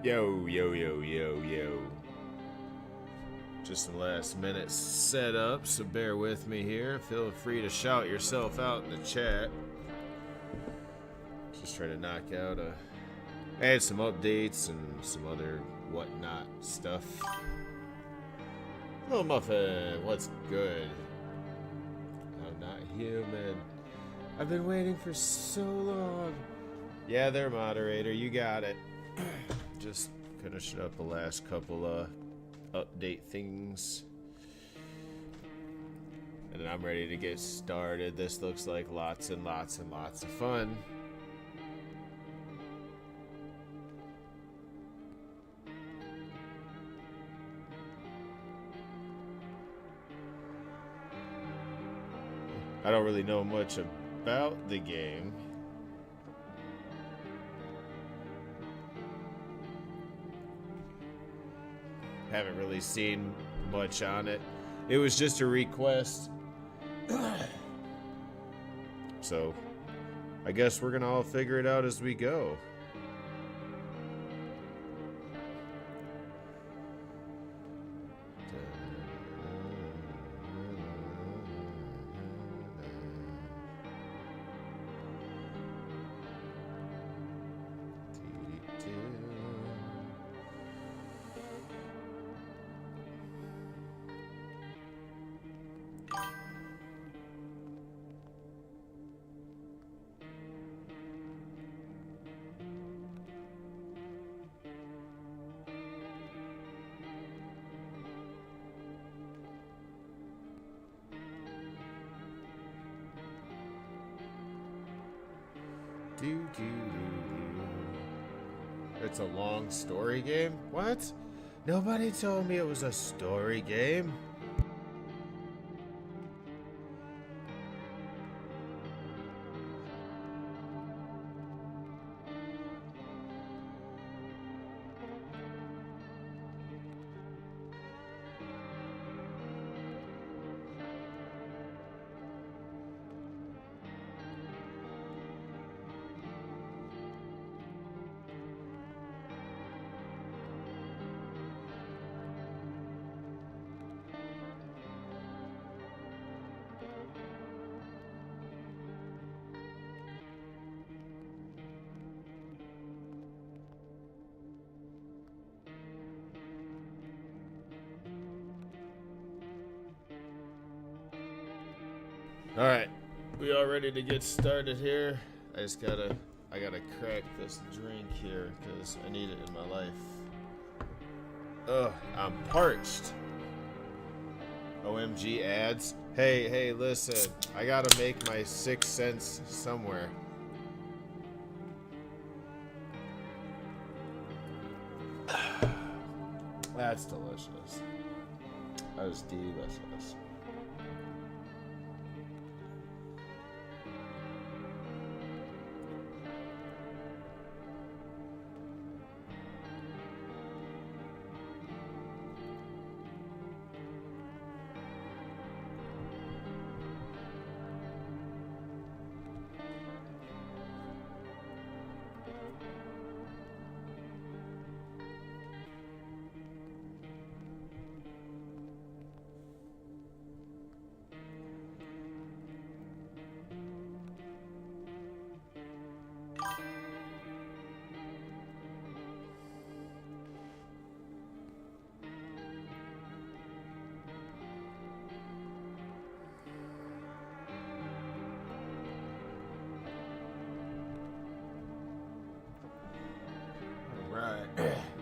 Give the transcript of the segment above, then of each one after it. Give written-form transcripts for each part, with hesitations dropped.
Yo, yo, yo, yo, yo. Just a last minute setup, so bear with me here. Feel free to shout yourself out in the chat. Just trying to knock out add some updates and some other whatnot stuff. Little Muffin, what's good? I'm not human. I've been waiting for so long. Yeah, there, moderator, you got it. Just finishing up the last couple update things. And then I'm ready to get started. This looks like lots and lots and lots of fun. I don't really know much about the game. Haven't really seen much on it. It was just a request. So, I guess we're gonna all figure it out as we go. It's a long story game? What? Nobody told me it was a story game. Alright, we all ready to get started here? I gotta crack this drink here because I need it in my life. Ugh, I'm parched. OMG ads. Hey, listen, I gotta make my 6 cents somewhere. That's delicious. That is delicious.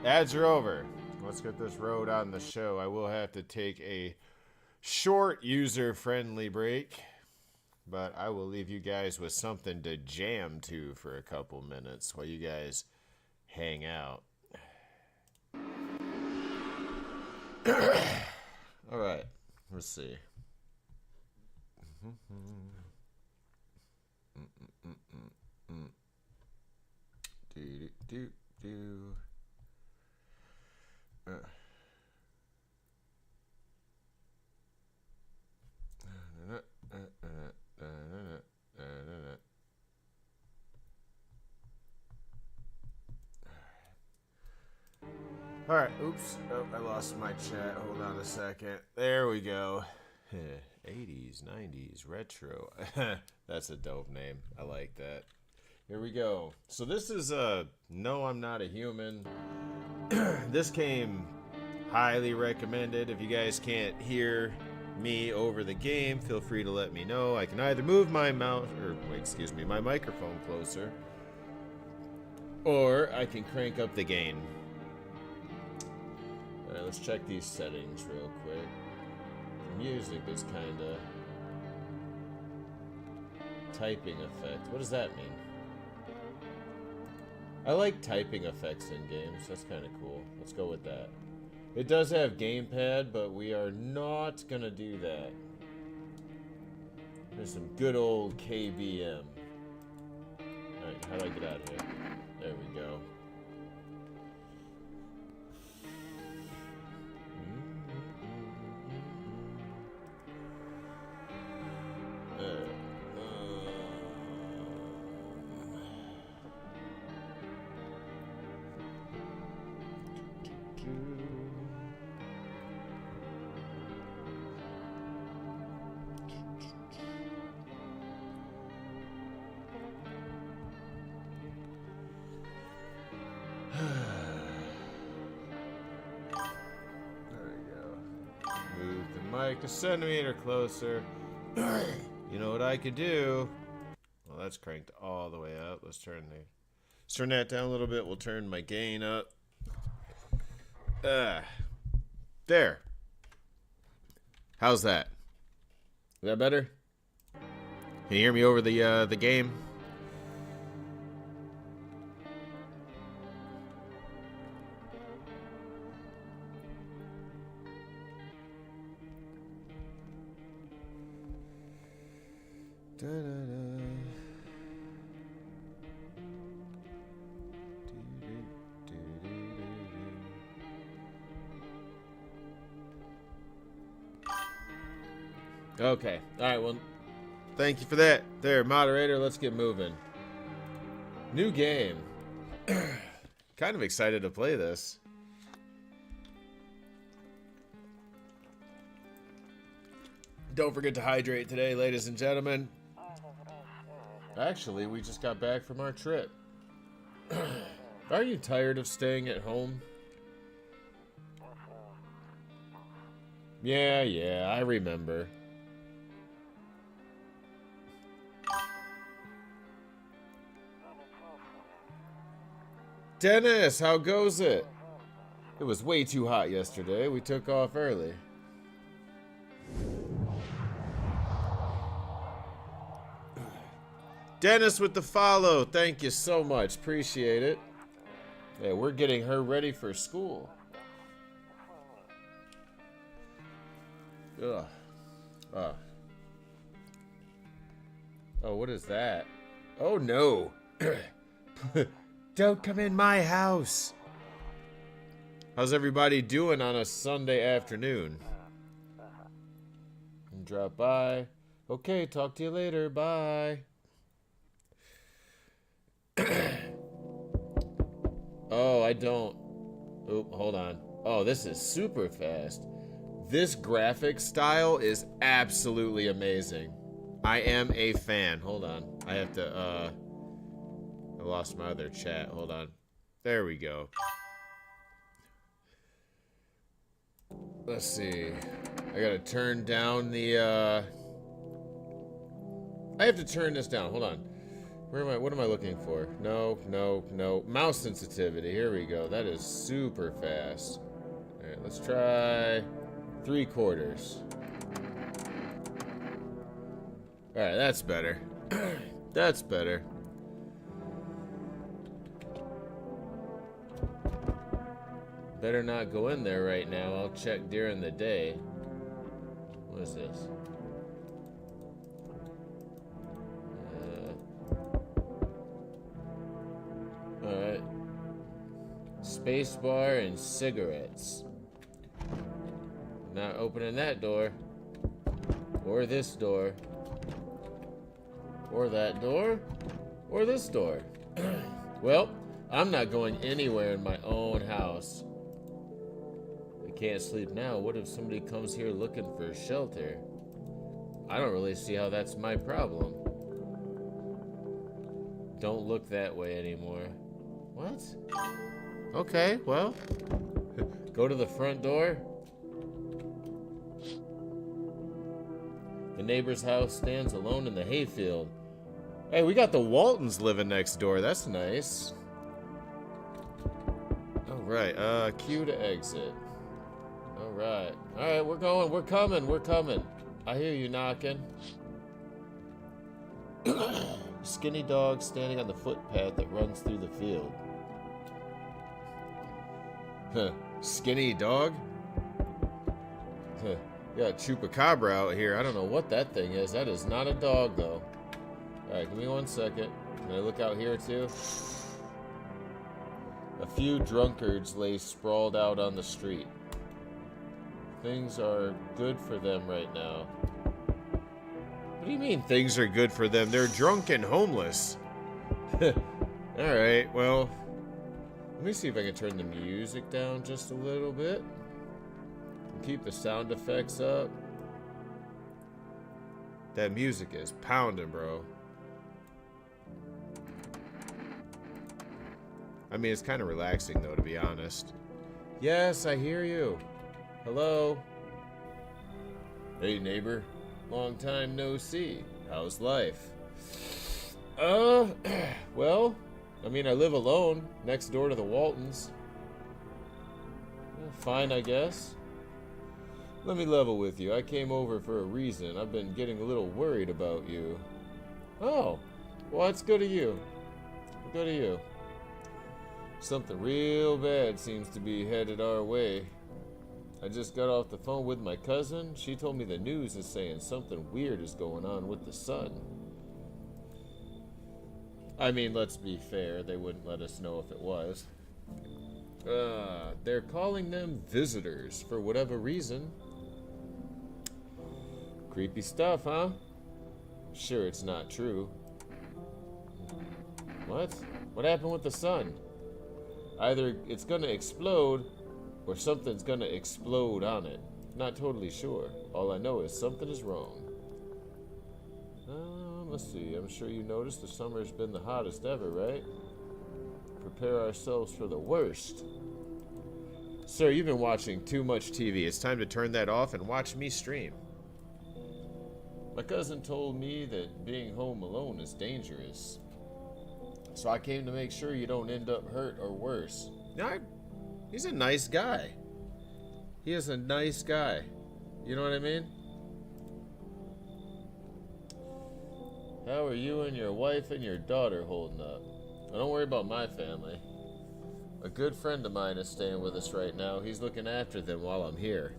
Ads are over. Let's get this road on the show. I will have to take a short user-friendly break, but I will leave you guys with something to jam to for a couple minutes while you guys hang out. All right, let's see. Do. Alright, oops. Oh, I lost my chat. Hold on a second. There we go. 80s, 90s, retro. That's a dope name. I like that. Here we go. So this is No, I'm Not a Human. This came highly recommended. If you guys can't hear me over the game, feel free to let me know. I can either move my mouse, or wait, excuse me, my microphone closer, or I can crank up the gain. Alright, let's check these settings real quick. The music is kind of typing effect. What does that mean? I like typing effects in games. That's kind of cool. Let's go with that. It does have gamepad, but we are not going to do that. There's some good old KBM. Alright, how do I get out of here? There we go. Mic a centimeter closer. You know what I could do? Well, that's cranked all the way up. Let's turn that down a little bit. We'll turn my gain up. There. How's that? Is that better? Can you hear me over the game? Okay. Alright, well, thank you for that. There, moderator, let's get moving. New game. Kind of excited to play this. Don't forget to hydrate today, ladies and gentlemen. Actually, we just got back from our trip. Are you tired of staying at home? Yeah, I remember. Dennis, how goes it? It was way too hot yesterday. We took off early. Dennis with the follow. Thank you so much. Appreciate it. Yeah, we're getting her ready for school. Ugh. Oh, what is that? Oh, no. Don't come in my house. How's everybody doing on a Sunday afternoon? Drop by. Okay, talk to you later. Bye. Oh, I don't. Oh, hold on. Oh, this is super fast. This graphic style is absolutely amazing. I am a fan. Hold on. I have to, I lost my other chat. Hold on. There we go. Let's see. I gotta turn down the, I have to turn this down. Hold on. Where am I? What am I looking for? No. Mouse sensitivity. Here we go. That is super fast. All right, let's try 3/4. All right, that's better. That's better. Better not go in there right now. I'll check during the day. What is this? Alright. Spacebar and cigarettes. Not opening that door. Or this door. Or that door. Or this door. Well, I'm not going anywhere in my own house. Can't sleep now. What if somebody comes here looking for shelter? I don't really see how that's my problem. Don't look that way anymore. What? Okay, well. Go to the front door. The neighbor's house stands alone in the hayfield. Hey, we got the Waltons living next door. That's nice. Alright, Q to exit. Alright. Alright, we're going. We're coming. We're coming. I hear you knocking. Skinny dog standing on the footpath that runs through the field. Huh. Skinny dog? Huh. Got Chupacabra out here. I don't know what that thing is. That is not a dog, though. Alright, give me 1 second. Can I look out here, too? A few drunkards lay sprawled out on the street. Things are good for them right now. What do you mean things are good for them? They're drunk and homeless. Alright, well, let me see if I can turn the music down just a little bit. Keep the sound effects up. That music is pounding, bro. I mean, it's kind of relaxing, though, to be honest. Yes, I hear you. Hello? Hey, neighbor. Long time no see. How's life? Well, I mean, I live alone, next door to the Waltons. Fine, I guess. Let me level with you. I came over for a reason. I've been getting a little worried about you. Oh, well, that's good of you. Good of you. Something real bad seems to be headed our way. I just got off the phone with my cousin. She told me the news is saying something weird is going on with the sun. I mean, let's be fair. They wouldn't let us know if it was. They're calling them visitors for whatever reason. Creepy stuff, huh? Sure, it's not true. What? What happened with the sun? Either it's gonna explode, or something's gonna explode on it. Not totally sure. All I know is something is wrong. Let's see. I'm sure you noticed the summer's been the hottest ever, right? Prepare ourselves for the worst. Sir, you've been watching too much TV. It's time to turn that off and watch me stream. My cousin told me that being home alone is dangerous. So I came to make sure you don't end up hurt or worse. No, he's a nice guy. He is a nice guy. You know what I mean? How are you and your wife and your daughter holding up? Don't worry about my family. A good friend of mine is staying with us right now. He's looking after them while I'm here.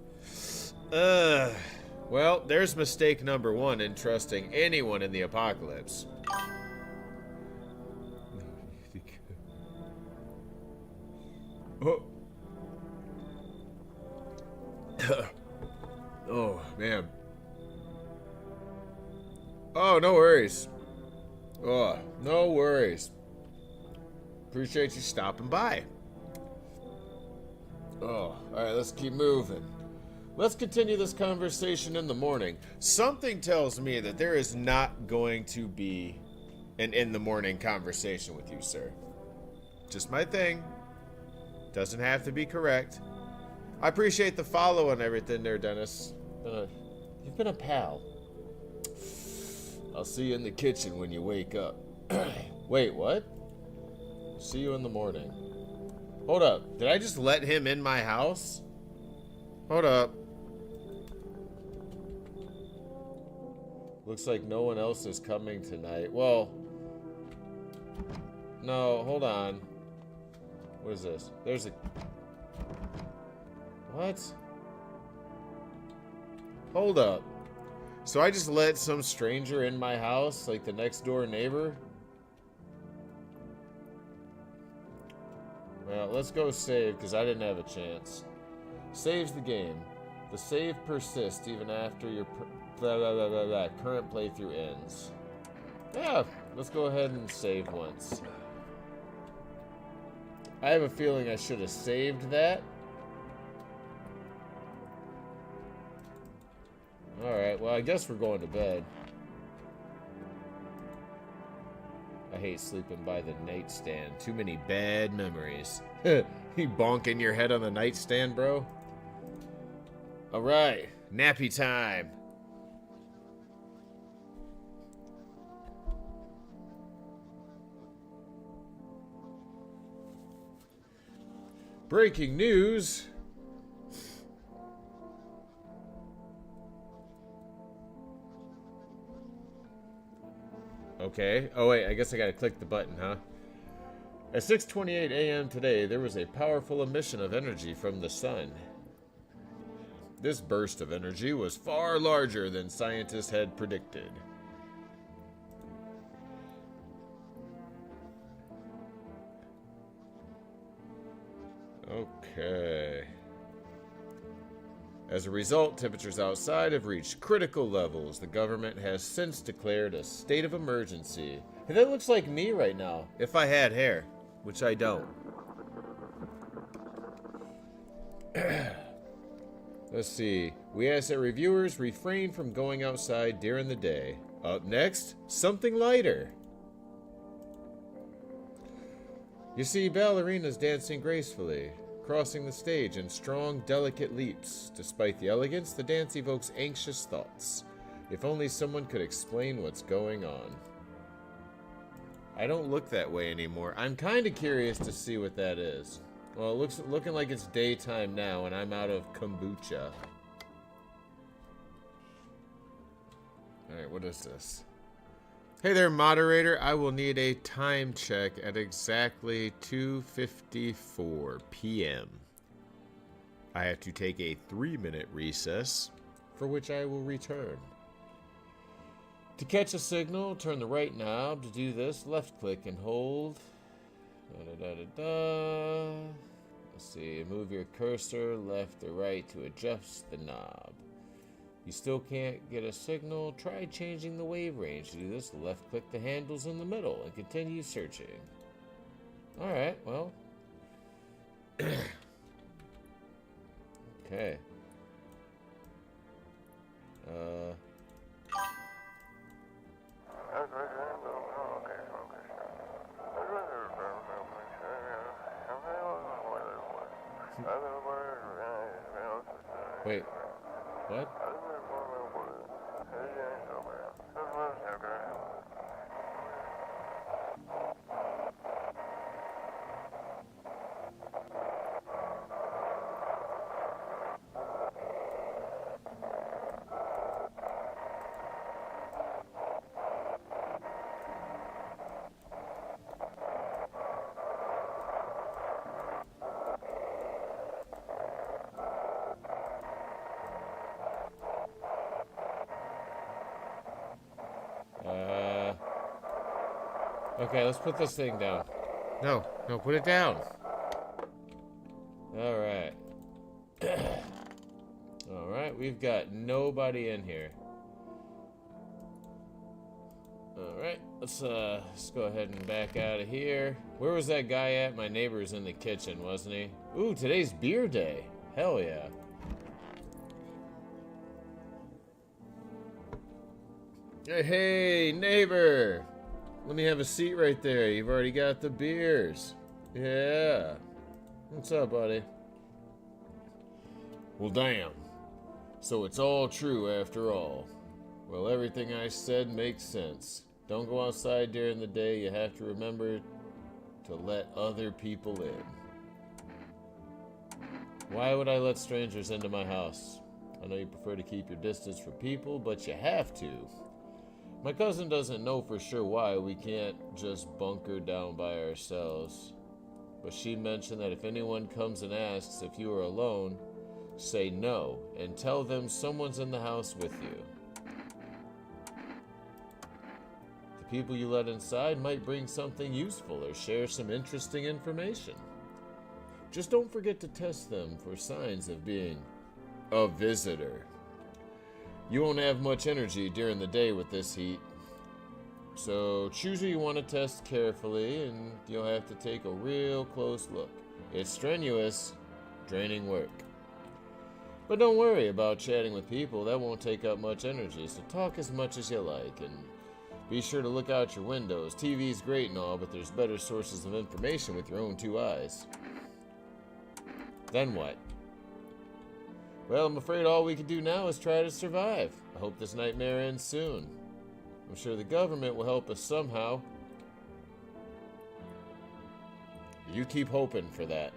Well, there's mistake number one in trusting anyone in the apocalypse. Oh. Oh, man. Oh, no worries. Oh, no worries. Appreciate you stopping by. Oh, alright, let's keep moving. Let's continue this conversation in the morning. Something tells me that there is not going to be an in the morning conversation with you, sir. Just my thing. Doesn't have to be correct. I appreciate the follow and everything there, Dennis. You've been a pal. I'll see you in the kitchen when you wake up. Wait, what? See you in the morning. Hold up. Did I just let him in my house? Hold up. Looks like no one else is coming tonight. Well, no, hold on. What is this? There's a... What? Hold up. So I just let some stranger in my house, like the next door neighbor? Well, let's go save, because I didn't have a chance. Saves the game. The save persists even after your current playthrough ends. Yeah, let's go ahead and save once. I have a feeling I should have saved that. Alright, well, I guess we're going to bed. I hate sleeping by the nightstand. Too many bad memories. You bonking your head on the nightstand, bro? Alright, nappy time. Breaking news. Okay. Oh, wait. I guess I gotta click the button, huh? At 6:28 a.m. today, there was a powerful emission of energy from the sun. This burst of energy was far larger than scientists had predicted. Okay. As a result, temperatures outside have reached critical levels. The government has since declared a state of emergency. Hey, that looks like me right now, if I had hair, which I don't. Let's see. We ask that reviewers refrain from going outside during the day. Up next, something lighter. You see ballerinas dancing gracefully, crossing the stage in strong, delicate leaps. Despite the elegance, the dance evokes anxious thoughts. If only someone could explain what's going on. I don't look that way anymore. I'm kind of curious to see what that is. Well, it looking like it's daytime now, and I'm out of kombucha. Alright, what is this? Hey there, moderator. I will need a time check at exactly 2:54 p.m. I have to take a 3-minute recess, for which I will return. To catch a signal, turn the right knob. To do this, left click and hold. Let's see, move your cursor left or right to adjust the knob. You still can't get a signal? Try changing the wave range. To do this, left click the handles in the middle and continue searching. Alright, well. Okay. Wait, what? Okay, let's put this thing down. No, put it down. Alright. Alright, we've got nobody in here. Alright, let's go ahead and back out of here. Where was that guy at? My neighbor's in the kitchen, wasn't he? Ooh, today's beer day. Hell yeah. Hey, neighbor! Let me have a seat right there. You've already got the beers. Yeah. What's up, buddy? Well, damn. So it's all true after all. Well, everything I said makes sense. Don't go outside during the day. You have to remember to let other people in. Why would I let strangers into my house? I know you prefer to keep your distance from people, but you have to. My cousin doesn't know for sure why we can't just bunker down by ourselves. But she mentioned that if anyone comes and asks if you are alone, say no and tell them someone's in the house with you. The people you let inside might bring something useful or share some interesting information. Just don't forget to test them for signs of being a visitor. You won't have much energy during the day with this heat. So choose who you want to test carefully, and you'll have to take a real close look. It's strenuous, draining work. But don't worry about chatting with people. That won't take up much energy, so talk as much as you like, and be sure to look out your windows. TV's great and all, but there's better sources of information with your own two eyes. Then what? Well, I'm afraid all we can do now is try to survive. I hope this nightmare ends soon. I'm sure the government will help us somehow. You keep hoping for that.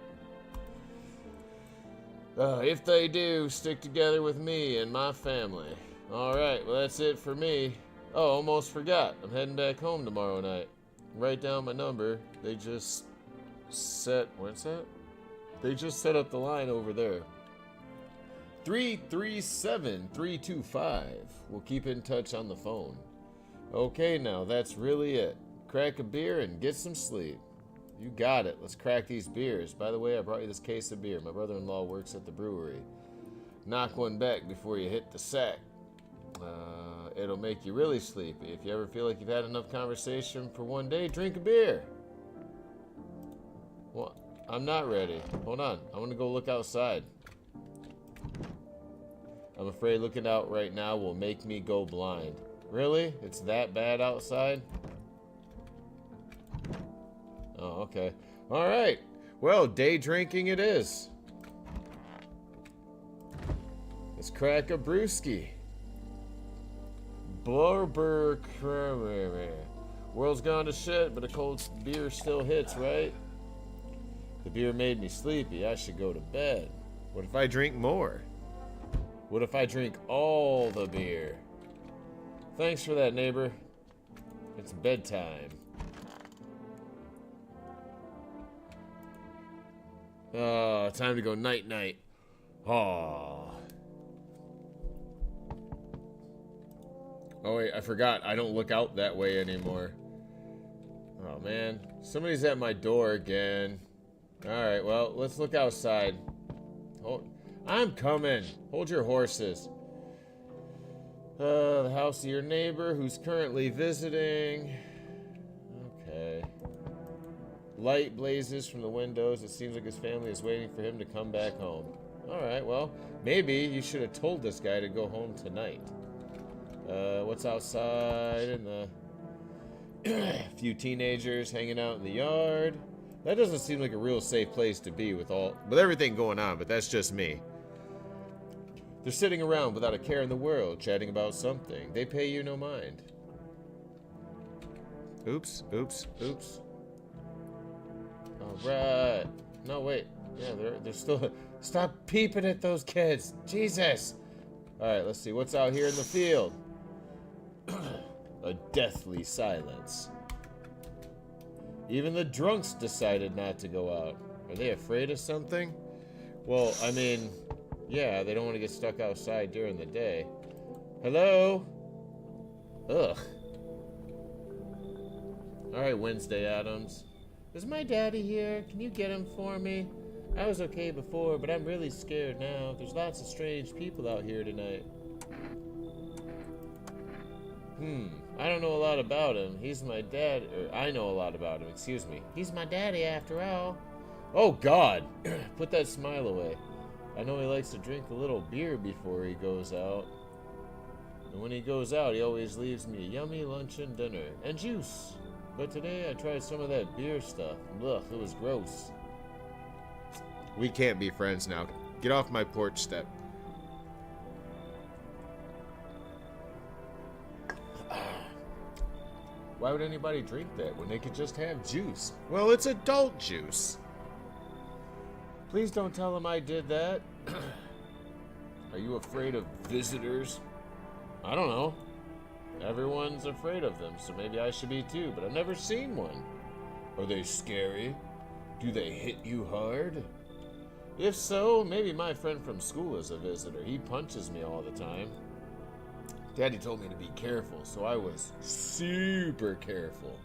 If they do, stick together with me and my family. Alright, well that's it for me. Oh, almost forgot. I'm heading back home tomorrow night. Write down my number. They just set... What's that? They just set up the line over there. 337-325. We'll keep in touch on the phone. Okay, now that's really it. Crack a beer and get some sleep. You got it. Let's crack these beers. By the way, I brought you this case of beer. My brother-in-law works at the brewery. Knock one back before you hit the sack. It'll make you really sleepy. If you ever feel like you've had enough conversation for one day, drink a beer. Well, I'm not ready. Hold on. I want to go look outside. I'm afraid looking out right now will make me go blind. Really? It's that bad outside? Oh, okay. All right. Well, day drinking it is. Let's crack a brewski. Blurber. World's gone to shit, but a cold beer still hits, right? The beer made me sleepy. I should go to bed. What if I drink more? What if I drink all the beer? Thanks for that, neighbor. It's bedtime. Time to go night-night. Oh, wait, I forgot. I don't look out that way anymore. Oh, man. Somebody's at my door again. Alright, well, let's look outside. I'm coming. Hold your horses. The house of your neighbor who's currently visiting. Okay. Light blazes from the windows. It seems like his family is waiting for him to come back home. Alright, well, maybe you should have told this guy to go home tonight. What's outside? And the few teenagers hanging out in the yard. That doesn't seem like a real safe place to be with everything going on, but that's just me. They're sitting around without a care in the world, chatting about something. They pay you no mind. Oops, oops, oops. Alright. No, wait. Yeah, they're still... Stop peeping at those kids. Jesus. Alright, let's see. What's out here in the field? A deathly silence. Even the drunks decided not to go out. Are they afraid of something? Well, I mean, yeah, they don't want to get stuck outside during the day. Hello? Ugh. Alright, Wednesday Addams. Is my daddy here? Can you get him for me? I was okay before, but I'm really scared now. There's lots of strange people out here tonight. I don't know a lot about him. He's my dad, or I know a lot about him, excuse me. He's my daddy after all. Oh, God. Put that smile away. I know he likes to drink a little beer before he goes out. And when he goes out, he always leaves me a yummy lunch and dinner. And juice. But today I tried some of that beer stuff. Ugh, it was gross. We can't be friends now. Get off my porch step. Why would anybody drink that when they could just have juice? Well, it's adult juice. Please don't tell him I did that. Are you afraid of visitors? I don't know. Everyone's afraid of them, so maybe I should be too, but I've never seen one. Are they scary? Do they hit you hard? If so, maybe my friend from school is a visitor. He punches me all the time. Daddy told me to be careful, so I was super careful.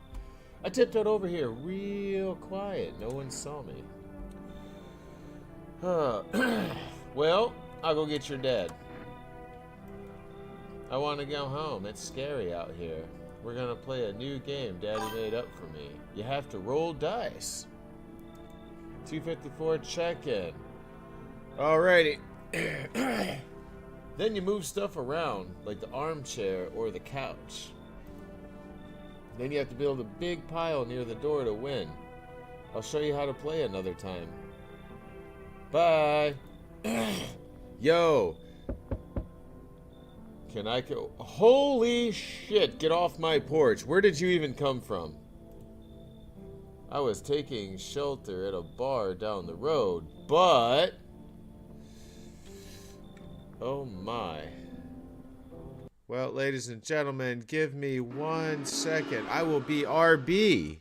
I tiptoed over here real quiet. No one saw me. Well, I'll go get your dad. I want to go home. It's scary out here. We're going to play a new game Daddy made up for me. You have to roll dice. 254 check-in. Alrighty. Then you move stuff around, like the armchair or the couch. Then you have to build a big pile near the door to win. I'll show you how to play another time. Bye. Yo. Can I go? Holy shit, get off my porch. Where did you even come from? I was taking shelter at a bar down the road, but... Oh my. Well, ladies and gentlemen, give me 1 second. I will be RB.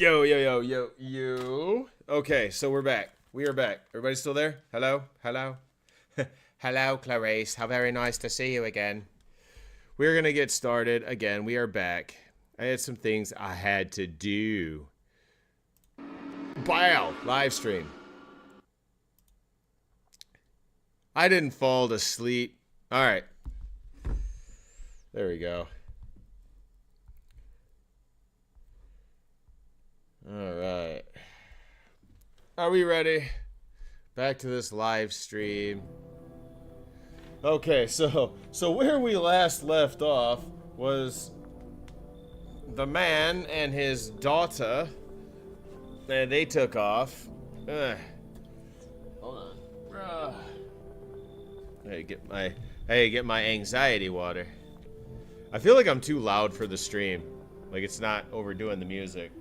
Yo, yo, yo, yo, yo. Okay, so we're back. We are back. Everybody still there? Hello? Hello? Hello, Clarice. How very nice to see you again. We're going to get started again. We are back. I had some things I had to do. Wow! Live stream. I didn't fall asleep. All right. There we go. All right. Are we ready? Back to this live stream. Okay, so where we last left off was the man and his daughter. And they took off. Hold on. I get my anxiety water. I feel like I'm too loud for the stream. Like it's not overdoing the music.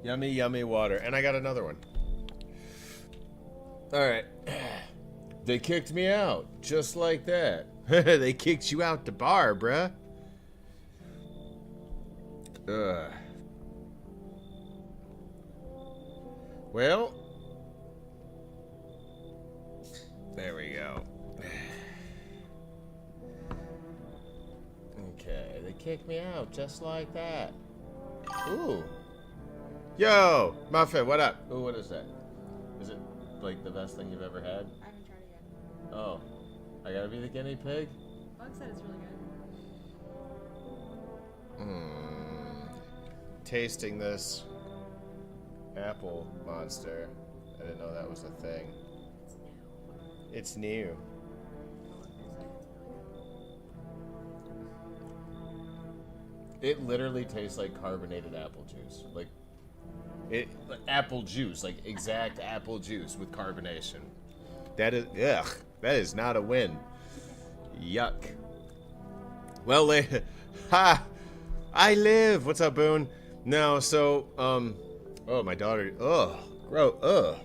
Yummy, yummy water. And I got another one. Alright. They kicked me out. Just like that. They kicked you out the bar, bruh. Ugh. Well. There we go. Okay, they kicked me out just like that. Ooh. Yo, Muffin, what up? Ooh, what is that? Is it like the best thing you've ever had? I haven't tried it yet. Oh, I gotta be the guinea pig? Bug said it's really good. Tasting this apple monster. I didn't know that was a thing. It's new. It's new. It literally tastes like carbonated apple juice. Like apple juice, like exact apple juice with carbonation. That is not a win. Yuck. Well, I live. What's up, Boone? No, so, oh, my daughter, gross,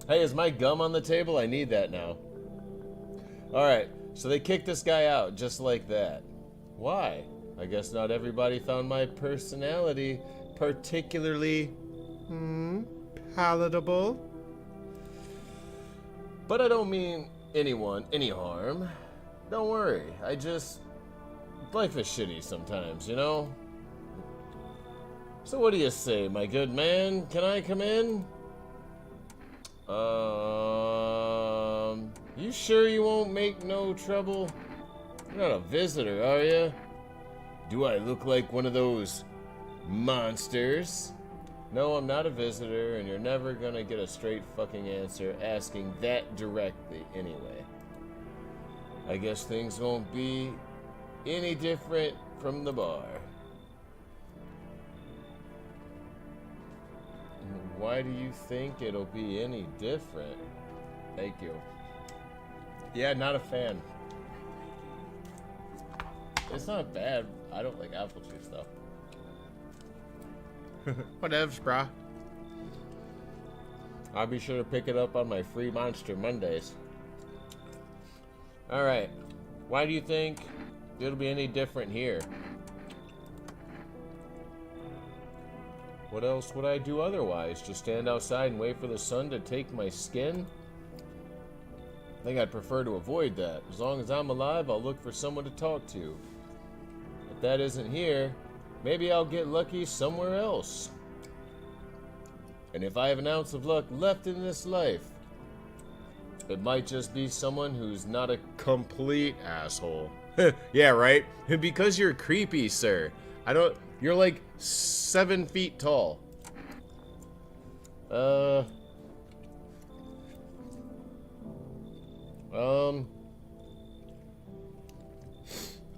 Hey, is my gum on the table? I need that now. Alright, so they kicked this guy out just like that. Why? I guess not everybody found my personality particularly, palatable. But I don't mean anyone any harm. Don't worry, life is shitty sometimes, you know? So what do you say, my good man? Can I come in? You sure you won't make no trouble? You're not a visitor, are you? Do I look like one of those monsters? No, I'm not a visitor, and you're never gonna get a straight fucking answer asking that directly anyway. I guess things won't be any different from the bar. Why do you think it'll be any different? Thank you. Yeah, not a fan. It's not bad. I don't like apple juice, though. Whatevs, brah. I'll be sure to pick it up on my free Monster Mondays. Alright. Why do you think it'll be any different here? What else would I do otherwise? Just stand outside and wait for the sun to take my skin? I think I'd prefer to avoid that. As long as I'm alive, I'll look for someone to talk to. If that isn't here, maybe I'll get lucky somewhere else. And if I have an ounce of luck left in this life, it might just be someone who's not a complete asshole. Yeah, right? Because you're creepy, sir. You're like 7 feet tall.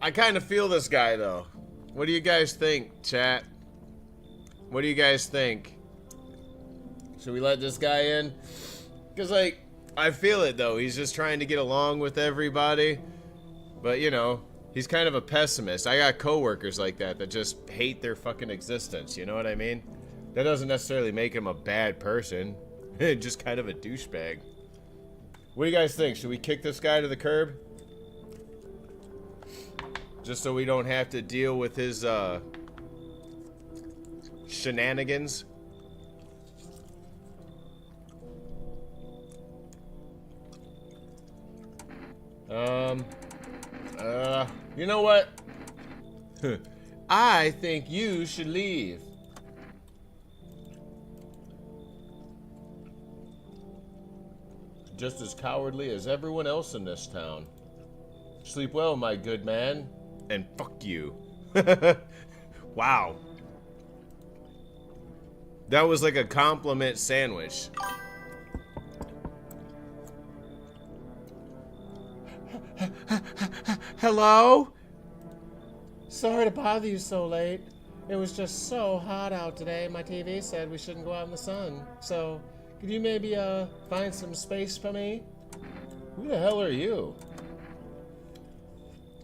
I kind of feel this guy, though. What do you guys think, chat? What do you guys think? Should we let this guy in? Because, like, I feel it, though. He's just trying to get along with everybody. But, you know, he's kind of a pessimist. I got coworkers like that just hate their fucking existence. You know what I mean? That doesn't necessarily make him a bad person. Just kind of a douchebag. What do you guys think? Should we kick this guy to the curb? Just so we don't have to deal with his shenanigans. You know what? I think you should leave. Just as cowardly as everyone else in this town. Sleep well, my good man. And fuck you. Wow. That was like a compliment sandwich. Hello? Sorry to bother you so late. It was just so hot out today. My TV said we shouldn't go out in the sun. So, could you maybe find some space for me? Who the hell are you?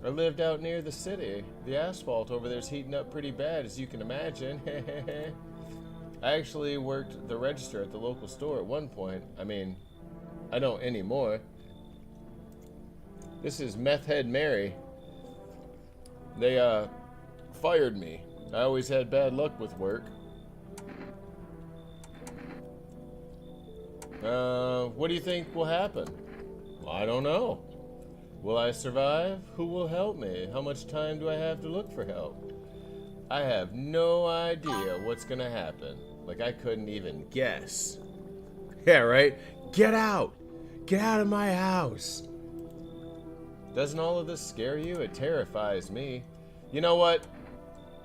I lived out near the city. The asphalt over there's heating up pretty bad, as you can imagine. I actually worked the register at the local store at one point. I mean, I don't anymore. This is Meth Head Mary. They, fired me. I always had bad luck with work. What do you think will happen? Well, I don't know. Will I survive? Who will help me? How much time do I have to look for help? I have no idea what's gonna happen. Like, I couldn't even guess. Yeah, right? Get out! Get out of my house! Doesn't all of this scare you? It terrifies me. You know what?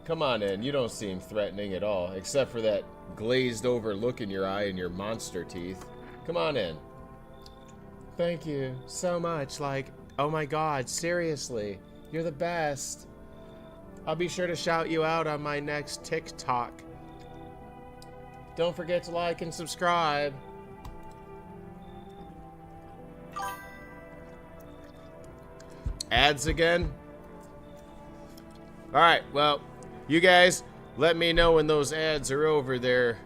Come on in. You don't seem threatening at all, except for that glazed over look in your eye and your monster teeth. Come on in. Thank you so much. Like, oh my god, seriously. You're the best. I'll be sure to shout you out on my next TikTok. Don't forget to like and subscribe. Ads again? Alright, well, you guys, let me know when those ads are over there.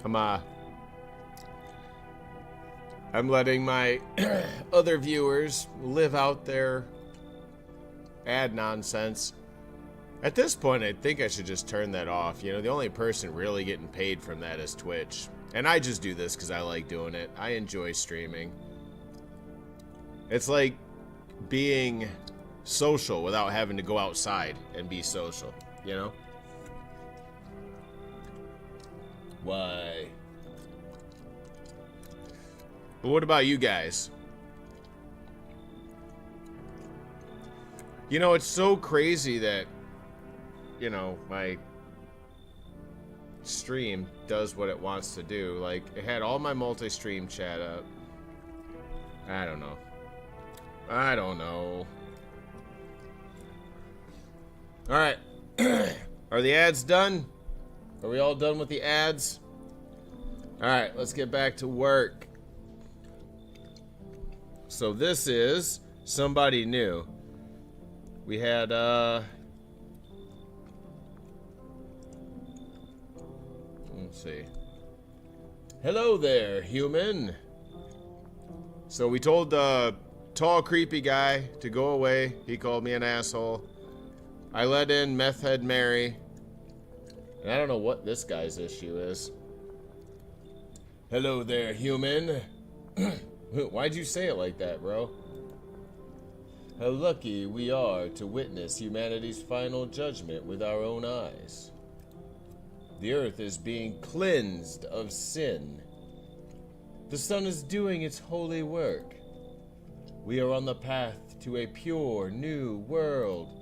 Come on. I'm letting my other viewers live out their ad nonsense. At this point, I think I should just turn that off. You know, the only person really getting paid from that is Twitch. And I just do this because I like doing it. I enjoy streaming. It's like being social without having to go outside and be social, you know? Why? But what about you guys? You know, it's so crazy that, you know, my stream does what it wants to do. Like, it had all my multi-stream chat up. I don't know. I don't know. Alright. Are the ads done? Are we all done with the ads? Alright, let's get back to work. So this is somebody new. We had, let's see. Hello there, human. So we told the tall, creepy guy to go away. He called me an asshole. I let in Meth Head Mary. And I don't know what this guy's issue is. Hello there, human. Why'd you say it like that, bro? How lucky we are to witness humanity's final judgment with our own eyes. The earth is being cleansed of sin. The sun is doing its holy work. We are on the path to a pure new world.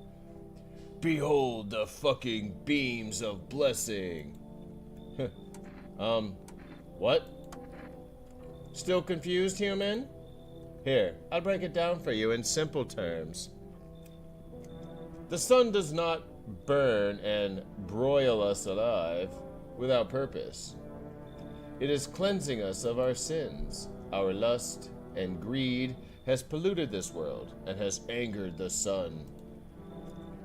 Behold the fucking beams of blessing. What? Still confused, human? Here, I'll break it down for you in simple terms. The sun does not burn and broil us alive without purpose. It is cleansing us of our sins. Our lust and greed has polluted this world and has angered the sun.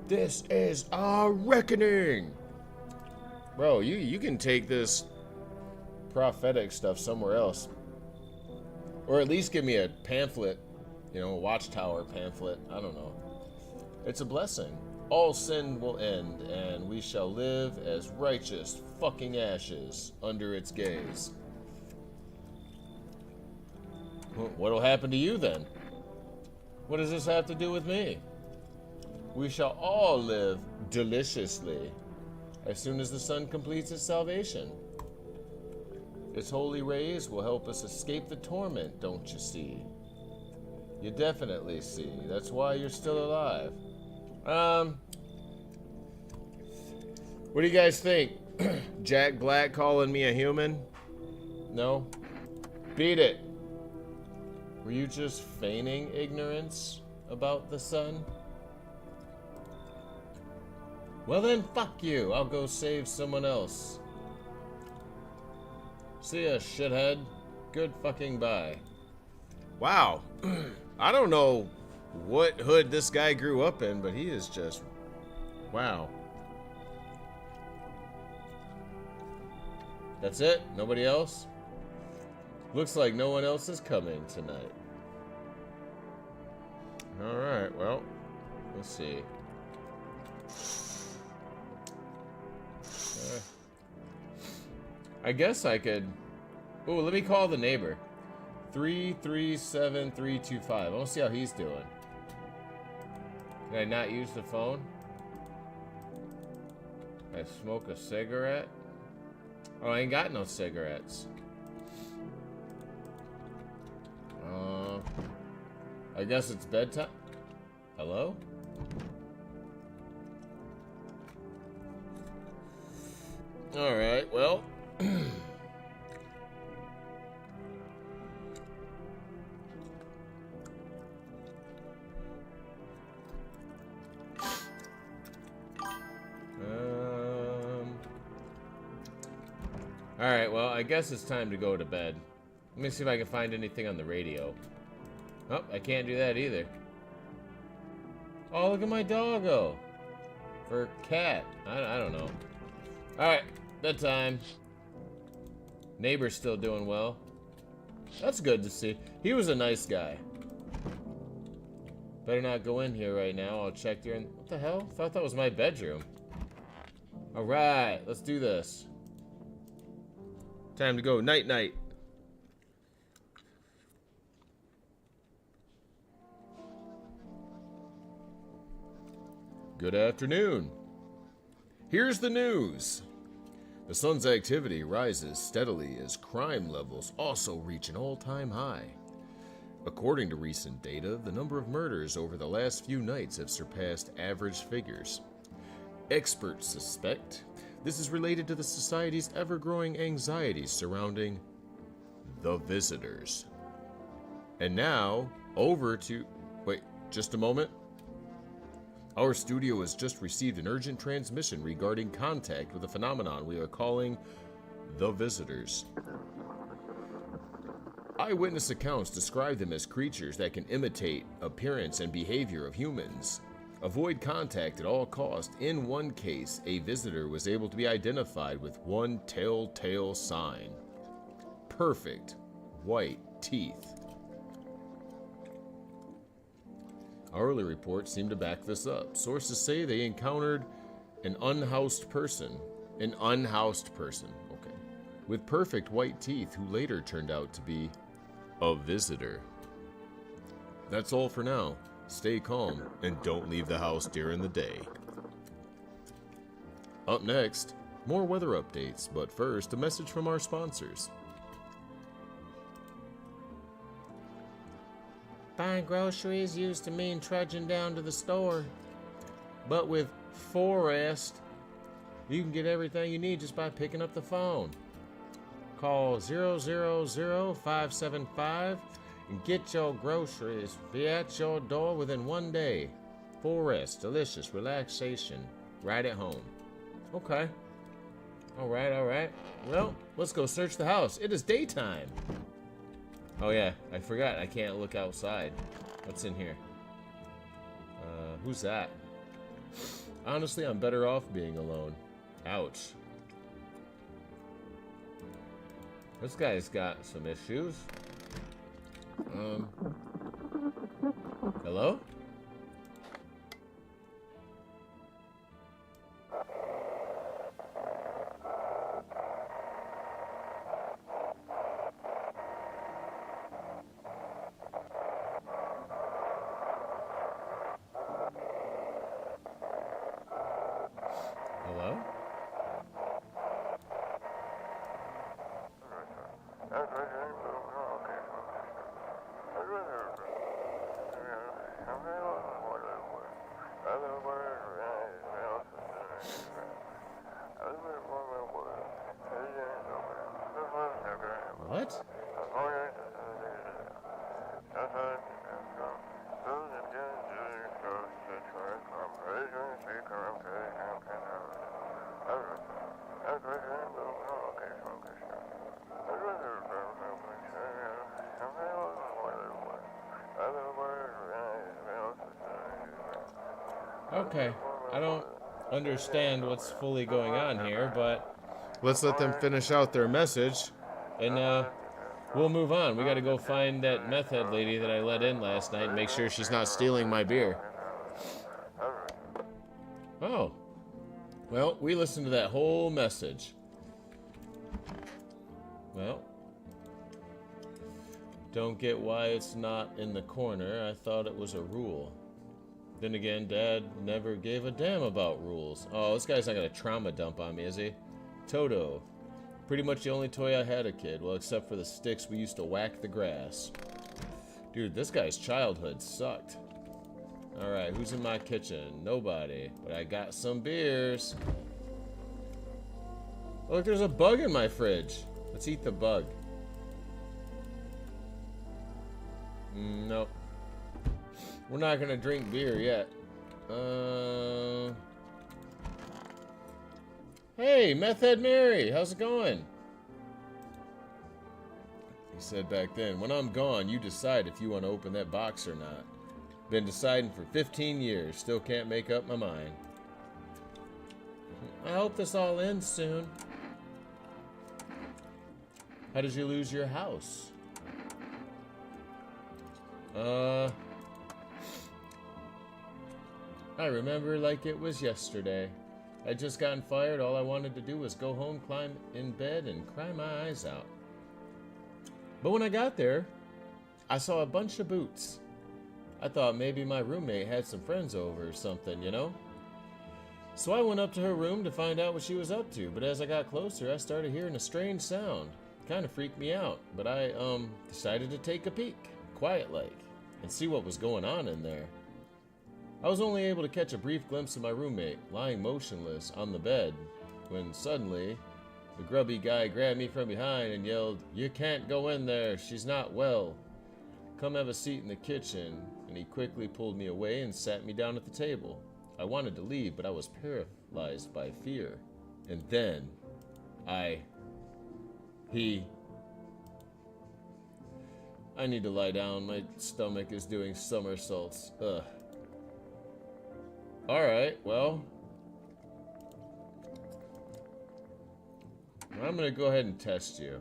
This is our reckoning. Bro, you can take this prophetic stuff somewhere else. Or at least give me a pamphlet, you know, a watchtower pamphlet. I don't know. It's a blessing. All sin will end, and we shall live as righteous fucking ashes under its gaze. What'll happen to you then? What does this have to do with me? We shall all live deliciously as soon as the sun completes its salvation. Its holy rays will help us escape the torment, don't you see? You definitely see. That's why you're still alive. What do you guys think? Jack Black calling me a human? No? Beat it. Were you just feigning ignorance about the sun? Well then, fuck you. I'll go save someone else. See ya, shithead. Good fucking bye. Wow. I don't know what hood this guy grew up in, but he is just... wow. That's it? Nobody else? Looks like no one else is coming tonight. Alright, well, let's see. I guess I could... ooh, let me call the neighbor. 337325. I want to see how he's doing. Can I not use the phone? Can I smoke a cigarette? Oh, I ain't got no cigarettes. I guess it's bedtime. Hello? Alright, well. Alright, well, I guess it's time to go to bed. Let me see if I can find anything on the radio. Oh, I can't do that either. Oh, look at my doggo. Or cat. I don't know. Alright, bedtime. Neighbor's still doing well. That's good to see. He was a nice guy. Better not go in here right now. I'll check there. What the hell? Thought that was my bedroom. Alright, let's do this. Time to go. Night night. Good afternoon. Here's the news. The sun's activity rises steadily as crime levels also reach an all-time high. According to recent data, the number of murders over the last few nights have surpassed average figures. Experts suspect this is related to the society's ever-growing anxieties surrounding the visitors. And now, over to... wait, just a moment. Our studio has just received an urgent transmission regarding contact with a phenomenon we are calling the visitors. Eyewitness accounts describe them as creatures that can imitate appearance and behavior of humans. Avoid contact at all costs. In one case, a visitor was able to be identified with one telltale sign. Perfect white teeth. Early reports seem to back this up. Sources say they encountered an unhoused person. An unhoused person, okay. With perfect white teeth who later turned out to be a visitor. That's all for now. Stay calm and don't leave the house during the day. Up next, more weather updates, but first, a message from our sponsors. Buying groceries used to mean trudging down to the store. But with Forest, you can get everything you need just by picking up the phone. Call 000-575 and get your groceries. Be at your door within 1 day. Forest, delicious relaxation right at home. Okay. Alright. Well, let's go search the house. It is daytime. Oh yeah, I forgot. I can't look outside. What's in here? Who's that? Honestly, I'm better off being alone. Ouch. This guy's got some issues. Hello? Hello? What? Okay, I don't understand what's fully going on here, but let's let them finish out their message, and we'll move on. We gotta go find that meth head lady that I let in last night and make sure she's not stealing my beer. Oh. Well, we listened to that whole message. Well, don't get why it's not in the corner. I thought it was a rule. Then again, Dad never gave a damn about rules. Oh, this guy's not gonna trauma dump on me, is he? Toto. Pretty much the only toy I had a kid. Well, except for the sticks we used to whack the grass. Dude, this guy's childhood sucked. Alright, who's in my kitchen? Nobody. But I got some beers. Look, there's a bug in my fridge. Let's eat the bug. Nope. We're not gonna drink beer yet. Hey, Meth Head Mary, how's it going? He said back then, when I'm gone, you decide if you want to open that box or not. Been deciding for 15 years, still can't make up my mind. I hope this all ends soon. How did you lose your house? I remember like it was yesterday. I'd just gotten fired. All I wanted to do was go home, climb in bed, and cry my eyes out. But when I got there, I saw a bunch of boots. I thought maybe my roommate had some friends over or something, you know? So I went up to her room to find out what she was up to, but as I got closer, I started hearing a strange sound. It kind of freaked me out, but I, decided to take a peek, quiet-like, and see what was going on in there. I was only able to catch a brief glimpse of my roommate, lying motionless on the bed, when suddenly, the grubby guy grabbed me from behind and yelled, "You can't go in there, she's not well. Come have a seat in the kitchen," and he quickly pulled me away and sat me down at the table. I wanted to leave, but I was paralyzed by fear. And then, I need to lie down, my stomach is doing somersaults. Ugh. Alright, well, I'm gonna go ahead and test you.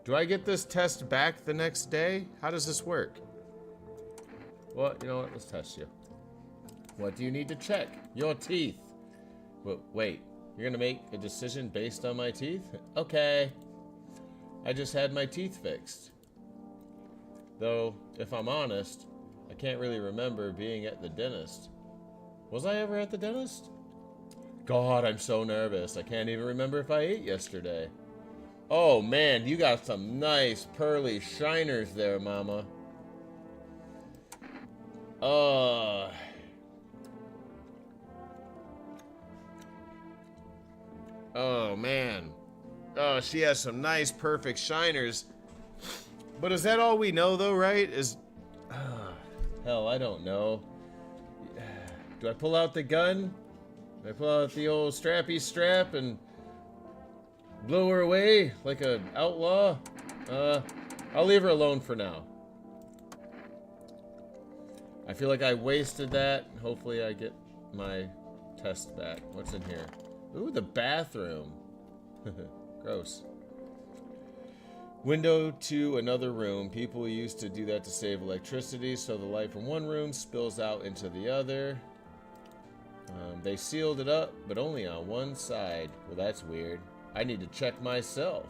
Do I get this test back the next day? How does this work? Well, you know what? Let's test you. What do you need to check? Your teeth. Wait, you're gonna make a decision based on my teeth? Okay. I just had my teeth fixed. Though, if I'm honest, I can't really remember being at the dentist. Was I ever at the dentist? God, I'm so nervous. I can't even remember if I ate yesterday. Oh man, you got some nice pearly shiners there, mama. Oh man. Oh, she has some nice perfect shiners. But is that all we know though, right? Hell, I don't know. Do I pull out the gun? Do I pull out the old strappy strap and blow her away like an outlaw? I'll leave her alone for now. I feel like I wasted that. Hopefully I get my test back. What's in here? Ooh, the bathroom. Gross. Window to another room. People used to do that to save electricity, so the light from one room spills out into the other. They sealed it up, but only on one side. Well, that's weird. I need to check myself.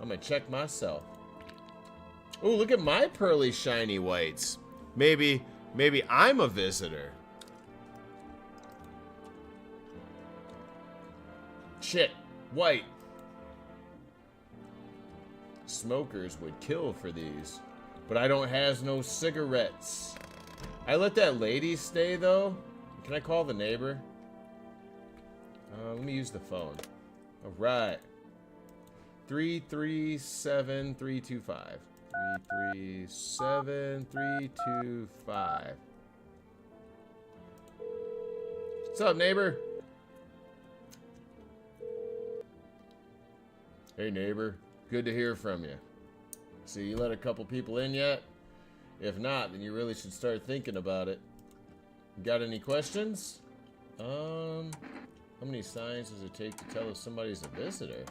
I'm gonna check myself. Oh, look at my pearly shiny whites. Maybe I'm a visitor. Shit, white. Smokers would kill for these. But I don't has no cigarettes. I let that lady stay, though. Can I call the neighbor? Let me use the phone. All right. 337-325. 337-325. What's up, neighbor? Hey, neighbor. Good to hear from you. So you let a couple people in yet? If not, then you really should start thinking about it. Got any questions? How many signs does it take to tell if somebody's a visitor?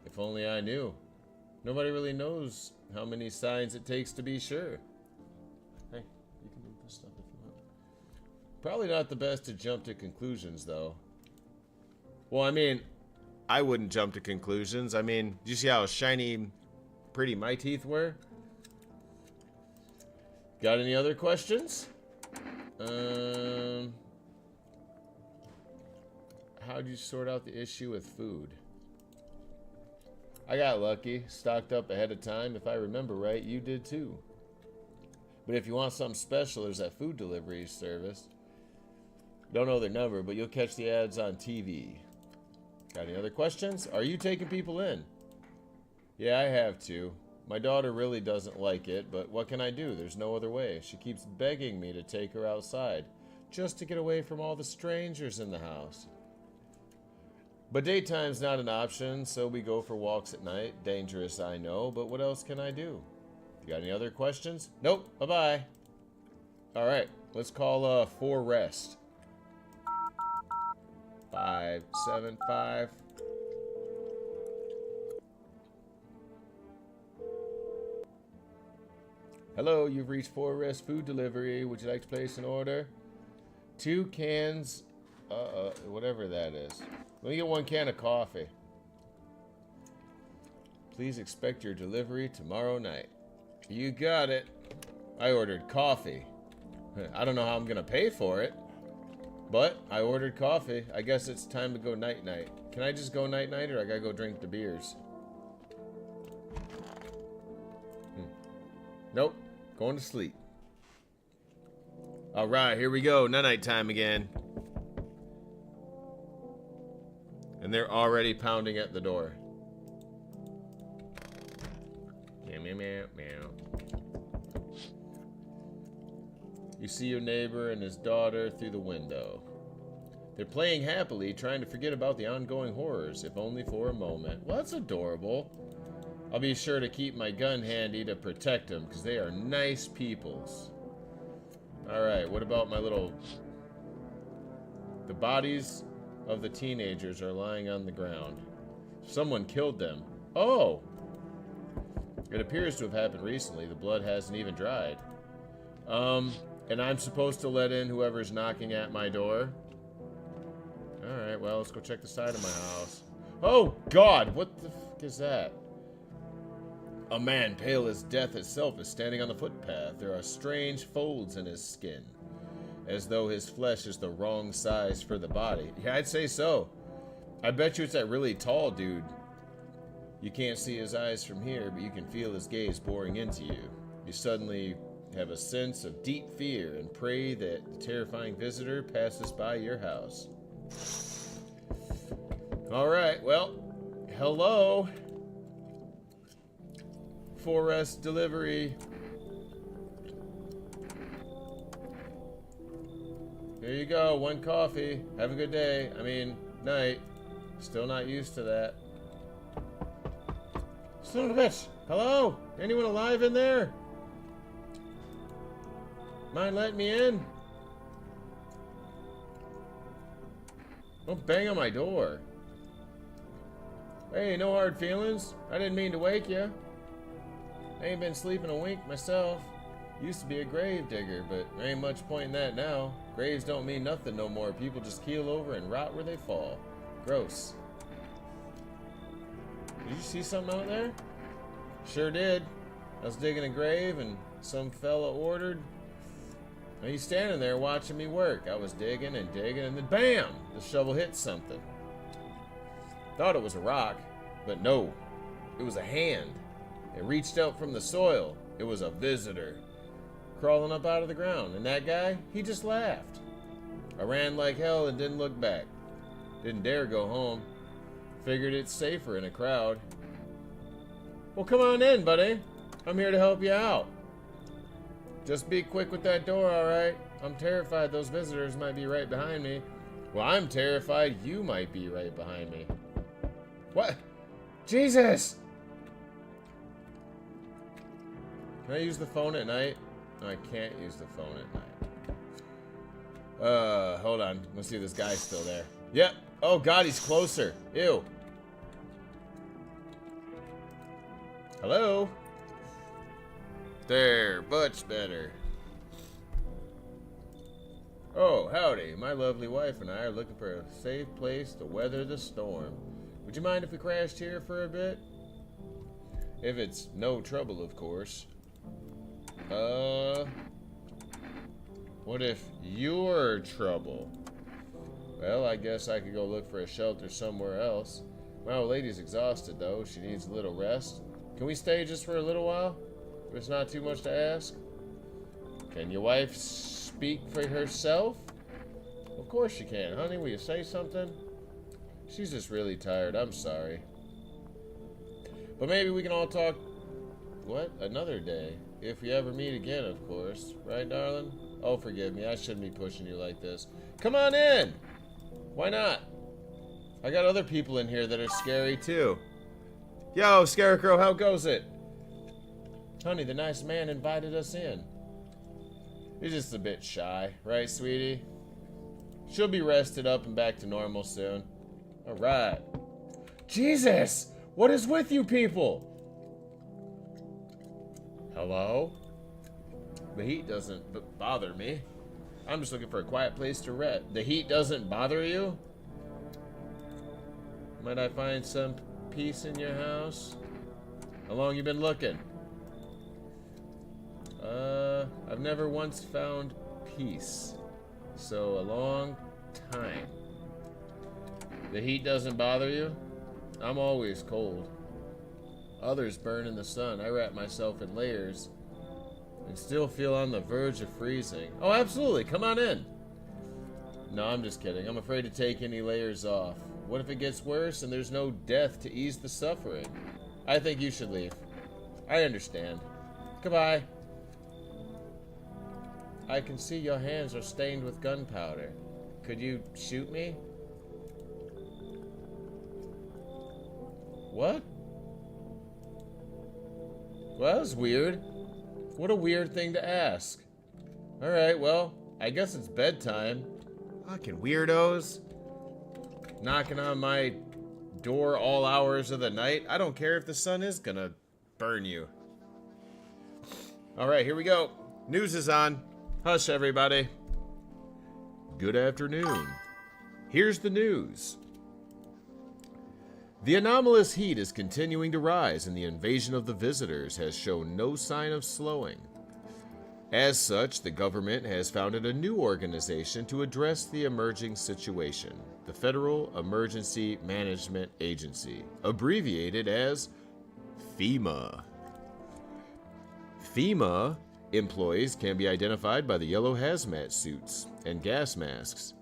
If only I knew. Nobody really knows how many signs it takes to be sure. Hey, you can move this stuff if you want. Probably not the best to jump to conclusions, though. Well, I mean, I wouldn't jump to conclusions. I mean, do you see how shiny, pretty my teeth were? Got any other questions? How'd you sort out the issue with food? I got lucky, stocked up ahead of time. If I remember right, you did too. But if you want something special, there's that food delivery service. Don't know their number, but you'll catch the ads on TV. Got any other questions? Are you taking people in? Yeah, I have to. My daughter really doesn't like it, but what can I do? There's no other way. She keeps begging me to take her outside, just to get away from all the strangers in the house. But daytime's not an option, so we go for walks at night. Dangerous, I know, but what else can I do? You got any other questions? Nope, bye-bye. All right, let's call for rest. 575. Hello, you've reached Forest Food Delivery. Would you like to place an order? 2 cans, whatever that is. Let me get 1 can of coffee. Please expect your delivery tomorrow night. You got it. I ordered coffee. I don't know how I'm gonna pay for it, but I ordered coffee. I guess it's time to go night-night. Can I just go night-night, or I gotta go drink the beers? Nope. Going to sleep. All right, here we go. Night time again. And they're already pounding at the door. Meow, meow, meow, meow. You see your neighbor and his daughter through the window. They're playing happily, trying to forget about the ongoing horrors, if only for a moment. Well, that's adorable. I'll be sure to keep my gun handy to protect them, because they are nice peoples. Alright, what about my little... The bodies of the teenagers are lying on the ground. Someone killed them. Oh! It appears to have happened recently. The blood hasn't even dried. And I'm supposed to let in whoever's knocking at my door? Alright, well, let's go check the side of my house. Oh, God! What the fuck is that? A man pale as death itself is standing on the footpath. There are strange folds in his skin, as though his flesh is the wrong size for the body. Yeah, I'd say so. I bet you it's that really tall dude. You can't see his eyes from here, but you can feel his gaze boring into you. You suddenly have a sense of deep fear and pray that the terrifying visitor passes by your house. Alright, well, hello. Forest delivery. Here you go, 1 coffee. Have a good day. I mean, night. Still not used to that. Son of a bitch. Hello? Anyone alive in there? Mind letting me in? Don't bang on my door. Hey, no hard feelings. I didn't mean to wake you. I ain't been sleeping a wink myself. Used to be a grave digger, but there ain't much point in that now. Graves don't mean nothing no more. People just keel over and rot where they fall. Gross. Did you see something out there? Sure did. I was digging a grave and some fella ordered. Now he's standing there watching me work. I was digging and digging and then BAM! The shovel hit something. Thought it was a rock, but no. It was a hand. It reached out from the soil. It was a visitor crawling up out of the ground. And that guy, he just laughed. I ran like hell and didn't look back. Didn't dare go home. Figured it's safer in a crowd. Well, come on in, buddy. I'm here to help you out. Just be quick with that door, alright? I'm terrified those visitors might be right behind me. Well, I'm terrified you might be right behind me. What? Jesus! Can I use the phone at night? No, I can't use the phone at night. Hold on. Let's see if this guy's still there. Yep. Oh, God, he's closer. Ew. Hello? There, much better. Oh, howdy. My lovely wife and I are looking for a safe place to weather the storm. Would you mind if we crashed here for a bit? If it's no trouble, of course. What if you're trouble? Well, I guess I could go look for a shelter somewhere else. My old lady's exhausted, though. She needs a little rest. Can we stay just for a little while? If it's not too much to ask? Can your wife speak for herself? Of course she can. Honey, will you say something? She's just really tired. I'm sorry. But maybe we can all talk... What? Another day. If we ever meet again, of course. Right, darling? Oh, forgive me. I shouldn't be pushing you like this. Come on in! Why not? I got other people in here that are scary, too. Yo, Scarecrow, how goes it? Honey, the nice man invited us in. He's just a bit shy, right, sweetie? She'll be rested up and back to normal soon. Alright. Jesus! What is with you people? Hello? The heat doesn't bother me. I'm just looking for a quiet place to rest. The heat doesn't bother you? Might I find some peace in your house? How long you been looking? I've never once found peace. So, a long time. The heat doesn't bother you? I'm always cold. Others burn in the sun. I wrap myself in layers and still feel on the verge of freezing. Oh, absolutely. Come on in. No, I'm just kidding. I'm afraid to take any layers off. What if it gets worse and there's no death to ease the suffering? I think you should leave. I understand. Goodbye. I can see your hands are stained with gunpowder. Could you shoot me? What? Well, that was weird. What a weird thing to ask. Alright, well, I guess it's bedtime. Fucking weirdos. Knocking on my door all hours of the night. I don't care if the sun is gonna burn you. Alright, here we go. News is on. Hush, everybody. Good afternoon. Here's the news. The anomalous heat is continuing to rise, and the invasion of the visitors has shown no sign of slowing. As such, the government has founded a new organization to address the emerging situation, the Federal Emergency Management Agency, abbreviated as FEMA. FEMA employees can be identified by the yellow hazmat suits and gas masks.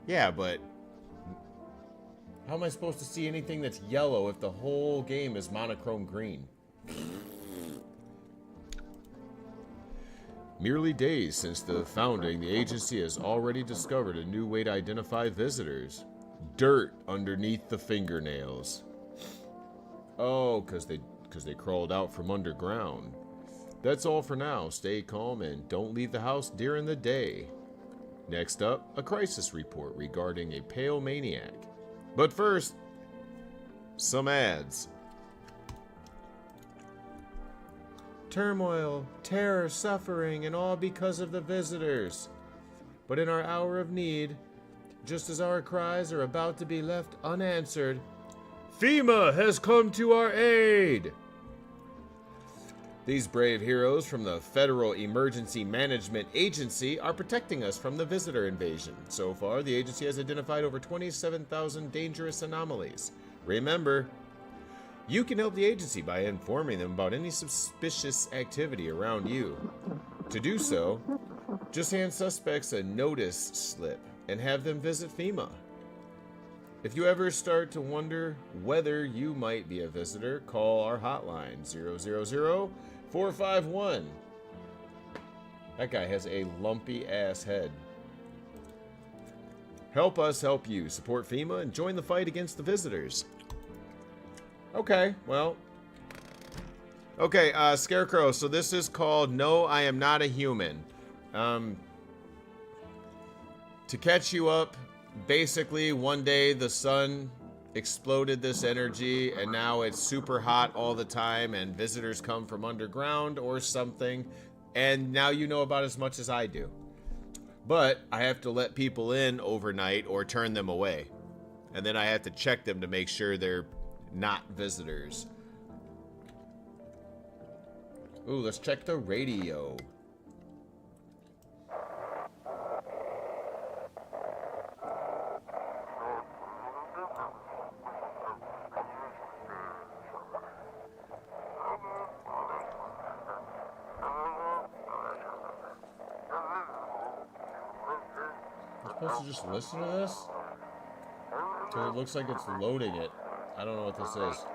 Yeah, but how am I supposed to see anything that's yellow if the whole game is monochrome green? Merely days since the founding, the agency has already discovered a new way to identify visitors. Dirt underneath the fingernails. Oh, because they crawled out from underground. That's all for now. Stay calm and don't leave the house during the day. Next up, a crisis report regarding a pale maniac. But first, some ads. Turmoil, terror, suffering, and all because of the visitors. But in our hour of need, just as our cries are about to be left unanswered, FEMA has come to our aid! These brave heroes from the Federal Emergency Management Agency are protecting us from the visitor invasion. So far, the agency has identified over 27,000 dangerous anomalies. Remember, you can help the agency by informing them about any suspicious activity around you. To do so, just hand suspects a notice slip and have them visit FEMA. If you ever start to wonder whether you might be a visitor, call our hotline, 000-451. That guy has a lumpy ass head. Help us help you. Support FEMA and join the fight against the visitors. Okay, well. Okay, Scarecrow, so this is called No, I Am Not a Human. To catch you up, basically one day the sun exploded this energy and now it's super hot all the time and visitors come from underground or something, and now you know about as much as I do. But I have to let people in overnight or turn them away. And then I have to check them to make sure they're not visitors. Ooh, let's check the radio. I'm supposed to just listen to this? Because it looks like it's loading it. I don't know what this is.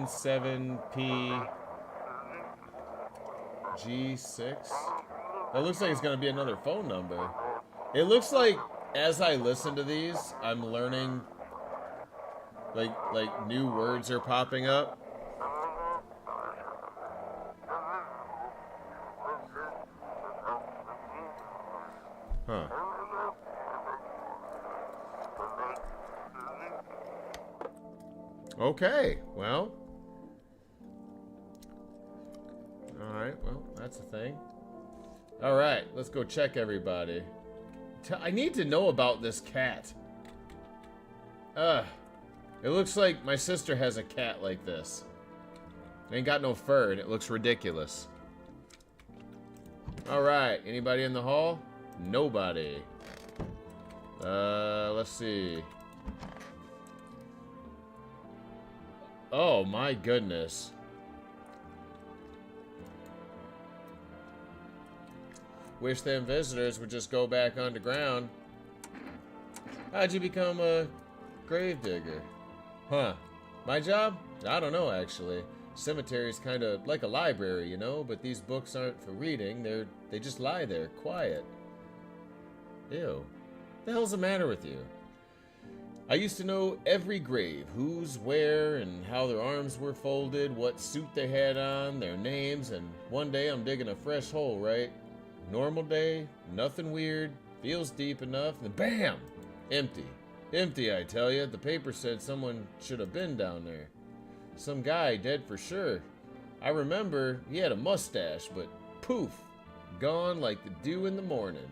Seven P G6. That looks like it's gonna be another phone number. It looks like as I listen to these, I'm learning like new words are popping up. Huh. Okay, well. Alright, well, that's a thing. Alright, let's go check everybody. I need to know about this cat. It looks like my sister has a cat like this. It ain't got no fur and it looks ridiculous. Alright, anybody in the hall? Nobody. Let's see. Oh my goodness. Wish them visitors would just go back underground. How'd you become a gravedigger? Huh. My job? I don't know, actually. Cemetery's kind of like a library, you know, but these books aren't for reading. They just lie there, quiet. Ew. The hell's the matter with you? I used to know every grave, who's where and how their arms were folded, what suit they had on, their names, and one day I'm digging a fresh hole, right? Normal day, nothing weird, feels deep enough, and BAM! Empty. Empty, I tell you. The paper said someone should have been down there. Some guy dead for sure. I remember he had a mustache, but poof, gone like the dew in the morning.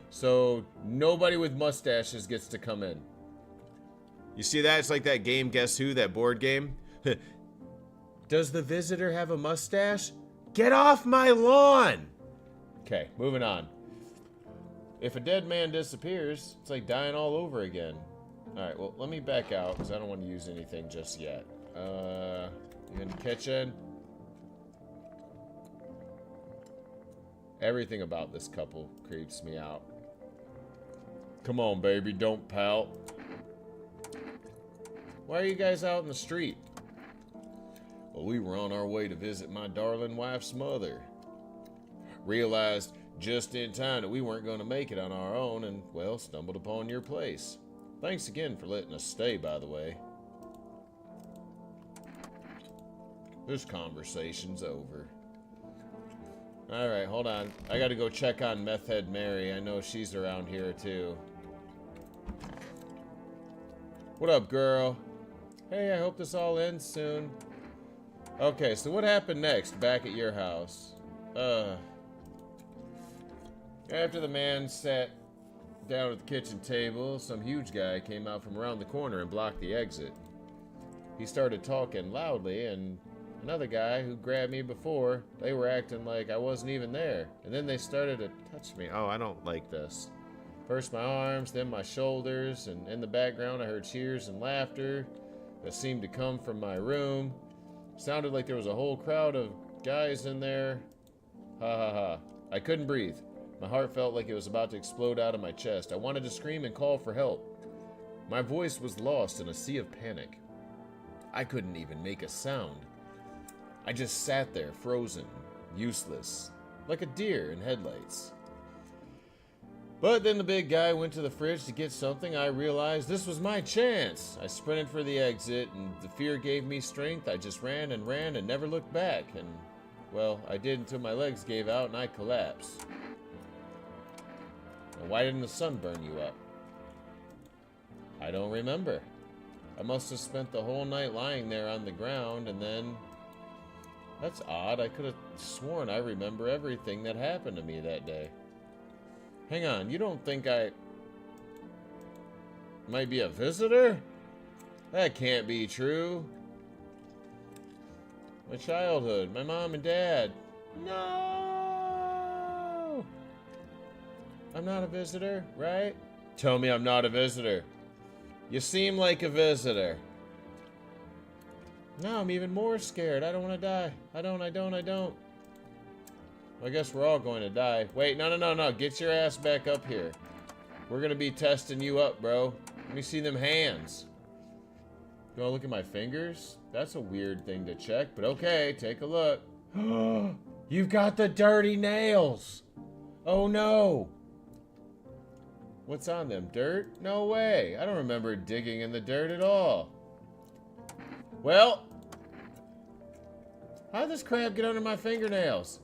So nobody with mustaches gets to come in. You see that? It's like that game, Guess Who, that board game. Does the visitor have a mustache? Get off my lawn! Okay, moving on. If a dead man disappears, it's like dying all over again. Alright, well, let me back out, because I don't want to use anything just yet. In the kitchen. Everything about this couple creeps me out. Come on, baby, don't pout. Why are you guys out in the street? Well, we were on our way to visit my darling wife's mother. Realized just in time that we weren't going to make it on our own and, well, stumbled upon your place. Thanks again for letting us stay, by the way. This conversation's over. Alright, hold on. I gotta go check on Meth Head Mary. I know she's around here, too. What up, girl? Hey, I hope this all ends soon. Okay, so what happened next back at your house? After the man sat down at the kitchen table, some huge guy came out from around the corner and blocked the exit. He started talking loudly, and another guy who grabbed me before, they were acting like I wasn't even there. And then they started to touch me. Oh, I don't like this. First my arms, then my shoulders, and in the background I heard cheers and laughter that seemed to come from my room. Sounded like there was a whole crowd of guys in there. Ha ha ha. I couldn't breathe. My heart felt like it was about to explode out of my chest. I wanted to scream and call for help. My voice was lost in a sea of panic. I couldn't even make a sound. I just sat there, frozen, useless, like a deer in headlights. But then the big guy went to the fridge to get something. I realized this was my chance. I sprinted for the exit, and the fear gave me strength. I just ran and never looked back. And, well, I did until my legs gave out and I collapsed. And why didn't the sun burn you up? I don't remember. I must have spent the whole night lying there on the ground, and then... That's odd. I could have sworn I remember everything that happened to me that day. Hang on, you don't think I might be a visitor? That can't be true. My childhood, my mom and dad. No! I'm not a visitor, right? Tell me I'm not a visitor. You seem like a visitor. Now I'm even more scared. I don't want to die. I don't. Well, I guess we're all going to die. Wait, no. Get your ass back up here. We're going to be testing you up, bro. Let me see them hands. You want to look at my fingers? That's a weird thing to check, but okay, take a look. You've got the dirty nails. Oh, no. What's on them? Dirt? No way. I don't remember digging in the dirt at all. Well, how'd this crap get under my fingernails?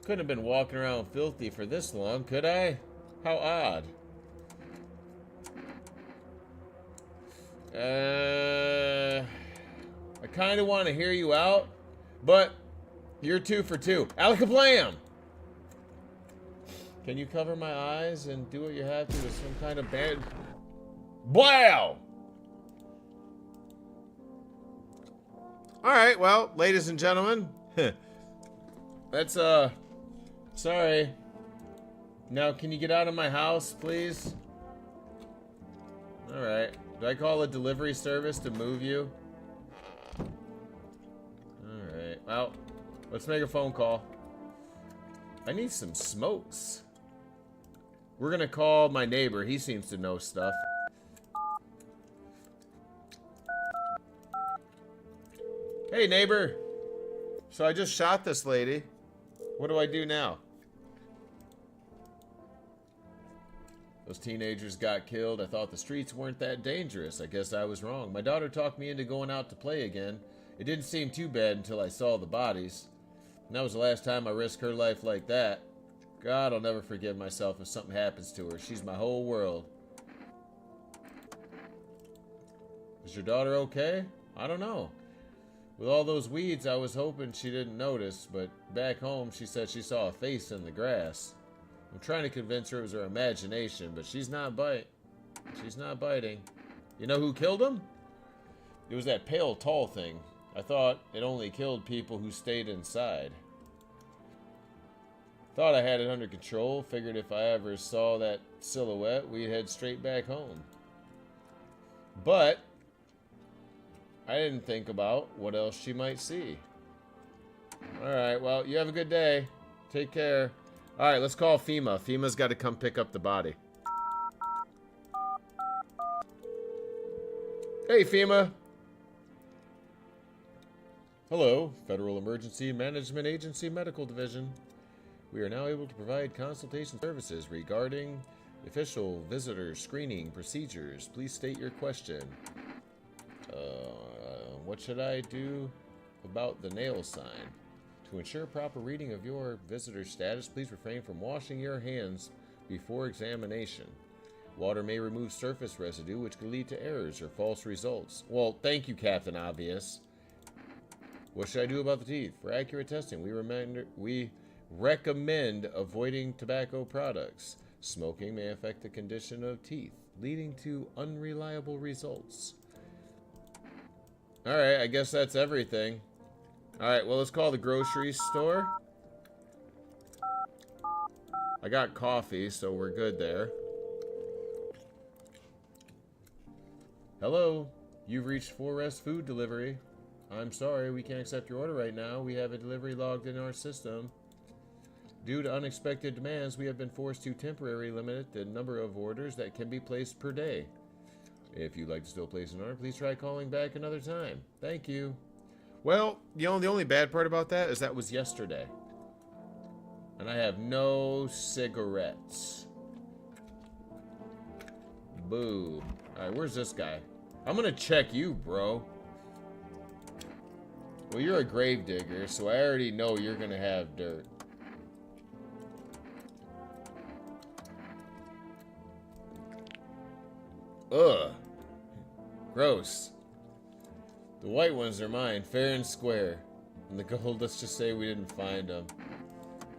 Couldn't have been walking around filthy for this long, could I? How odd. I kind of want to hear you out, but you're 2 for 2. Alakablam! Can you cover my eyes and do what you have to with some kind of band? Wow! Alright, well, ladies and gentlemen, that's, sorry. Now, can you get out of my house, please? Alright. Do I call a delivery service to move you? Alright. Well, let's make a phone call. I need some smokes. We're gonna call my neighbor. He seems to know stuff. Hey, neighbor. So I just shot this lady. What do I do now? Those teenagers got killed. I thought the streets weren't that dangerous. I guess I was wrong. My daughter talked me into going out to play again. It didn't seem too bad until I saw the bodies. And that was the last time I risked her life like that. God, I'll never forgive myself if something happens to her. She's my whole world. Is your daughter okay? I don't know. With all those weeds, I was hoping she didn't notice, but back home she said she saw a face in the grass. I'm trying to convince her it was her imagination, but she's not biting. You know who killed him? It was that pale, tall thing. I thought it only killed people who stayed inside. Thought I had it under control. Figured if I ever saw that silhouette, we'd head straight back home. But I didn't think about what else she might see. Alright, well, you have a good day. Take care. Alright, let's call FEMA. FEMA's got to come pick up the body. Hey, FEMA. Hello, Federal Emergency Management Agency Medical Division. We are now able to provide consultation services regarding official visitor screening procedures. Please state your question. What should I do about the nail sign? To ensure proper reading of your visitor status, please refrain from washing your hands before examination. Water may remove surface residue, which could lead to errors or false results. Well, thank you, Captain Obvious. What should I do about the teeth? For accurate testing, we recommend avoiding tobacco products. Smoking may affect the condition of teeth, leading to unreliable results. Alright, I guess that's everything. Alright, well, let's call the grocery store. I got coffee, so we're good there. Hello, you've reached Forest Food Delivery. I'm sorry, we can't accept your order right now. We have a delivery logged in our system. Due to unexpected demands, we have been forced to temporarily limit the number of orders that can be placed per day. If you'd like to still place an order, please try calling back another time. Thank you. Well, the only bad part about that is that was yesterday. And I have no cigarettes. Boo. Alright, where's this guy? I'm gonna check you, bro. Well, you're a grave digger, so I already know you're gonna have dirt. Ugh. Gross. The white ones are mine, fair and square. And the gold, let's just say we didn't find them.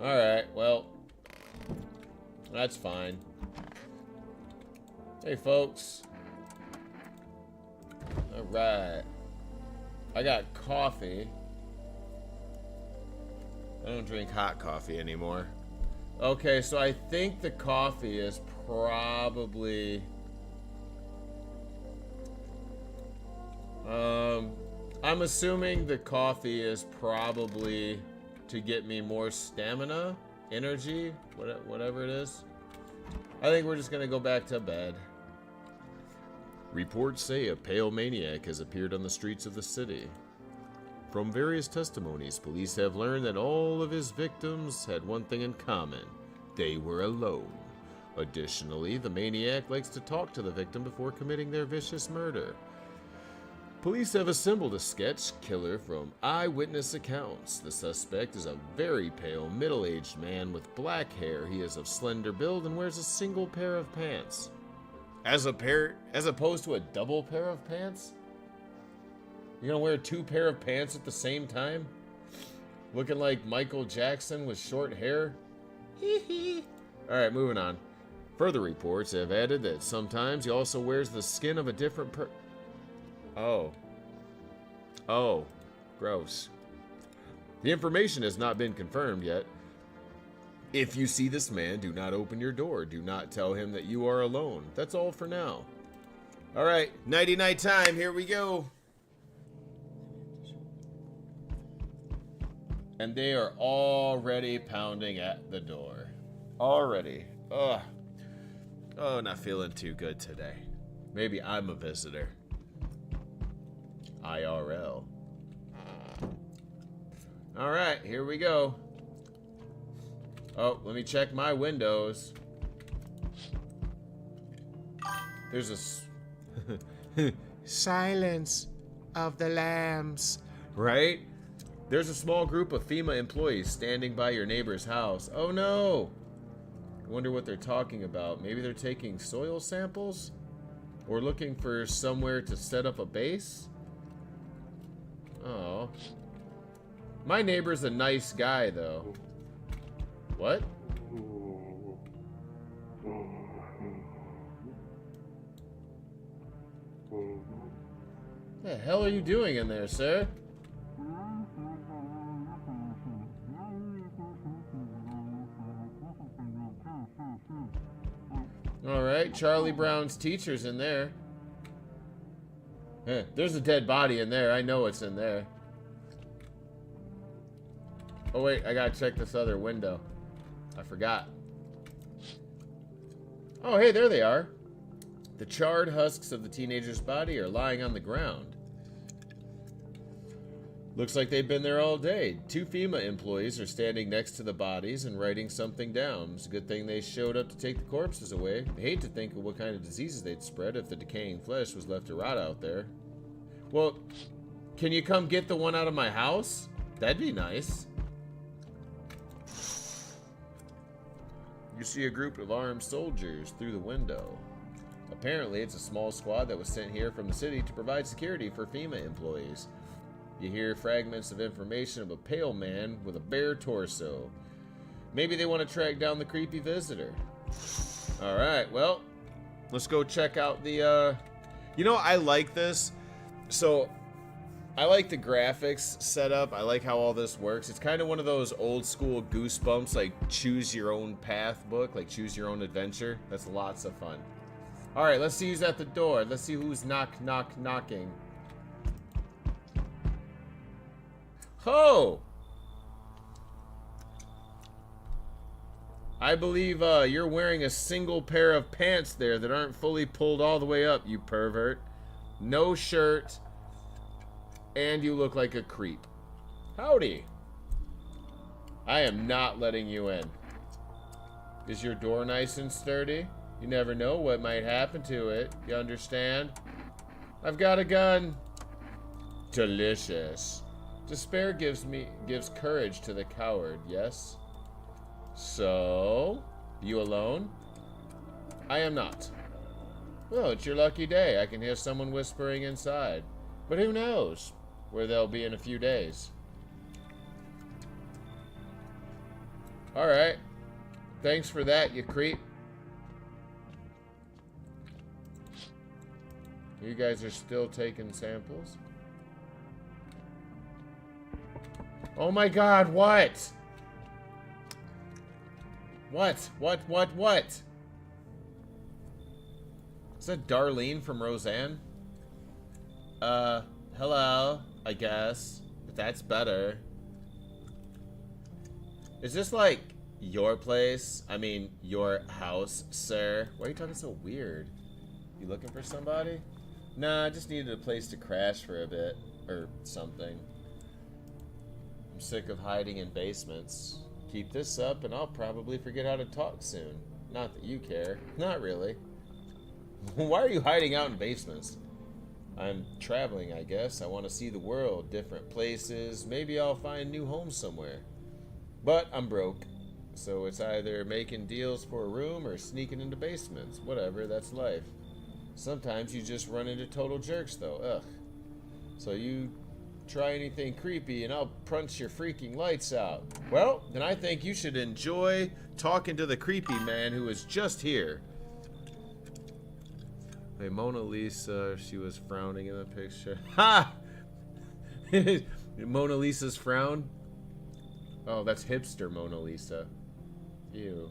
Alright, well. That's fine. Hey, folks. Alright. I got coffee. I don't drink hot coffee anymore. Okay, so I think the coffee is probably... I'm assuming the coffee is probably to get me more stamina, energy, whatever it is. I think we're just gonna go back to bed. Reports say a pale maniac has appeared on the streets of the city. From various testimonies, police have learned that all of his victims had one thing in common. They were alone. Additionally, the maniac likes to talk to the victim before committing their vicious murder. Police have assembled a sketch killer from eyewitness accounts. The suspect is a very pale, middle-aged man with black hair. He is of slender build and wears a single pair of pants. As opposed to a double pair of pants? You're gonna wear two pair of pants at the same time? Looking like Michael Jackson with short hair? Hee hee. Alright, moving on. Further reports have added that sometimes he also wears the skin of a different Oh. Oh. Gross. The information has not been confirmed yet. If you see this man, do not open your door. Do not tell him that you are alone. That's all for now. Alright, nighty-night time. Here we go. And they are already pounding at the door. Already. Ugh. Oh, not feeling too good today. Maybe I'm a visitor. IRL. Alright, here we go. Oh, let me check my windows. There's a... Silence of the lambs. Right? There's a small group of FEMA employees standing by your neighbor's house. Oh no! I wonder what they're talking about. Maybe they're taking soil samples? Or looking for somewhere to set up a base? Oh. My neighbor's a nice guy, though. What? What the hell are you doing in there, sir? Alright, Charlie Brown's teacher's in there. There's a dead body in there. I know it's in there. Oh wait, I gotta check this other window. I forgot. Oh hey, there they are. The charred husks of the teenager's body are lying on the ground. Looks like they've been there all day. 2 FEMA employees are standing next to the bodies and writing something down. It's a good thing they showed up to take the corpses away. I hate to think of what kind of diseases they'd spread if the decaying flesh was left to rot out there. Well, can you come get the one out of my house? That'd be nice. You see a group of armed soldiers through the window. Apparently, it's a small squad that was sent here from the city to provide security for FEMA employees. You hear fragments of information of a pale man with a bare torso. Maybe they want to track down the creepy visitor. Alright, well, let's go check out the, You know, I like this. So, I like the graphics setup. I like how all this works. It's kind of one of those old school Goosebumps, like choose your own path book, like choose your own adventure. That's lots of fun. Alright, let's see who's at the door. Let's see who's knocking. Oh! I believe you're wearing a single pair of pants there that aren't fully pulled all the way up, you pervert. No shirt. And you look like a creep. Howdy. I am not letting you in. Is your door nice and sturdy? You never know what might happen to it. You understand? I've got a gun. Delicious. Despair gives courage to the coward, yes? So, you alone? I am not. Well, it's your lucky day. I can hear someone whispering inside. But who knows where they'll be in a few days. Alright. Thanks for that, you creep. You guys are still taking samples? Oh my god, what? What? Is that Darlene from Roseanne? Hello, I guess. But that's better. Is this like your place? I mean, your house, sir? Why are you talking so weird? You looking for somebody? Nah, I just needed a place to crash for a bit. Or something. I'm sick of hiding in basements. Keep this up and I'll probably forget how to talk soon. Not that you care. Not really. Why are you hiding out in basements? I'm traveling, I guess. I want to see the world, different places. Maybe I'll find a new home somewhere. But I'm broke. So it's either making deals for a room or sneaking into basements. Whatever, that's life. Sometimes you just run into total jerks, though. Ugh. So you try anything creepy and I'll punch your freaking lights out. Well, then I think you should enjoy talking to the creepy man who is just here. Hey, Mona Lisa, she was frowning in the picture. Ha! Mona Lisa's frown? Oh, that's hipster Mona Lisa. Ew.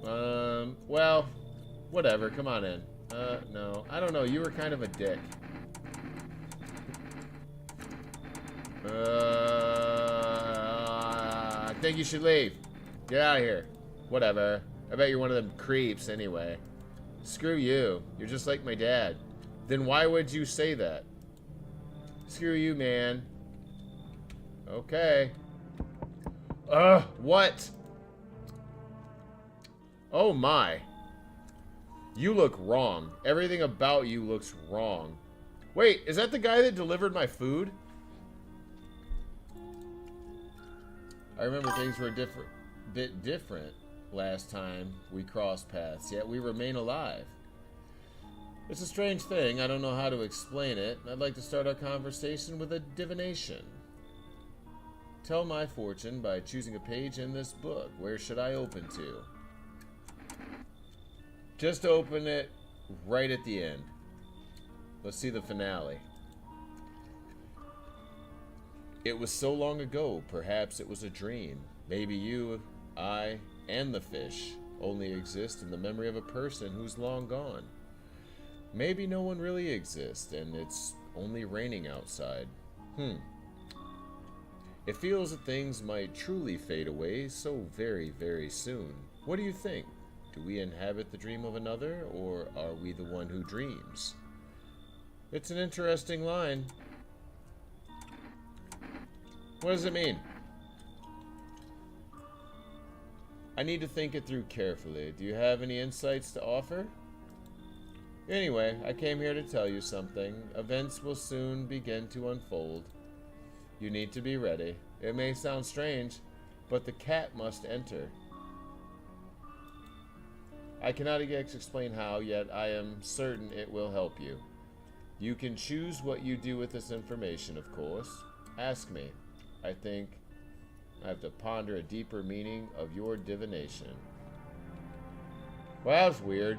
Well, whatever, come on in. No, I don't know, you were kind of a dick. I think you should leave. Get out of here. Whatever. I bet you're one of them creeps anyway. Screw you. You're just like my dad. Then why would you say that? Screw you, man. Okay. What? Oh my. You look wrong. Everything about you looks wrong. Wait, is that the guy that delivered my food? I remember things were a bit different last time we crossed paths, yet we remain alive. It's a strange thing. I don't know how to explain it. I'd like to start our conversation with a divination. Tell my fortune by choosing a page in this book. Where should I open to? Just open it right at the end. Let's see the finale. It was so long ago, perhaps it was a dream. Maybe you, I, and the fish only exist in the memory of a person who's long gone. Maybe no one really exists, and it's only raining outside. It feels that things might truly fade away so very, very soon. What do you think? Do we inhabit the dream of another, or are we the one who dreams? It's an interesting line. What does it mean? I need to think it through carefully. Do you have any insights to offer? Anyway, I came here to tell you something. Events will soon begin to unfold. You need to be ready. It may sound strange, but the cat must enter. I cannot explain how, yet I am certain it will help you. You can choose what you do with this information, of course. Ask me. I think I have to ponder a deeper meaning of your divination. Well, that was weird.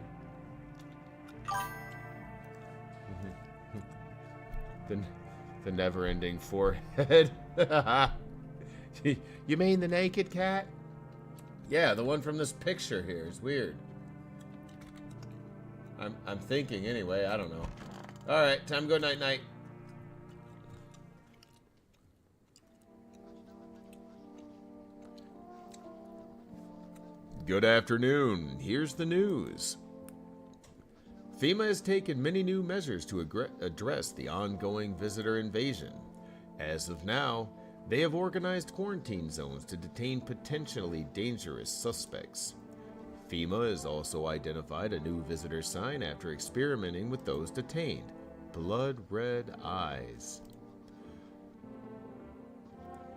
The never-ending forehead. You mean the naked cat? Yeah, the one from this picture here is weird. I'm thinking anyway. I don't know. All right, time to go night-night. Good afternoon. Here's the news. FEMA has taken many new measures to address the ongoing visitor invasion. As of now, they have organized quarantine zones to detain potentially dangerous suspects. FEMA has also identified a new visitor sign after experimenting with those detained: blood red eyes.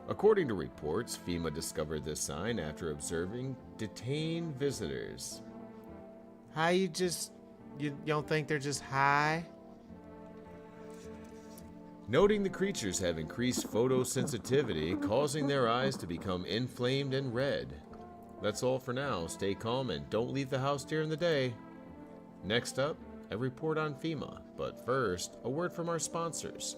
According to reports, FEMA discovered this sign after observing detained visitors. How you don't think they're just high? Noting the creatures have increased photosensitivity, causing their eyes to become inflamed and red. That's all for now. Stay calm and don't leave the house during the day. Next up, a report on FEMA. But first, a word from our sponsors.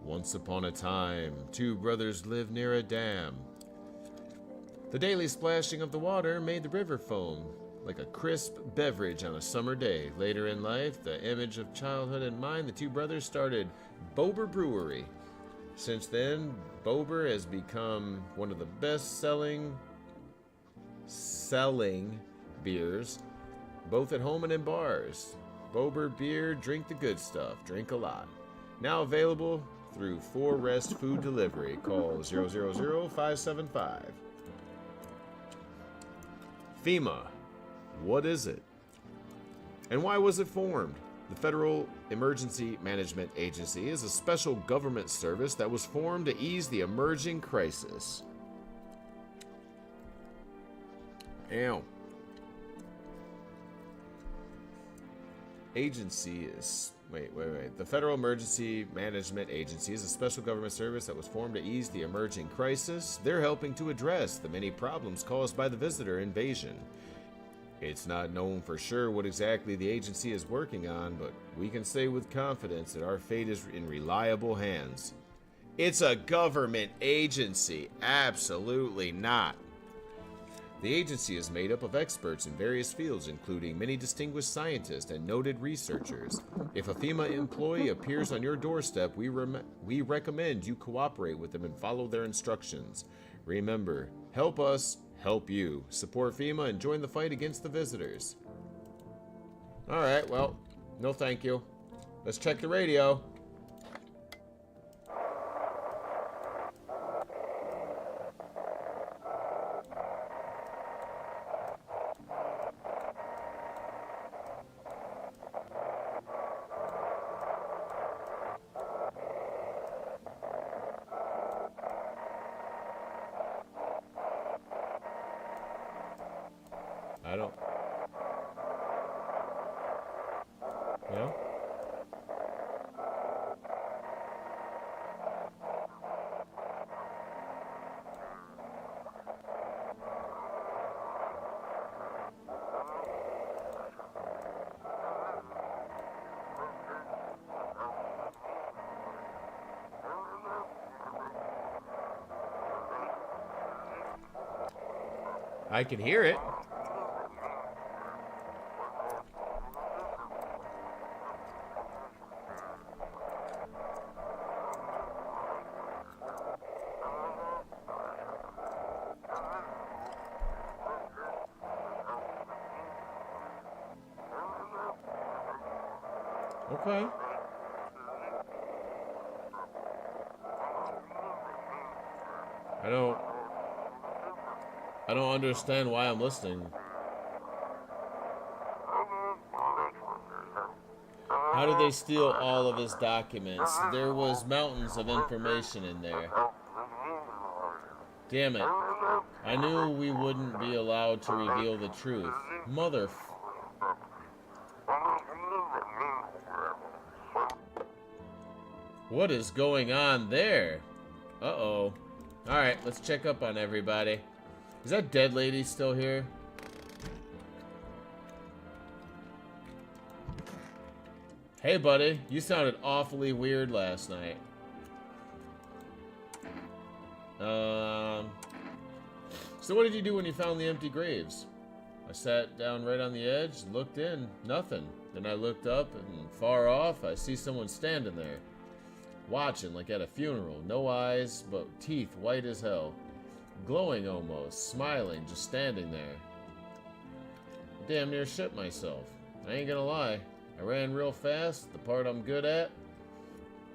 Once upon a time, two brothers lived near a dam. The daily splashing of the water made the river foam like a crisp beverage on a summer day. Later in life, the image of childhood in mind, the two brothers started Bober Brewery. Since then, Bober has become one of the best-selling beers, both at home and in bars. Bober beer, drink the good stuff, drink a lot. Now available through 4 Rest Food Delivery. Call 000-575. FEMA. What is it? And why was it formed? The Federal Emergency Management Agency is a special government service that was formed to ease the emerging crisis. Ow. Agency is... Wait. The Federal Emergency Management Agency is a special government service that was formed to ease the emerging crisis. They're helping to address the many problems caused by the visitor invasion. It's not known for sure what exactly the agency is working on, but we can say with confidence that our fate is in reliable hands. It's a government agency. Absolutely not. The agency is made up of experts in various fields, including many distinguished scientists and noted researchers. If a FEMA employee appears on your doorstep, we recommend you cooperate with them and follow their instructions. Remember, help us, help you. Support FEMA and join the fight against the visitors. Alright, well, no thank you. Let's check the radio. I don't... No? I can hear it. Okay. I don't understand why I'm listening. How did they steal all of his documents? There was mountains of information in there. Damn it. I knew we wouldn't be allowed to reveal the truth. What is going on there? Uh-oh. Alright, let's check up on everybody. Is that dead lady still here? Hey, buddy. You sounded awfully weird last night. So what did you do when you found the empty graves? I sat down right on the edge, looked in, nothing. Then I looked up, and far off, I see someone standing there. Watching, like at a funeral. No eyes, but teeth white as hell. Glowing almost, smiling, just standing there. Damn near shit myself. I ain't gonna lie. I ran real fast, the part I'm good at.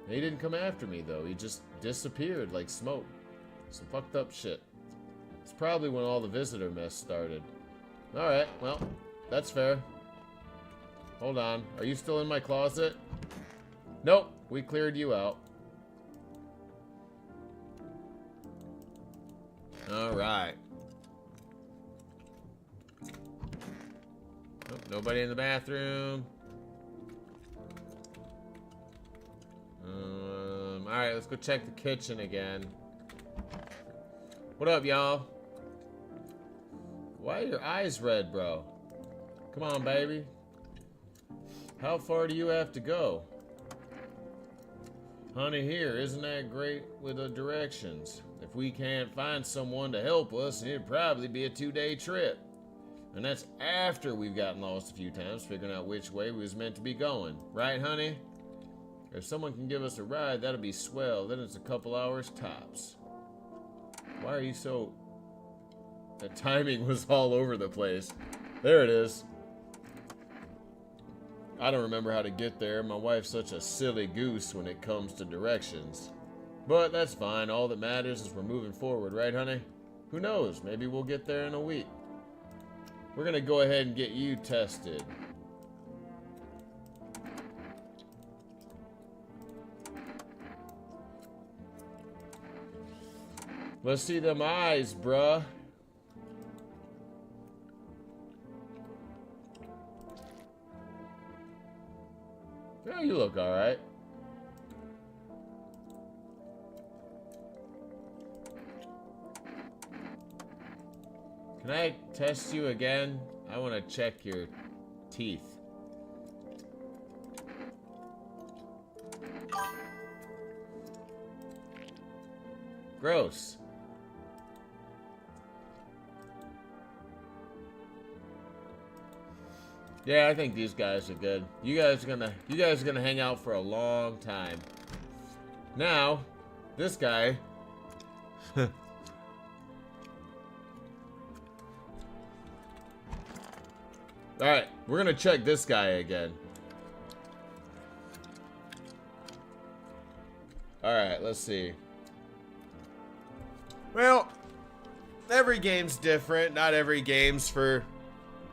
He didn't come after me, though. He just disappeared like smoke. Some fucked up shit. It's probably when all the visitor mess started. Alright, well, that's fair. Hold on. Are you still in my closet? Nope, we cleared you out. Alright. Oh, nobody in the bathroom. Alright, let's go check the kitchen again. What up, y'all? Why are your eyes red, bro? Come on, baby. How far do you have to go? Honey here, isn't that great with the directions? If we can't find someone to help us, it'd probably be a 2-day trip. And that's after we've gotten lost a few times, figuring out which way we was meant to be going. Right, honey? If someone can give us a ride, that'll be swell. Then it's a couple hours tops. Why are you so... The timing was all over the place. There it is. I don't remember how to get there. My wife's such a silly goose when it comes to directions. But that's fine. All that matters is we're moving forward, right, honey? Who knows? Maybe we'll get there in a week. We're gonna go ahead and get you tested. Let's see them eyes, bruh. Yeah, you look alright. Can I test you again? I want to check your teeth. Gross. Yeah, I think these guys are good. You guys are gonna hang out for a long time. Now, this guy. Alright, we're gonna check this guy again. Alright, let's see. Well, every game's different. Not every game's for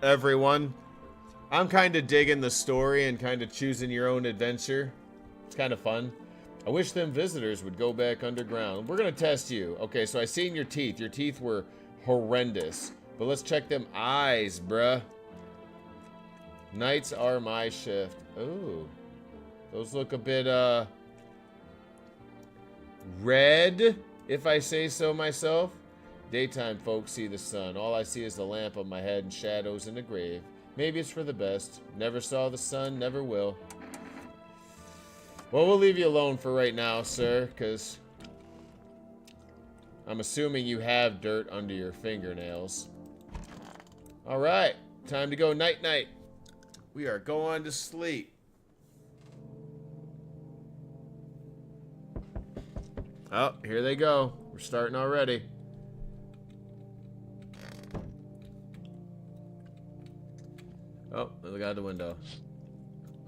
everyone. I'm kind of digging the story and kind of choosing your own adventure. It's kind of fun. I wish them visitors would go back underground. We're going to test you. Okay, so I seen your teeth. Your teeth were horrendous. But let's check them eyes, bruh. Nights are my shift. Ooh. Those look a bit, red, if I say so myself. Daytime folks see the sun. All I see is the lamp on my head and shadows in the grave. Maybe it's for the best. Never saw the sun, never will. Well, we'll leave you alone for right now, sir, because I'm assuming you have dirt under your fingernails. All right, time to go night-night. We are going to sleep. Oh, here they go. We're starting already. Oh, look out the window.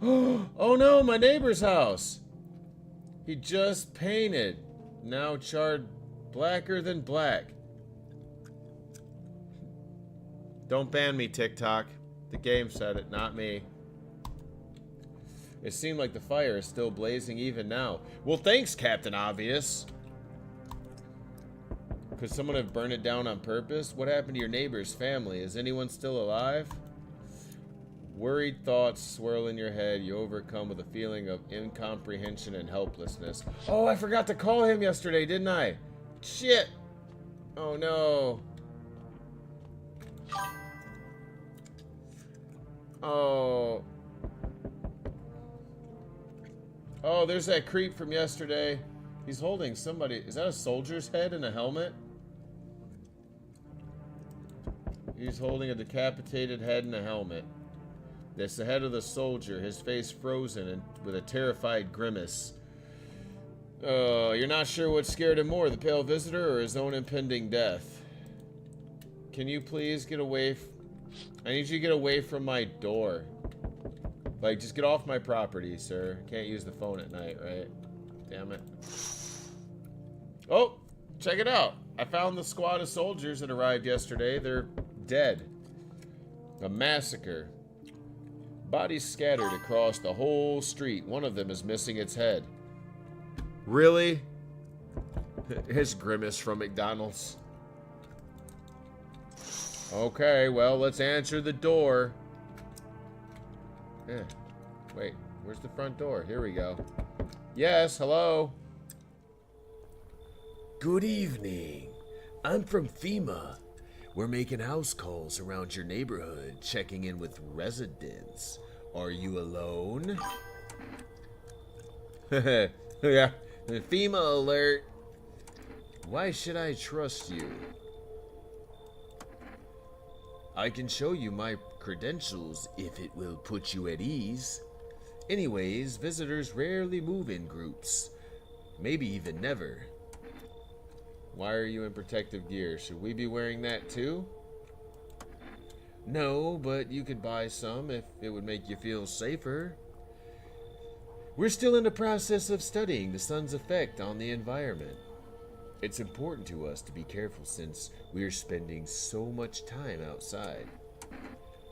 Oh no, my neighbor's house. He just painted. Now charred Blacker than black. Don't ban me, TikTok. The game said it, not me. It seemed like the fire is still blazing even now. Well, thanks, Captain Obvious. Could someone have burned it down on purpose? What happened to your neighbor's family? Is anyone still alive? Worried thoughts swirl in your head. You overcome with a feeling of incomprehension and helplessness. Oh, I forgot to call him yesterday, didn't I? Shit. Oh, no. Oh. Oh, there's that creep from yesterday. He's holding somebody. Is that a soldier's head in a helmet? He's holding a decapitated head in a helmet. That's the head of the soldier, his face frozen and with a terrified grimace. You're not sure what scared him more, the pale visitor or his own impending death. Can you please get away? I need you to get away from my door. Like, just get off my property, sir. Can't use the phone at night, right? Damn it. Oh, check it out. I found the squad of soldiers that arrived yesterday. They're dead. A massacre. Bodies scattered across the whole street. One of them is missing its head. Really? His grimace from McDonald's. Okay, well, let's answer the door. Wait, where's the front door? Here we go. Yes, hello. Good evening. I'm from FEMA. We're making house calls around your neighborhood, checking in with residents. Are you alone? Yeah, FEMA alert. Why should I trust you? I can show you my credentials if it will put you at ease. Anyways, visitors rarely move in groups. Maybe even never. why are you in protective gear? Should we be wearing that too? No, but you could buy some if it would make you feel safer. We're still in the process of studying the sun's effect on the environment. It's important to us to be careful since we're spending so much time outside.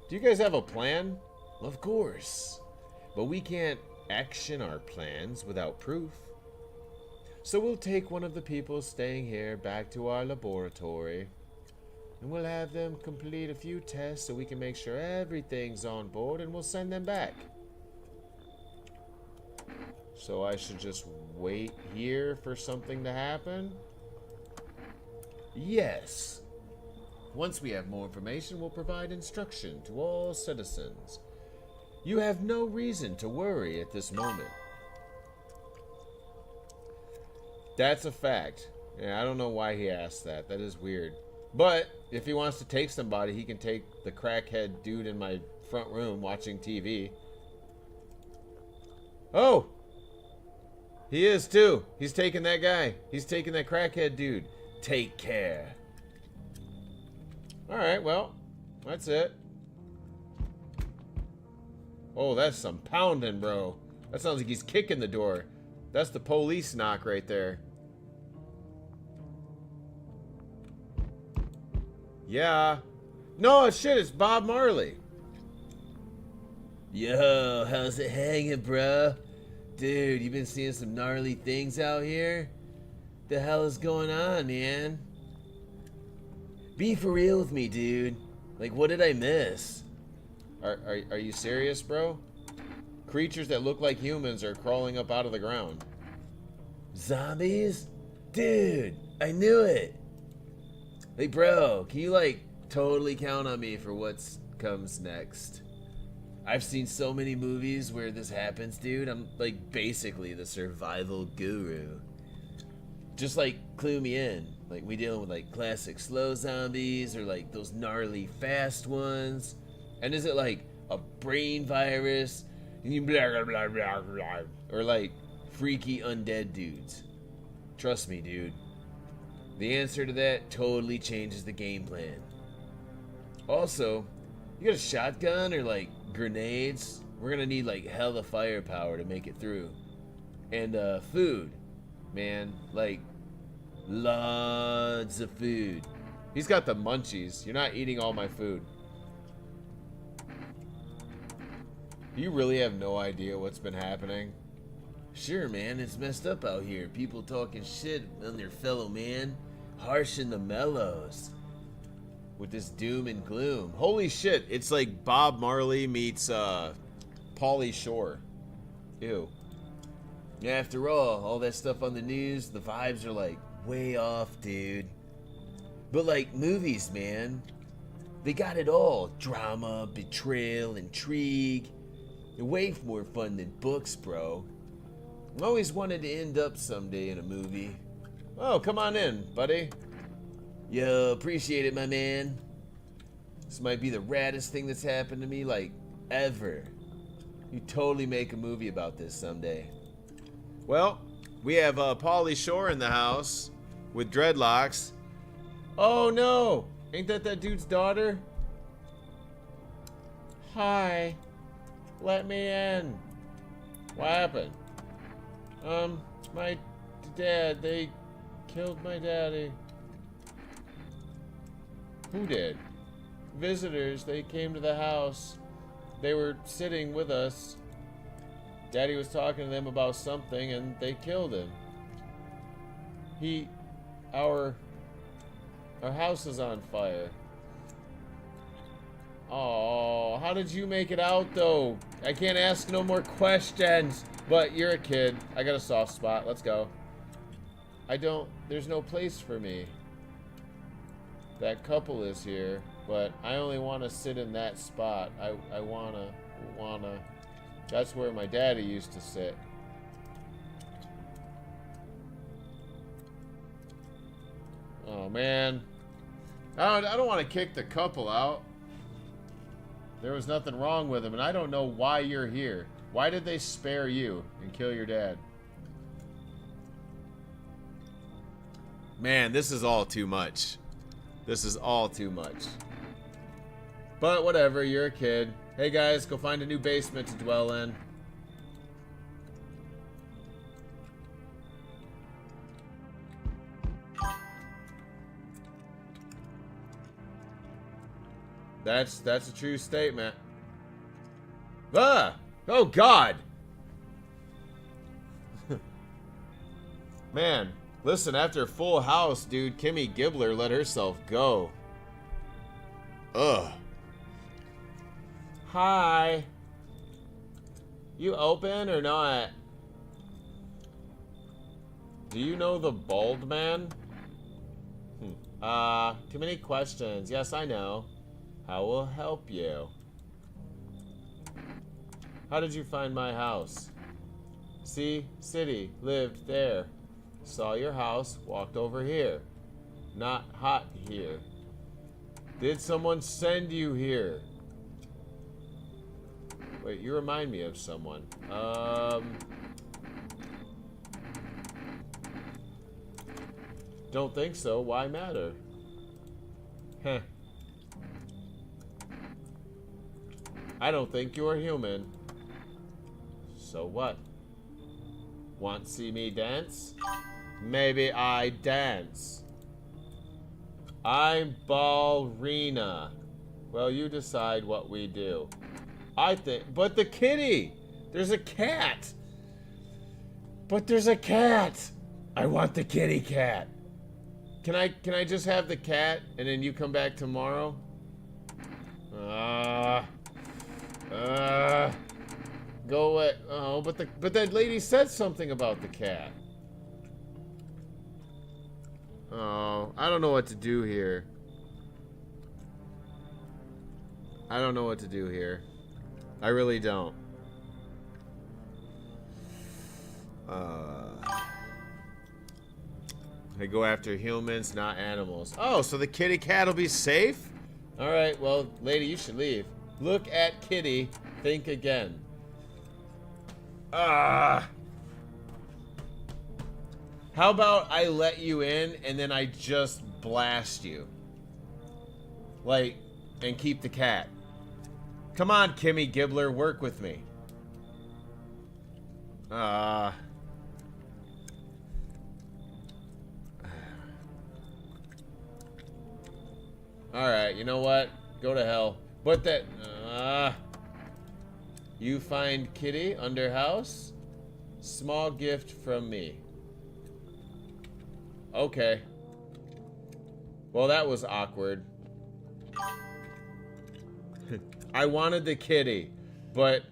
Do you guys have a plan? Of course, but we can't action our plans without proof. So we'll take one of the people staying here back to our laboratory, and we'll have them complete a few tests so we can make sure everything's on board, and we'll send them back. So I should just wait here for something to happen? Yes. Once we have more information, we'll provide instruction to all citizens. You have no reason to worry at this moment. That's a fact. Yeah, I don't know why he asked that. That is weird. But if he wants to take somebody, he can take the crackhead dude in my front room watching TV. Oh! He is too. He's taking that guy. He's taking that crackhead dude. Take care. Alright, well, that's it. Oh, that's some pounding, bro. That sounds like he's kicking the door. That's the police knock right there. Yeah. No, shit, it's Bob Marley. Yo, how's it hanging, bro? Dude, you been seeing some gnarly things out here? The hell is going on, man? Be for real with me, dude. Like, what did I miss? Are you serious, bro? Creatures that look like humans are crawling up out of the ground. Zombies? Dude, I knew it. Like, bro, can you, like, totally count on me for what comes next? I've seen so many movies where this happens, dude. I'm, like, basically the survival guru. Just, like, clue me in. Like, we dealing with, like, classic slow zombies or, like, those gnarly fast ones? And is it, like, a brain virus? And you blah, blah, blah, blah, blah. Or, like, freaky undead dudes? Trust me, dude. The answer to that totally changes the game plan. Also, you got a shotgun or, like, grenades? We're gonna need, like, hella firepower to make it through. And, food. Man, like, Lots of food. He's got the munchies. You're not eating all my food. You really have no idea what's been happening? Sure, man, it's messed up out here. People talking shit on their fellow man. Harsh in the mellows. With this doom and gloom. Holy shit, it's like Bob Marley meets Pauly Shore. Ew. After all that stuff on the news, the vibes are like way off, dude. But like movies, man, they got it all. Drama, betrayal, intrigue. They're way more fun than books, bro. I always wanted to end up someday in a movie. Oh, come on in, buddy. Yo, appreciate it, my man. This might be the raddest thing that's happened to me, like, ever. You totally make a movie about this someday. Well, we have Pauly Shore in the house with dreadlocks. Oh no! Ain't that dude's daughter? Hi. Let me in. What happened? My dad, they killed my daddy. Who did? Visitors, they came to the house. They were sitting with us. Daddy was talking to them about something and they killed him. Our house is on fire. Oh, how did you make it out though? I can't ask no more questions. But you're a kid. I got a soft spot. Let's go. There's no place for me. That couple is here, but I only want to sit in that spot. I wanna. That's where my daddy used to sit. Oh man. I don't want to kick the couple out. There was nothing wrong with him, and I don't know why you're here. Why did they spare you and kill your dad? Man, this is all too much. This is all too much. But whatever, you're a kid. Hey guys, go find a new basement to dwell in. That's a true statement. Ah! Oh God! Man, listen, after Full House, dude, Kimmy Gibbler let herself go. Ugh. Hi. You open or not? Do you know the bald man? Too many questions. Yes, I know. How will help you? How did you find my house? See, city, lived there. Saw your house, walked over here. Not hot here. Did someone send you here? Wait, you remind me of someone. Don't think so. Why matter? Heh. I don't think you're human. So what? Want to see me dance? Maybe I dance. I'm ballerina. Well, you decide what we do. I think, but the kitty! There's a cat! But there's a cat! I want the kitty cat. Can I just have the cat and then you come back tomorrow? Go away. Oh, but that lady said something about the cat. Oh, I don't know what to do here. I don't know what to do here. I really don't. They go after humans, not animals. Oh, so the kitty cat will be safe? Alright, well, lady, you should leave. Look at kitty. Think again. How about I let you in and then I just blast you? Like, and keep the cat. Come on, Kimmy Gibbler, work with me. Alright, you know what? Go to hell. But that... you find Kitty under house? Small gift from me. Okay. Well, that was awkward. I wanted the kitty, but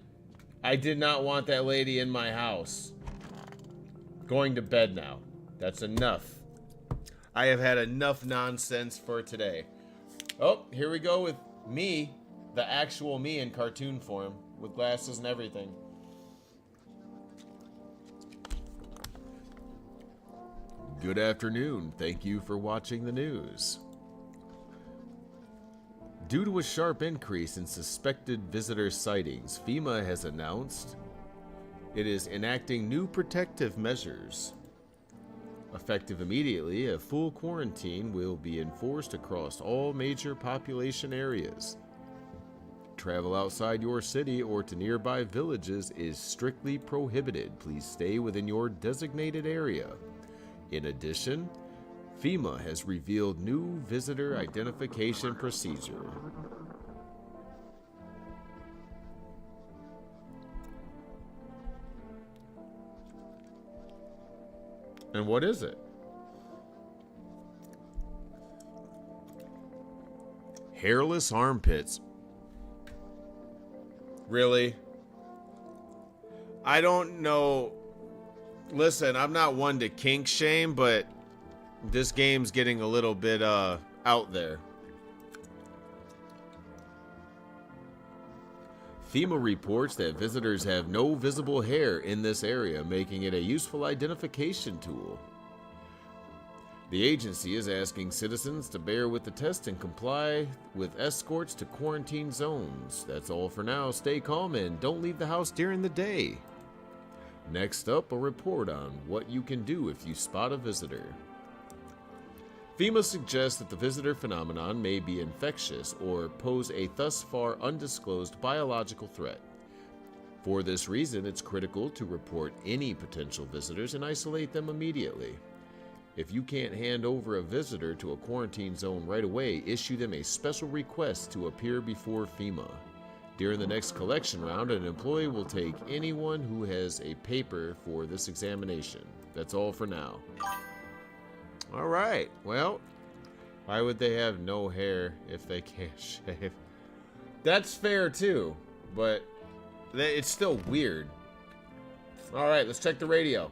I did not want that lady in my house. Going to bed now. That's enough. I have had enough nonsense for today. Oh, here we go with me, the actual me in cartoon form, with glasses and everything. Good afternoon. Thank you for watching the news. Due to a sharp increase in suspected visitor sightings, FEMA has announced it is enacting new protective measures. Effective immediately, a full quarantine will be enforced across all major population areas. Travel outside your city or to nearby villages is strictly prohibited. Please stay within your designated area. In addition, FEMA has revealed new visitor identification procedure. And what is it? Hairless armpits. Really? I don't know. Listen, I'm not one to kink shame, but this game's getting a little bit out there. FEMA reports that visitors have no visible hair in this area, making it a useful identification tool. The agency is asking citizens to bear with the test and comply with escorts to quarantine zones. That's all for now. Stay calm and don't leave the house during the day. Next up, a report on what you can do if you spot a visitor. FEMA suggests that the visitor phenomenon may be infectious or pose a thus far undisclosed biological threat. For this reason, it's critical to report any potential visitors and isolate them immediately. If you can't hand over a visitor to a quarantine zone right away, issue them a special request to appear before FEMA. During the next collection round, an employee will take anyone who has a paper for this examination. That's all for now. All right, well, why would they have no hair if they can't shave? That's fair too, but it's still weird. All right, let's check the radio.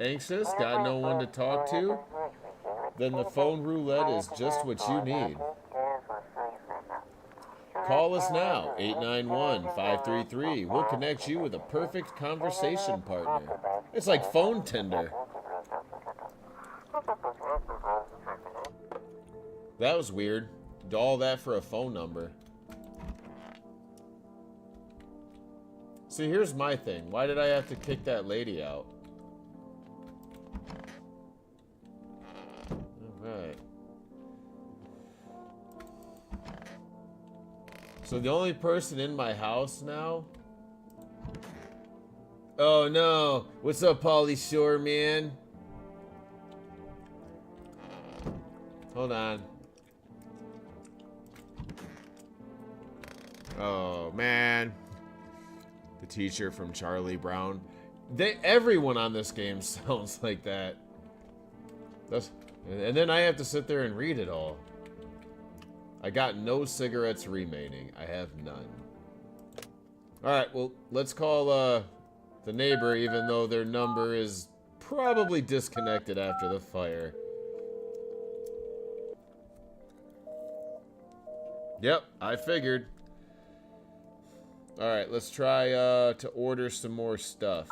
Anxious? Got no one to talk to? Then the phone roulette is just what you need. Call us now, 891-533. We'll connect you with a perfect conversation partner. It's like phone Tinder. That was weird. All that for a phone number. See, here's my thing. Why did I have to kick that lady out? Alright. So the only person in my house now? Oh no. What's up, Pauly Shore, man? Hold on. Oh man. The teacher from Charlie Brown. Everyone on this game sounds like that. And then I have to sit there and read it all. I got no cigarettes remaining. I have none. Alright, well, let's call the neighbor, even though their number is probably disconnected after the fire. Yep, I figured. Alright, let's try to order some more stuff.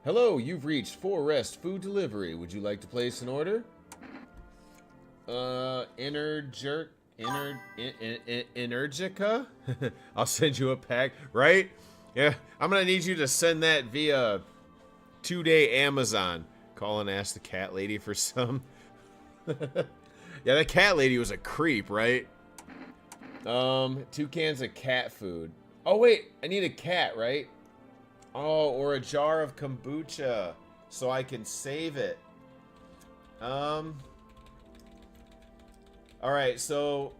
Hello, you've reached Forest Food Delivery. Would you like to place an order? Energica? I'll send you a pack, right? Yeah, I'm gonna need you to send that via 2-day Amazon. Call and ask the cat lady for some. Yeah, that cat lady was a creep, right? 2 cans of cat food. Oh wait, I need a cat, right? Oh, or a jar of kombucha so I can save it. All right, so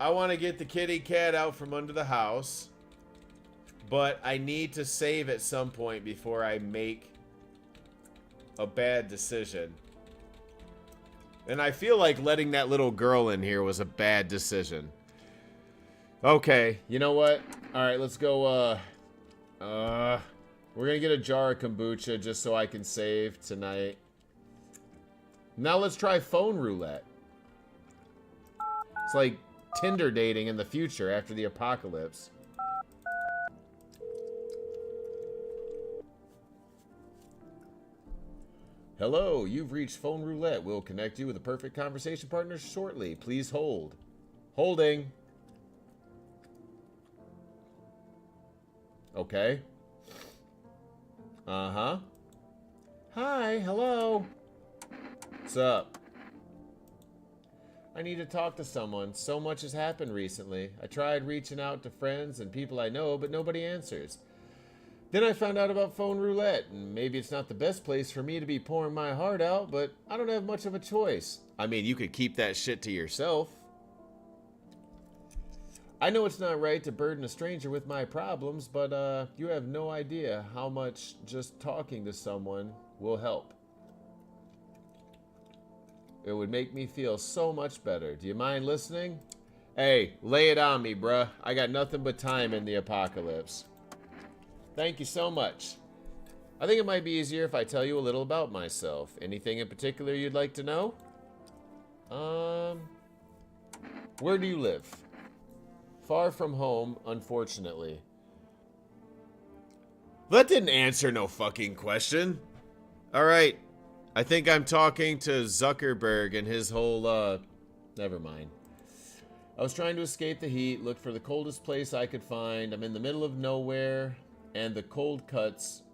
I want to get the kitty cat out from under the house, but I need to save at some point before I make a bad decision. And I feel like letting that little girl in here was a bad decision. Okay. You know what? All right, let's go. We're gonna get a jar of kombucha just so I can save tonight. Now let's try phone roulette. It's like Tinder dating in the future after the apocalypse. Hello, you've reached phone roulette. We'll connect you with a perfect conversation partner shortly. Please hold. Holding. Okay. Uh-huh. Hi, hello. What's up? I need to talk to someone. So much has happened recently. I tried reaching out to friends and people I know, but nobody answers. Then I found out about phone roulette, and maybe it's not the best place for me to be pouring my heart out, but I don't have much of a choice. I mean, you could keep that shit to yourself. I know it's not right to burden a stranger with my problems, but you have no idea how much just talking to someone will help. It would make me feel so much better. Do you mind listening? Hey, lay it on me, bruh. I got nothing but time in the apocalypse. Thank you so much. I think it might be easier if I tell you a little about myself. Anything in particular you'd like to know? Where do you live? Far from home, unfortunately. That didn't answer no fucking question. All right. I think I'm talking to Zuckerberg and his whole, Never mind. I was trying to escape the heat, look for the coldest place I could find. I'm in the middle of nowhere, and the cold cuts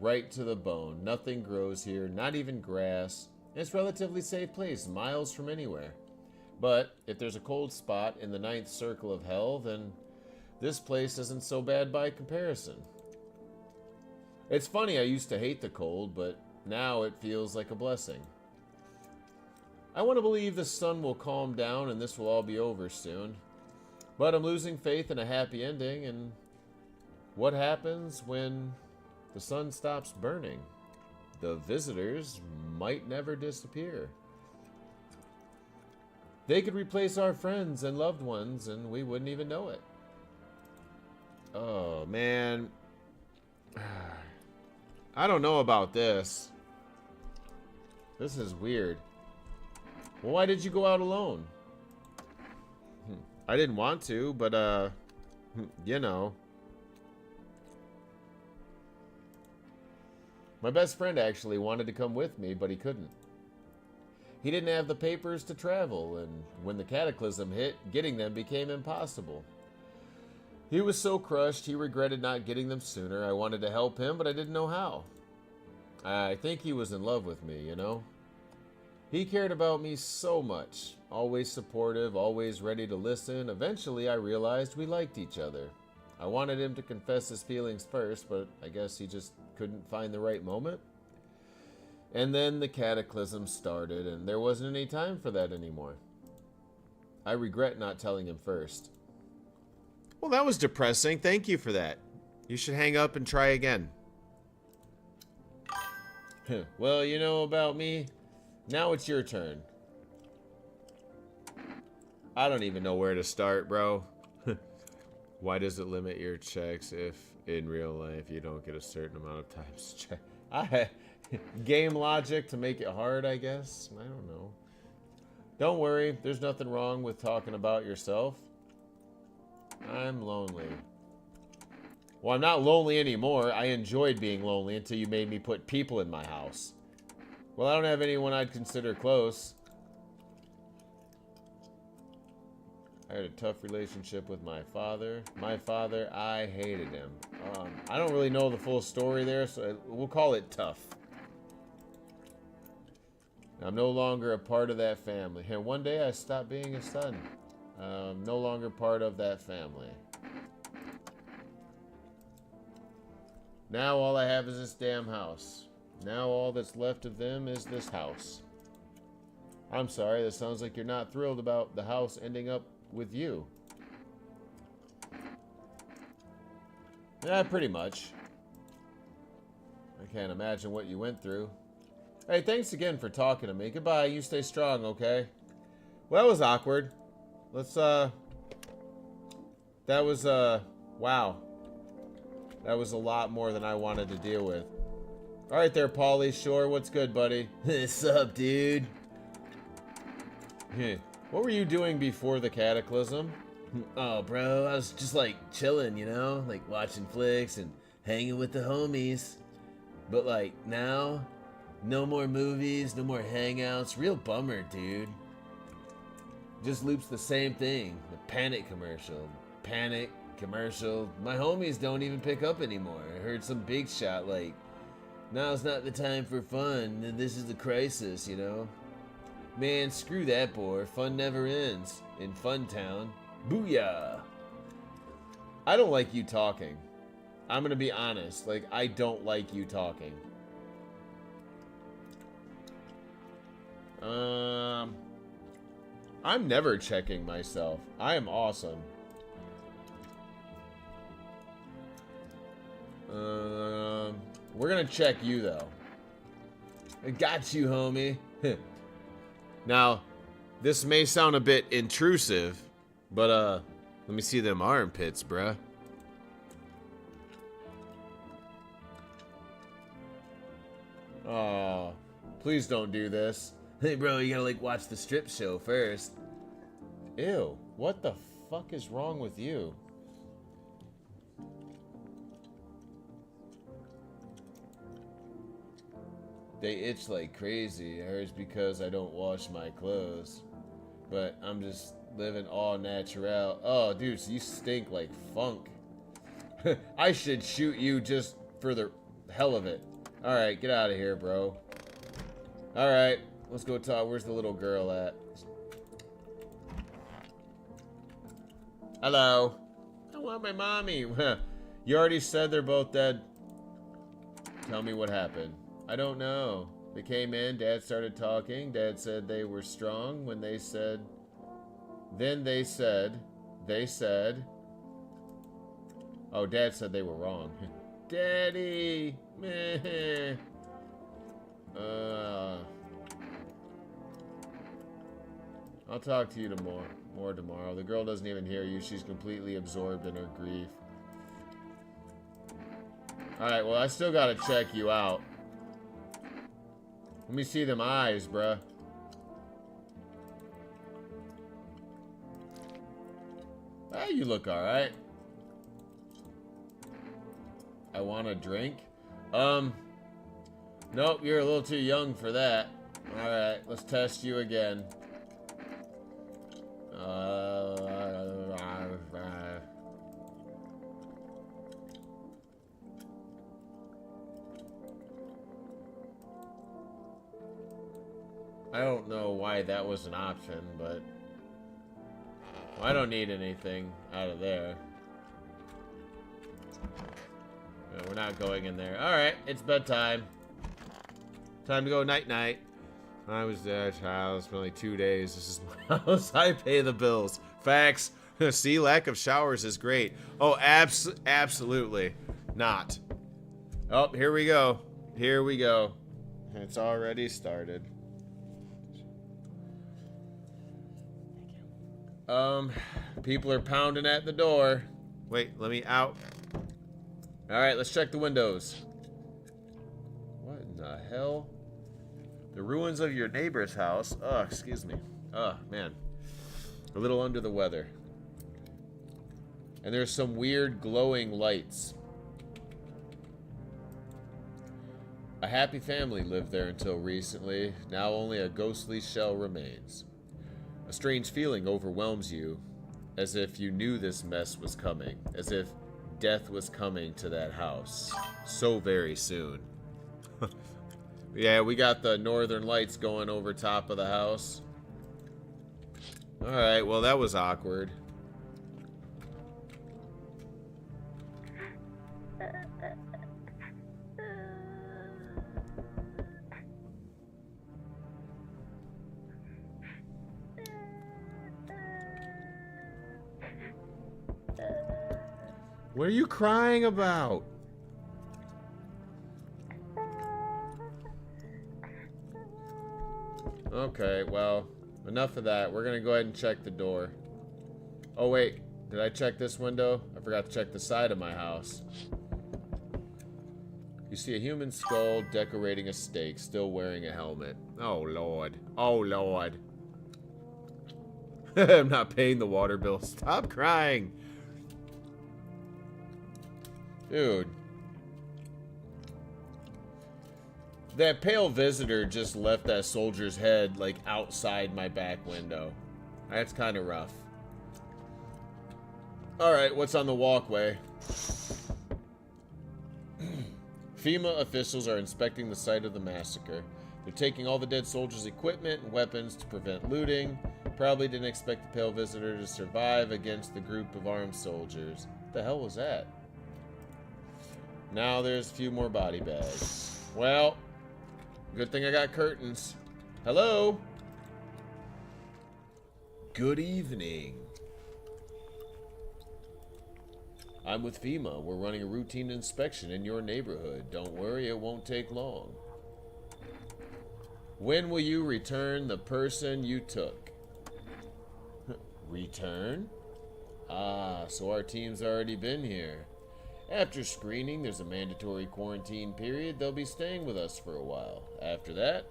right to the bone. Nothing grows here, not even grass. It's a relatively safe place, miles from anywhere. But if there's a cold spot in the 9th circle of hell, then this place isn't so bad by comparison. It's funny, I used to hate the cold, but now it feels like a blessing. I want to believe the sun will calm down and this will all be over soon. But I'm losing faith in a happy ending, and what happens when the sun stops burning? The visitors might never disappear. They could replace our friends and loved ones, and we wouldn't even know it. oh man. I don't know about this. This is weird. Well, why did you go out alone? I didn't want to, but you know. My best friend actually wanted to come with me, but he couldn't. He didn't have the papers to travel, and when the cataclysm hit, getting them became impossible. He was so crushed, he regretted not getting them sooner. I wanted to help him, but I didn't know how. I think he was in love with me, you know? He cared about me so much. Always supportive, always ready to listen. Eventually, I realized we liked each other. I wanted him to confess his feelings first, but I guess he just couldn't find the right moment. And then the cataclysm started, and there wasn't any time for that anymore. I regret not telling him first. Well, that was depressing. Thank you for that. You should hang up and try again. Well, you know about me. Now it's your turn. I don't even know where to start, bro. Why does it limit your checks if in real life you don't get a certain amount of times to check? Game logic to make it hard, I guess. I don't know. Don't worry, there's nothing wrong with talking about yourself. I'm lonely. Well, I'm not lonely anymore. I enjoyed being lonely until you made me put people in my house. Well, I don't have anyone I'd consider close. I had a tough relationship with my father. My father, I hated him. I don't really know the full story there, so we'll call it tough. I'm no longer a part of that family. And one day I stopped being a son. No longer part of that family. Now all I have is this damn house. Now all that's left of them is this house. I'm sorry, that sounds like you're not thrilled about the house ending up with you. Yeah, pretty much. I can't imagine what you went through. Hey, thanks again for talking to me. Goodbye, you stay strong, okay? Well, that was awkward. Let's, That was, wow. That was a lot more than I wanted to deal with. Alright there, Paulie Shore. What's good, buddy? What's up, dude? What were you doing before the cataclysm? Oh, bro, I was just like chilling, you know? Like watching flicks and hanging with the homies. But like now, no more movies, no more hangouts. Real bummer, dude. Just loops the same thing. The panic commercial. Panic commercial. My homies don't even pick up anymore. I heard some big shot like, now's not the time for fun. This is the crisis, you know? Man, screw that bore. Fun never ends. In Fun Town. Booyah! I don't like you talking. I'm gonna be honest. Like, I don't like you talking. I'm never checking myself. I am awesome. We're gonna check you, though. I got you, homie. Now, this may sound a bit intrusive, but, let me see them armpits, bruh. Oh, please don't do this. Hey, bro, you gotta, like, watch the strip show first. Ew, what the fuck is wrong with you? They itch like crazy. I heard it's because I don't wash my clothes. But I'm just living all natural. Oh, dude, so you stink like funk. I should shoot you just for the hell of it. Alright, get out of here, bro. Alright, let's go talk. Where's the little girl at? Hello. I want my mommy. You already said they're both dead. Tell me what happened. I don't know. They came in, Dad started talking. Dad said they were strong when they said... Then they said... Oh, Dad said they were wrong. Daddy! Meh. I'll talk to you more tomorrow. The girl doesn't even hear you. She's completely absorbed in her grief. Alright, well, I still gotta check you out. Let me see them eyes, bruh. Ah, you look alright. I want a drink? Nope, you're a little too young for that. Alright, let's test you again. I don't know why that was an option, but I don't need anything out of there. No, we're not going in there. Alright, it's bedtime. Time to go night-night. I was there, child. It's been like 2 days. This is my house. I pay the bills. Facts. See, lack of showers is great. Oh, absolutely not. Oh, here we go. Here we go. It's already started. People are pounding at the door. Wait, let me out. Alright, let's check the windows. What in the hell? The ruins of your neighbor's house. Oh, excuse me. Oh, man. A little under the weather. And there's some weird glowing lights. A happy family lived there until recently. Now only a ghostly shell remains. A strange feeling overwhelms you. as if you knew this mess was coming, as if death was coming to that house so very soon. Yeah, we got the northern lights going over top of the house. Alright, well that was awkward. What are you crying about? Okay, well, enough of that. We're gonna go ahead and check the door. Oh wait, did I check this window? I forgot to check the side of my house. You see a human skull decorating a stake, still wearing a helmet. Oh lord. Oh lord. I'm not paying the water bill. Stop crying. Dude. That pale visitor just left that soldier's head, like, outside my back window. That's kind of rough. Alright, what's on the walkway? FEMA officials are inspecting the site of the massacre. They're taking all the dead soldiers' equipment and weapons to prevent looting. Probably didn't expect the pale visitor to survive against the group of armed soldiers. What the hell was that? Now there's a few more body bags. Well, good thing I got curtains. Hello? Good evening. I'm with FEMA. We're running a routine inspection in your neighborhood. Don't worry, it won't take long. When will you return the person you took? Return? Ah, so our team's already been here. After screening, there's a mandatory quarantine period. They'll be staying with us for a while. After that,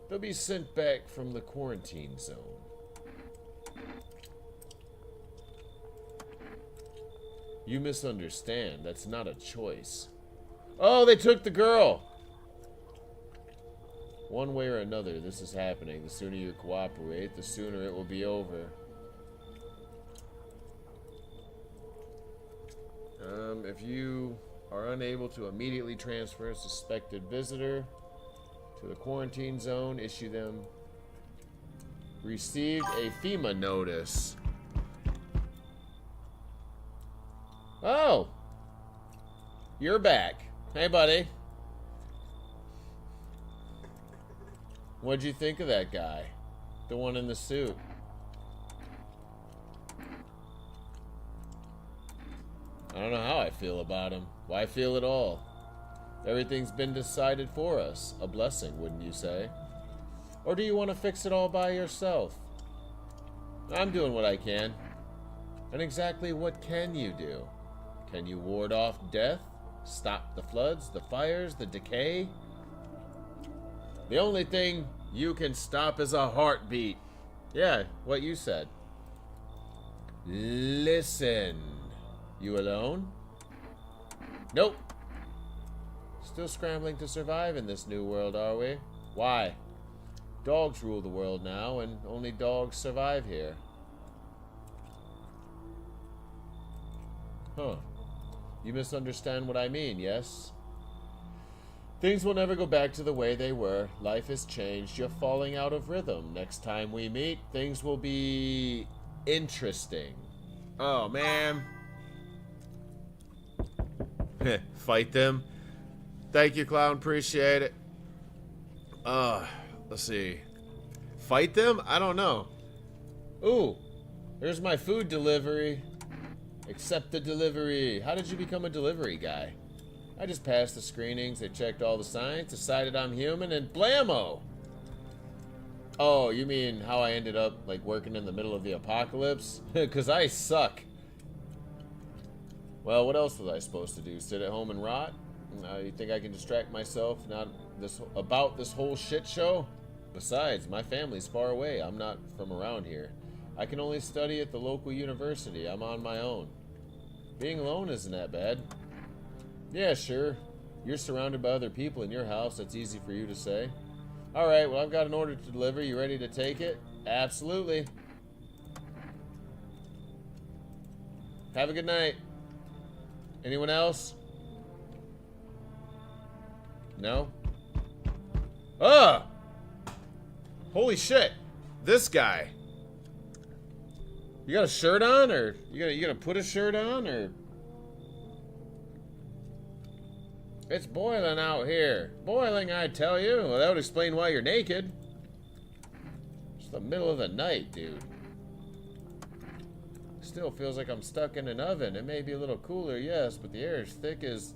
they'll be sent back from the quarantine zone. You misunderstand. That's not a choice. Oh, they took the girl! One way or another, this is happening. The sooner you cooperate, the sooner it will be over. If you are unable to immediately transfer a suspected visitor to the quarantine zone, issue them. Received a FEMA notice. Oh! You're back. Hey, buddy. What'd you think of that guy? The one in the suit. I don't know how I feel about him. Why feel at all? Everything's been decided for us. A blessing, wouldn't you say? Or do you want to fix it all by yourself? I'm doing what I can. And exactly what can you do? Can you ward off death? Stop the floods, the fires, the decay? The only thing you can stop is a heartbeat. Yeah, what you said. Listen. You alone? Nope. Still scrambling to survive in this new world, are we? Why? Dogs rule the world now, and only dogs survive here. Huh. You misunderstand what I mean, yes? Things will never go back to the way they were. Life has changed. You're falling out of rhythm. Next time we meet, things will be interesting. Oh, man. Fight them. Thank you, clown. Appreciate it. Let's see. Fight them? I don't know. Ooh, there's my food delivery. Accept the delivery. How did you become a delivery guy? I just passed the screenings. They checked all the signs, decided I'm human, and blammo! Oh, you mean how I ended up, like, working in the middle of the apocalypse? Because I suck. Well, what else was I supposed to do? Sit at home and rot? You think I can distract myself about this whole shit show? Besides, my family's far away. I'm not from around here. I can only study at the local university. I'm on my own. Being alone isn't that bad. Yeah, sure. You're surrounded by other people in your house. That's easy for you to say. Alright, well, I've got an order to deliver. You ready to take it? Absolutely. Have a good night. Anyone else? No? Ah! Holy shit. This guy. You got a shirt on, or you gonna put a shirt on, or? It's boiling out here. Boiling, I tell you. Well, that would explain why you're naked. It's the middle of the night, dude. Still feels like I'm stuck in an oven. It may be a little cooler, yes, but the air is thick as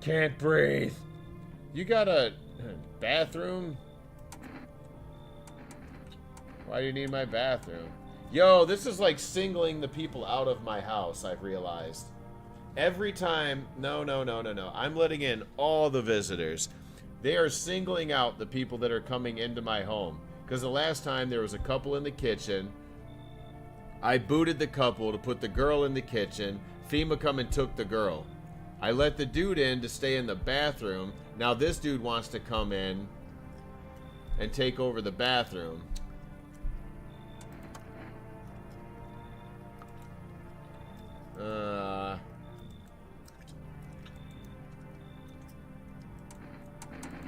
can't breathe. You got a bathroom? Why do you need my bathroom? Yo, this is like singling the people out of my house, I've realized. Every time, no. I'm letting in all the visitors. They are singling out the people that are coming into my home. Because the last time there was a couple in the kitchen. I booted the couple to put the girl in the kitchen. FEMA come and took the girl. I let the dude in to stay in the bathroom. Now this dude wants to come in and take over the bathroom.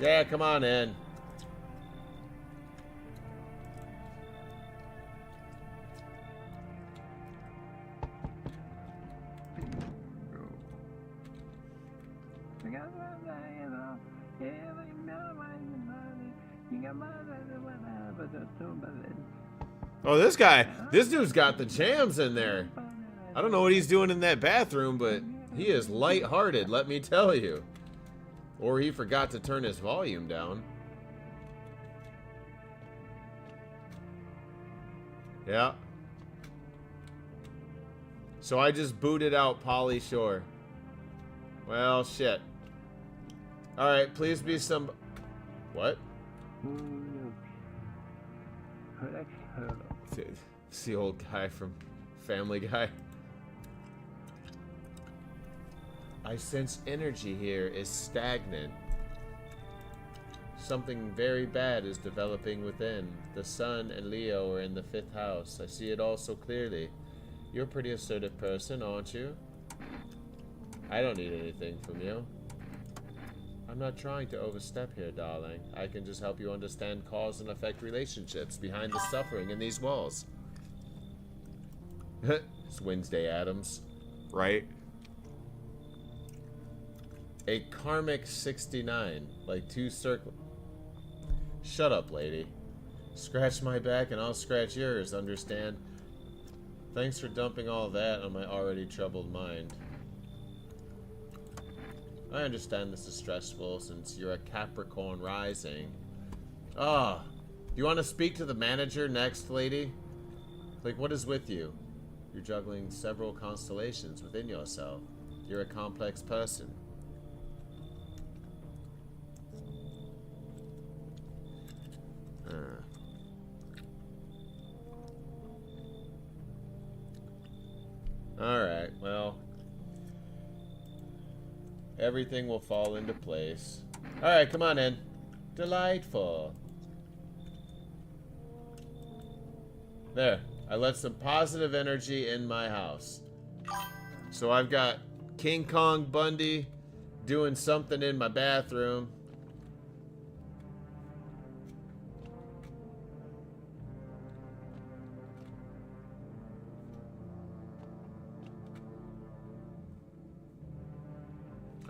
Yeah, come on in. Oh, this guy. This dude's got the jams in there. I don't know what he's doing in that bathroom, but he is lighthearted, let me tell you. Or he forgot to turn his volume down. Yeah. So I just booted out Polly Shore. Well, shit. Alright, please be some... What? It's the old guy from Family Guy. I sense energy here is stagnant. Something very bad is developing within. The sun and Leo are in the 5th house. I see it all so clearly. You're a pretty assertive person, aren't you? I don't need anything from you. I'm not trying to overstep here, darling. I can just help you understand cause and effect relationships behind the suffering in these walls. It's Wednesday Addams, right? A karmic 69, like 2 circles. Shut up, lady. Scratch my back and I'll scratch yours, understand? Thanks for dumping all that on my already troubled mind. I understand this is stressful since you're a Capricorn rising. Ah, do you want to speak to the manager next, lady? Like, what is with you? You're juggling several constellations within yourself. You're a complex person. Alright, well, everything will fall into place. Alright, come on in. Delightful. There, I let some positive energy in my house. So I've got King Kong Bundy doing something in my bathroom.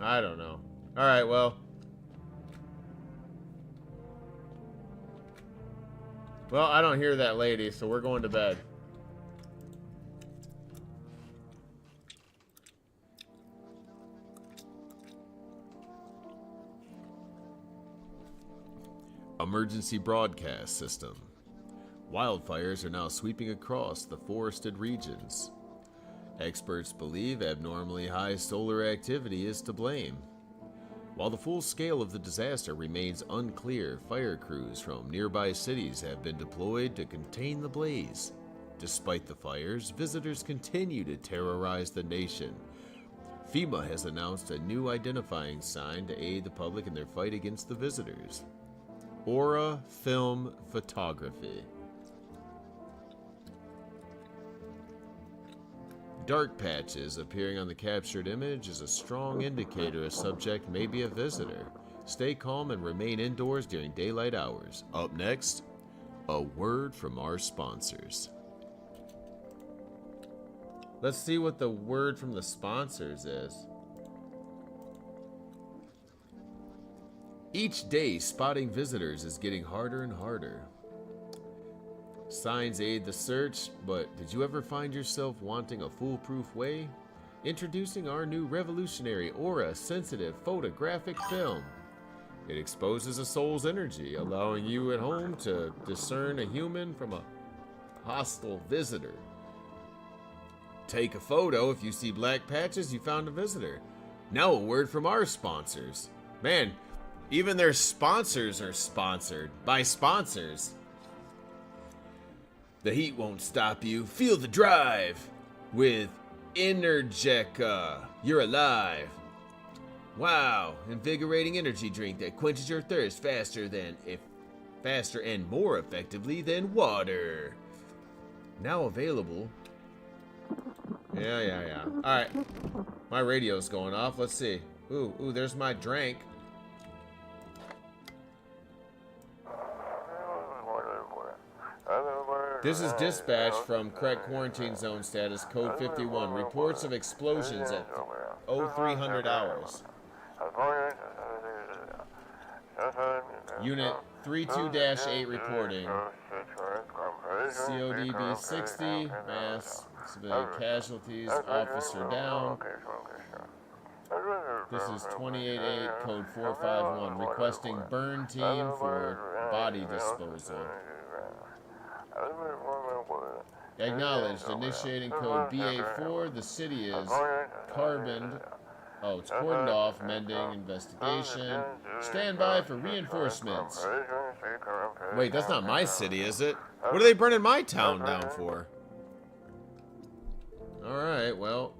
I don't know. Alright, well. Well, I don't hear that lady, so we're going to bed. Emergency broadcast system. Wildfires are now sweeping across the forested regions. Experts believe abnormally high solar activity is to blame. While the full scale of the disaster remains unclear, fire crews from nearby cities have been deployed to contain the blaze. Despite the fires, visitors continue to terrorize the nation. FEMA has announced a new identifying sign to aid the public in their fight against the visitors. Aura Film Photography. Dark patches appearing on the captured image is a strong indicator a subject may be a visitor. Stay calm and remain indoors during daylight hours. Up next, a word from our sponsors. Let's see what the word from the sponsors is. Each day, spotting visitors is getting harder and harder. Signs aid the search, but did you ever find yourself wanting a foolproof way? Introducing our new revolutionary aura-sensitive photographic film. It exposes a soul's energy, allowing you at home to discern a human from a hostile visitor. Take a photo. If you see black patches, you found a visitor. Now a word from our sponsors. Man, even their sponsors are sponsored by sponsors. The heat won't stop you. Feel the drive with Energeca. You're alive. Wow, invigorating energy drink that quenches your thirst faster and more effectively than water. Now available. Yeah. All right, my radio's going off. Let's see. Ooh, there's my drink. This is dispatch from Craig Quarantine Zone status code 51. Reports of explosions at 0300 hours. Unit 32-8 reporting. CODB 60, mass civilian casualties, officer down. This is 28-8, code 451, requesting burn team for body disposal. Acknowledged, initiating code BA4, the city is carboned. Oh, it's cordoned off, mending, investigation. Stand by for reinforcements. Wait, that's not my city, is it? What are they burning my town down for? Alright, well,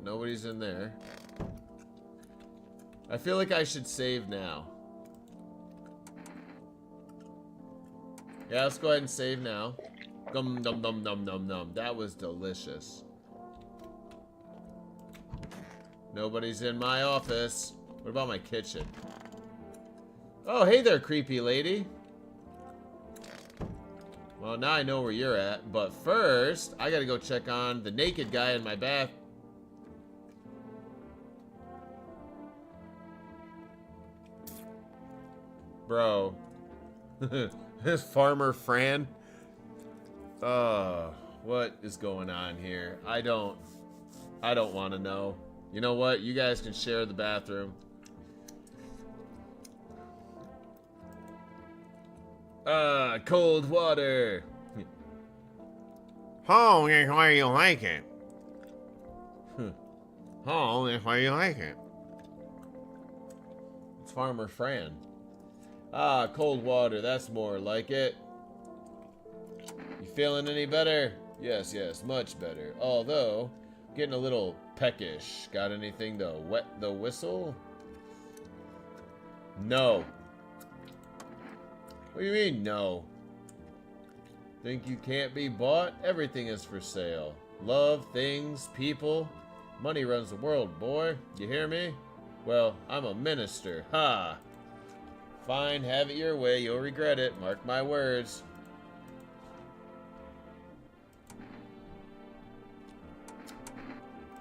nobody's in there. I feel like I should save now. Yeah, let's go ahead and save now. Gum dum dum dum dum dum. That was delicious. Nobody's in my office. What about my kitchen? Oh, hey there, creepy lady. Well, now I know where you're at, but first, I gotta go check on the naked guy in my bath. Bro. This Farmer Fran. What is going on here? I don't want to know. You know what? You guys can share the bathroom. Cold water. Oh, that's why you like it. Oh, that's why you like it. It's Farmer Fran. Cold water. That's more like it. You feeling any better? Yes, much better. Although, getting a little peckish. Got anything to wet the whistle? No. What do you mean, no? Think you can't be bought? Everything is for sale. Love, things, people. Money runs the world, boy. You hear me? Well, I'm a minister. Ha! Fine, have it your way. You'll regret it. Mark my words.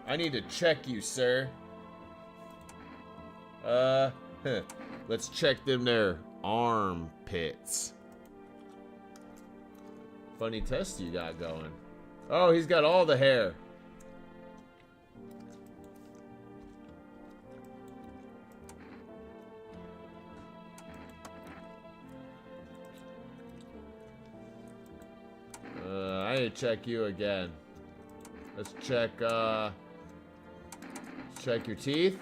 I need to check you, sir. Let's check them there armpits. Funny test you got going. Oh, he's got all the hair. I need to check you again. Let's check your teeth.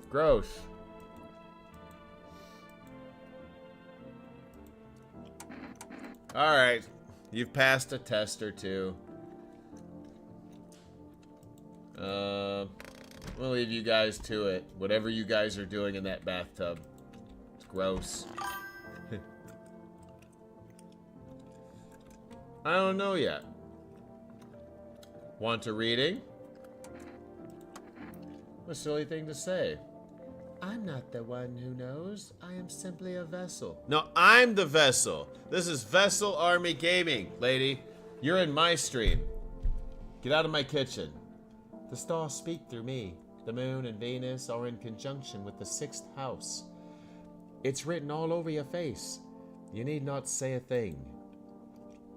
Gross. Alright. You've passed a test or two. We'll leave you guys to it. Whatever you guys are doing in that bathtub. It's gross. I don't know yet. Want a reading? What a silly thing to say. I'm not the one who knows. I am simply a vessel. No, I'm the vessel. This is Vessel Army Gaming, lady. You're in my stream. Get out of my kitchen. The stars speak through me. The moon and Venus are in conjunction with the 6th house. It's written all over your face. You need not say a thing.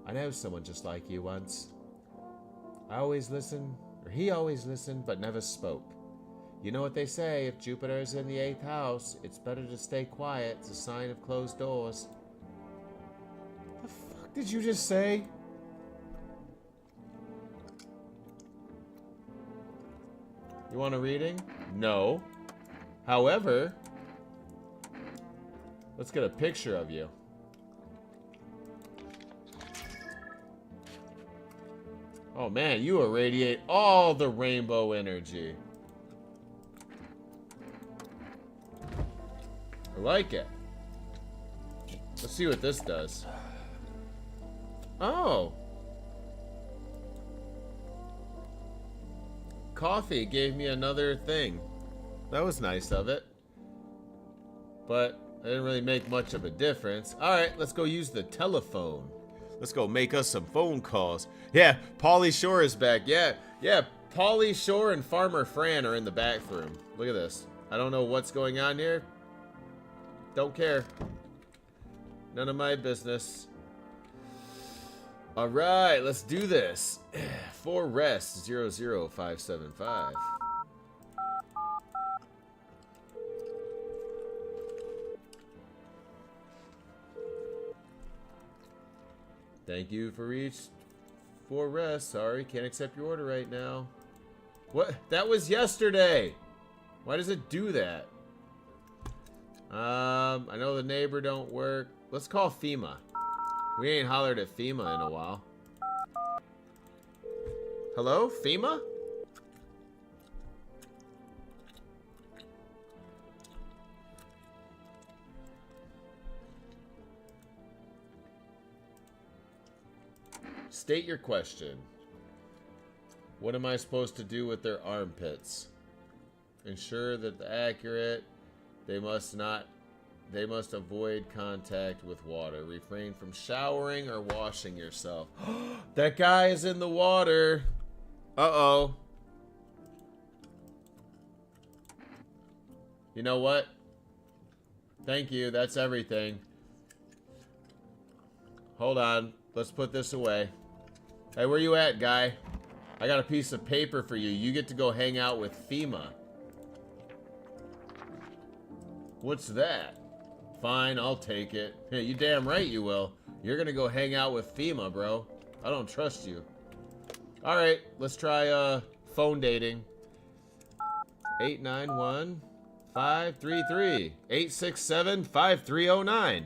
I know someone just like you once. I always listened, or he always listened, but never spoke. You know what they say, if Jupiter is in the 8th house, it's better to stay quiet. It's a sign of closed doors. The fuck did you just say? You want a reading? No. However, let's get a picture of you. Oh man, you irradiate all the rainbow energy. I like it. Let's see what this does. Oh. Coffee gave me another thing. That was nice of it. But it didn't really make much of a difference. Alright, let's go use the telephone. Let's go make us some phone calls. Yeah, Pauly Shore is back. Yeah, Pauly Shore and Farmer Fran are in the back room. Look at this. I don't know what's going on here. Don't care. None of my business. Alright, let's do this. For rest 00575. Thank you for rest. Sorry, can't accept your order right now. What? That was yesterday. Why does it do that? I know the neighbor don't work. Let's call FEMA. We ain't hollered at FEMA in a while. Hello, FEMA? State your question. What am I supposed to do with their armpits? Ensure that accurate. They must avoid contact with water. Refrain from showering or washing yourself. That guy is in the water. Uh-oh. You know what? Thank you. That's everything. Hold on. Let's put this away. Hey, where you at, guy? I got a piece of paper for you. You get to go hang out with FEMA. What's that? Fine, I'll take it. Hey, you damn right you will. You're gonna go hang out with FEMA, bro. I don't trust you. Alright, let's try phone dating. 891-533. 867-5309.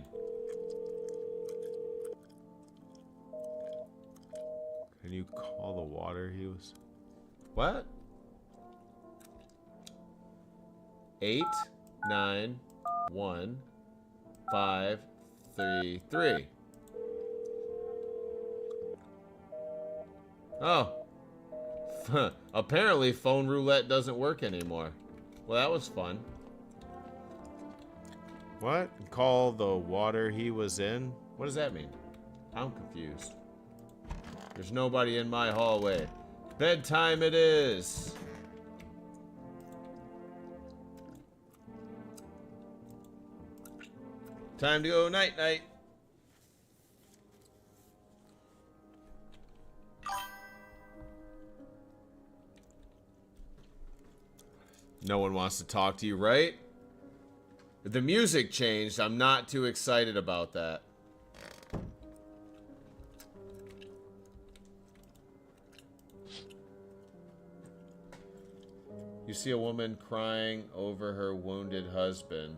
Can you call the water he was? What? 891-533. Oh. Apparently phone roulette doesn't work anymore. Well, that was fun. What? Call the water he was in? What does that mean? I'm confused. There's nobody in my hallway. Bedtime it is. Time to go night-night. No one wants to talk to you, right? If the music changed, I'm not too excited about that. You see a woman crying over her wounded husband.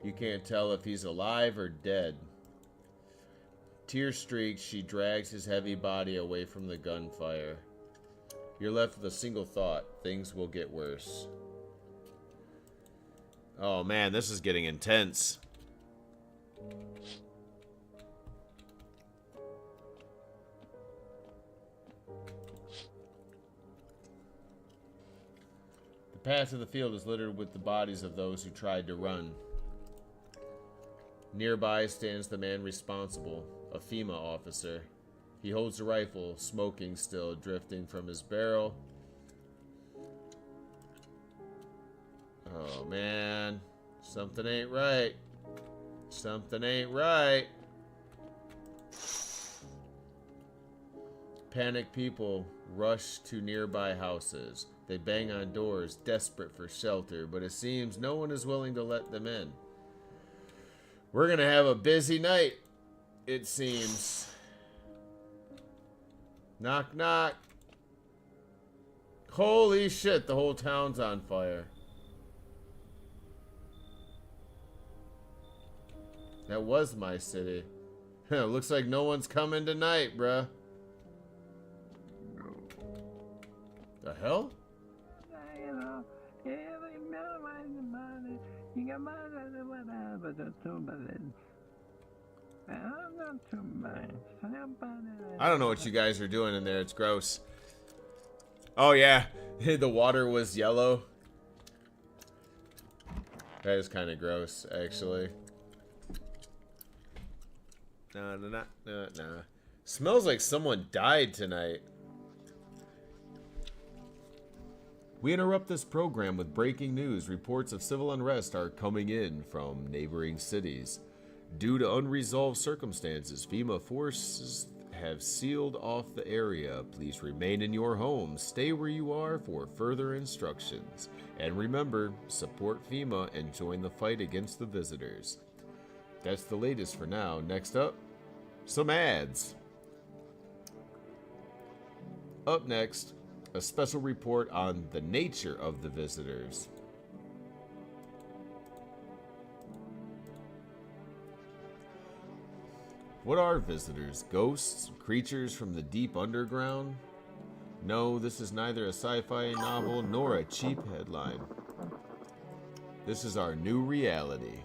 You can't tell if he's alive or dead. Tear streaked, she drags his heavy body away from the gunfire. You're left with a single thought. Things will get worse. Oh man, this is getting intense. path to the field is littered with the bodies of those who tried to run. Nearby stands the man responsible, a FEMA officer. He holds a rifle, smoking still, drifting from his barrel. Oh, man. Something ain't right. Something ain't right. Panicked people rush to nearby houses. They bang on doors, desperate for shelter, but it seems no one is willing to let them in. We're gonna have a busy night, it seems. Knock, knock. Holy shit, the whole town's on fire. That was my city. Looks like no one's coming tonight, bruh. The hell? I don't know what you guys are doing in there. It's gross. Oh, yeah. The water was yellow. That is kind of gross, actually. Nah. Smells like someone died tonight. We interrupt this program with breaking news. Reports of civil unrest are coming in from neighboring cities. Due to unresolved circumstances, FEMA forces have sealed off the area. Please remain in your homes. Stay where you are for further instructions. And remember, support FEMA and join the fight against the visitors. That's the latest for now. Next up, some ads. Up next, a special report on the nature of the visitors. What are visitors? Ghosts? Creatures from the deep underground? No, this is neither a sci-fi novel nor a cheap headline. This is our new reality.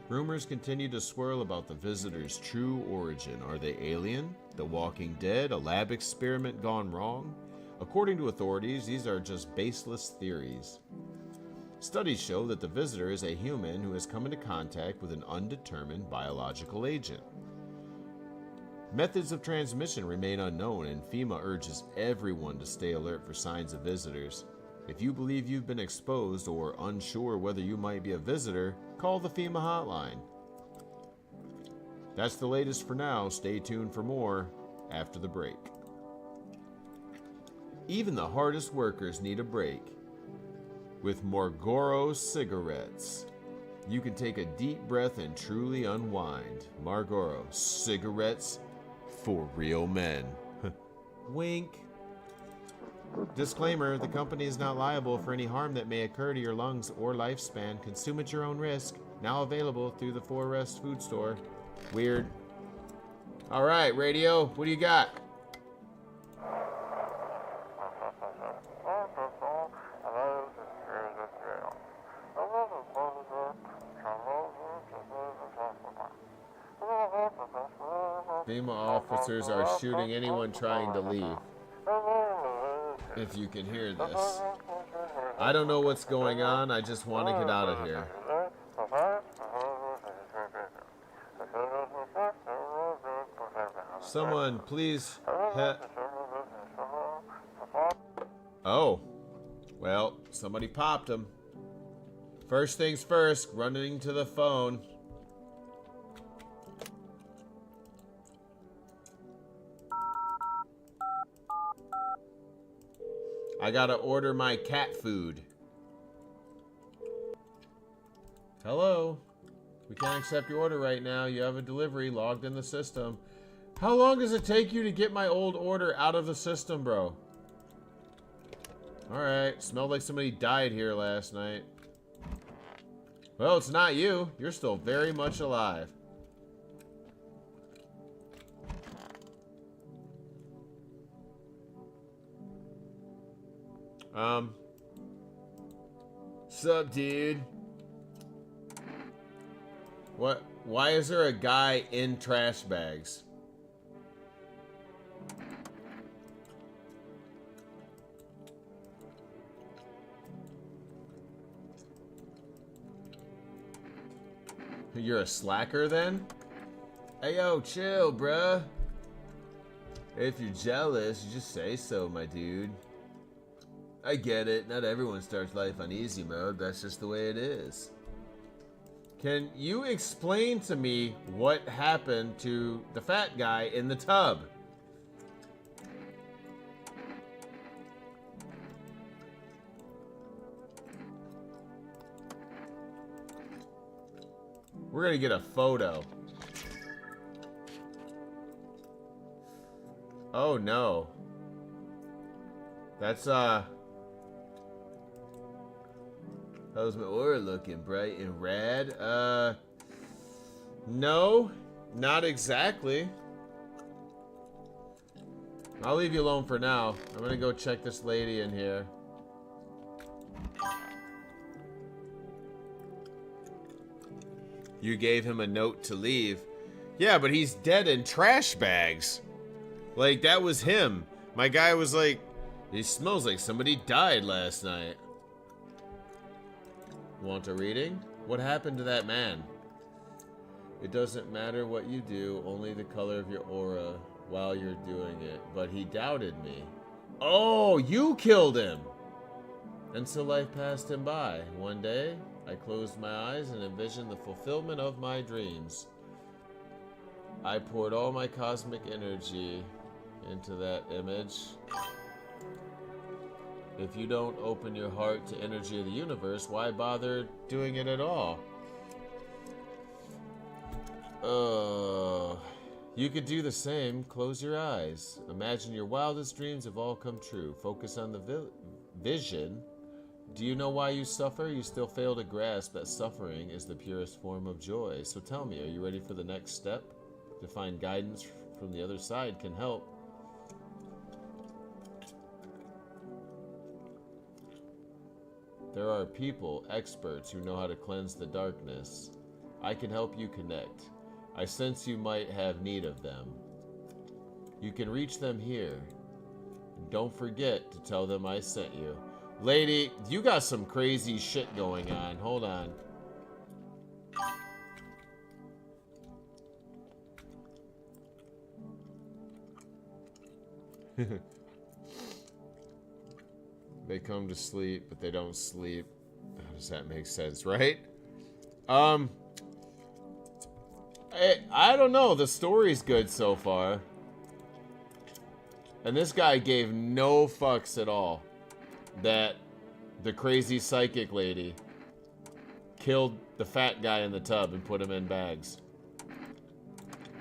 Rumors continue to swirl about the visitors' true origin. Are they alien? The Walking Dead? A lab experiment gone wrong? According to authorities, these are just baseless theories. Studies show that the visitor is a human who has come into contact with an undetermined biological agent. Methods of transmission remain unknown, and FEMA urges everyone to stay alert for signs of visitors. If you believe you've been exposed or unsure whether you might be a visitor, call the FEMA hotline. That's the latest for now. Stay tuned for more after the break. Even the hardest workers need a break. With Marlboro cigarettes, you can take a deep breath and truly unwind. Marlboro cigarettes for real men. Wink. Disclaimer, the company is not liable for any harm that may occur to your lungs or lifespan. Consume at your own risk. Now available through the Forest Food Store. Weird. All right, radio, what do you got? FEMA officers are shooting anyone trying to leave. If you can hear this. I don't know what's going on. I just want to get out of here. Someone, please. Oh. Well, somebody popped him. First things first, running to the phone. I gotta order my cat food. Hello? We can't accept your order right now. You have a delivery logged in the system. How long does it take you to get my old order out of the system, bro? Alright, smelled like somebody died here last night. Well, it's not you. You're still very much alive. Sup, dude? What? Why is there a guy in trash bags? You're a slacker then? Hey yo, chill, bruh. If you're jealous, you just say so, my dude. I get it, not everyone starts life on easy mode, that's just the way it is. Can you explain to me what happened to the fat guy in the tub? We're gonna get a photo. Oh no. That's how's my aura looking? Bright and rad? No, not exactly. I'll leave you alone for now. I'm gonna go check this lady in here. You gave him a note to leave. Yeah, but he's dead in trash bags. Like, that was him. My guy was like, he smells like somebody died last night. Want a reading? What happened to that man? It doesn't matter what you do, only the color of your aura while you're doing it. But he doubted me. Oh, you killed him! And so life passed him by. One day, I closed my eyes and envisioned the fulfillment of my dreams. I poured all my cosmic energy into that image. If you don't open your heart to energy of the universe, why bother doing it at all? You could do the same. Close your eyes. Imagine your wildest dreams have all come true. Focus on the vision. Do you know why you suffer? You still fail to grasp that suffering is the purest form of joy. So tell me, are you ready for the next step? To find guidance from the other side can help. There are people, experts, who know how to cleanse the darkness. I can help you connect. I sense you might have need of them. You can reach them here. Don't forget to tell them I sent you. Lady, you got some crazy shit going on. Hold on. They come to sleep, but they don't sleep. How does that make sense, right? I don't know. The story's good so far. And this guy gave no fucks at all that the crazy psychic lady killed the fat guy in the tub and put him in bags.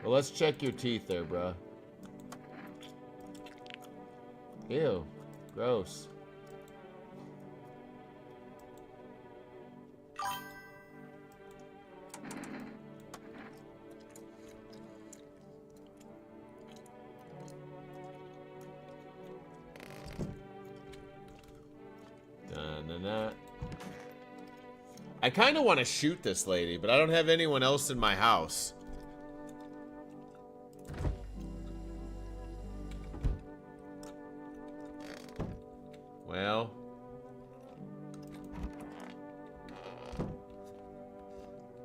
Well, let's check your teeth there, bruh. Ew. Gross. I kind of want to shoot this lady, but I don't have anyone else in my house. Well.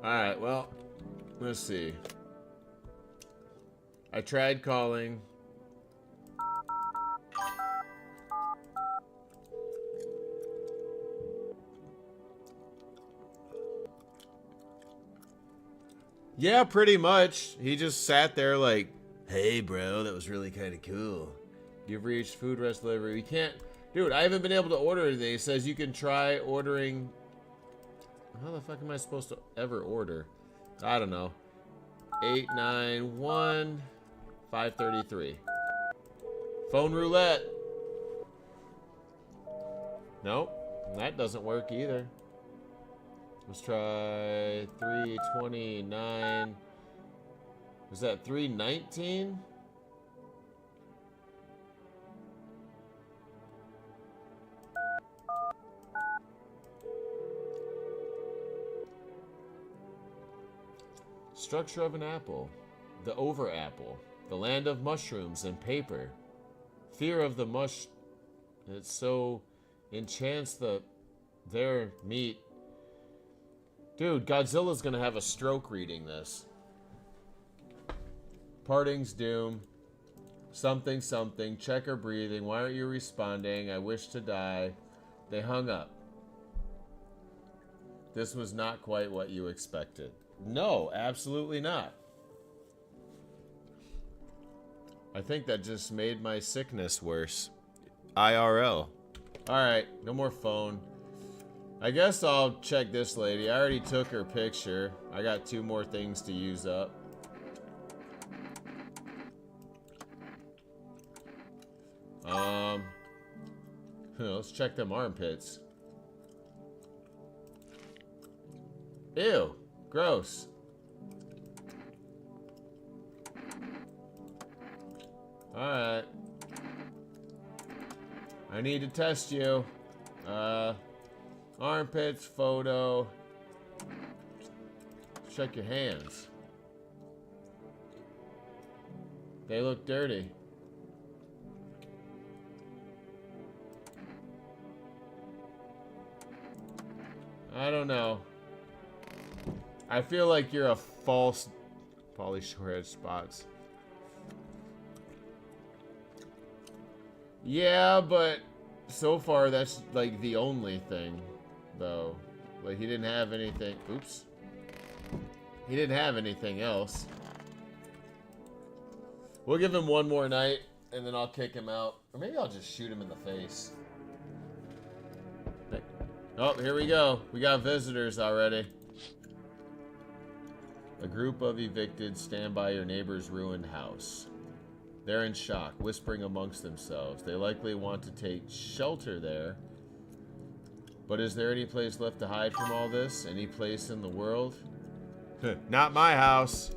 Alright, well, let's see. I tried calling. Yeah, pretty much. He just sat there like, hey, bro, that was really kind of cool. You've reached food rest delivery. We can't... Dude, I haven't been able to order anything. It says you can try ordering... How the fuck am I supposed to ever order? I don't know. 891 533. Phone roulette. Nope. That doesn't work either. Let's try 329. Was that 319? Structure of an apple. The over apple. The land of mushrooms and paper. Fear of the mush. It so enchants their meat. Dude, Godzilla's gonna have a stroke reading this. Parting's doom. Something, something. Check her breathing. Why aren't you responding? I wish to die. They hung up. This was not quite what you expected. No, absolutely not. I think that just made my sickness worse. IRL. Alright, no more phone. I guess I'll check this lady. I already took her picture. I got 2 more things to use up. Let's check them armpits. Ew, gross. Alright. I need to test you. Armpits, photo. Check your hands. They look dirty. I don't know. I feel like you're a false Polly Shorehead spots. Yeah, but so far that's like the only thing, though. Like he didn't have anything. Oops. He didn't have anything else. We'll give him one more night, and then I'll kick him out. Or maybe I'll just shoot him in the face. Oh, here we go. We got visitors already. A group of evicted stand by your neighbor's ruined house. They're in shock, whispering amongst themselves. They likely want to take shelter there. But is there any place left to hide from all this? Any place in the world? Not my house.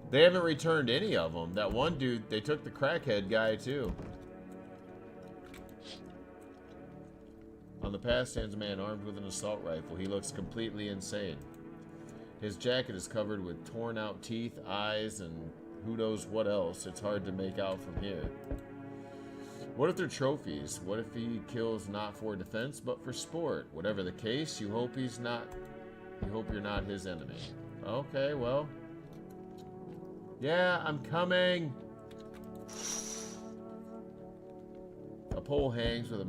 They haven't returned any of them. That one dude, they took the crackhead guy too. On the path stands a man armed with an assault rifle. He looks completely insane. His jacket is covered with torn out teeth, eyes, and who knows what else. It's hard to make out from here. What if they're trophies? What if he kills not for defense, but for sport? Whatever the case, you hope he's not... You hope you're not his enemy. Okay, well... Yeah, I'm coming! A pole hangs with a...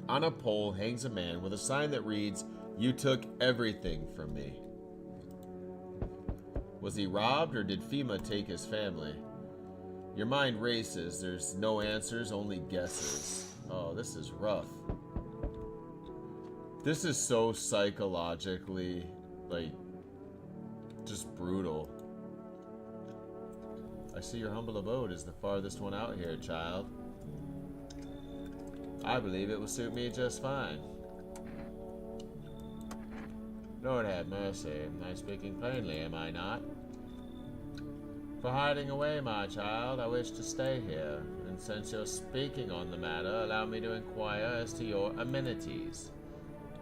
On a pole hangs a man with a sign that reads, "You took everything from me." Was he robbed, or did FEMA take his family? Your mind races. There's no answers, only guesses. Oh, this is rough. This is so psychologically, like, just brutal. I see your humble abode is the farthest one out here, child. I believe it will suit me just fine. Lord have mercy. I'm speaking plainly, am I not? For hiding away, my child, I wish to stay here. And since you're speaking on the matter, allow me to inquire as to your amenities.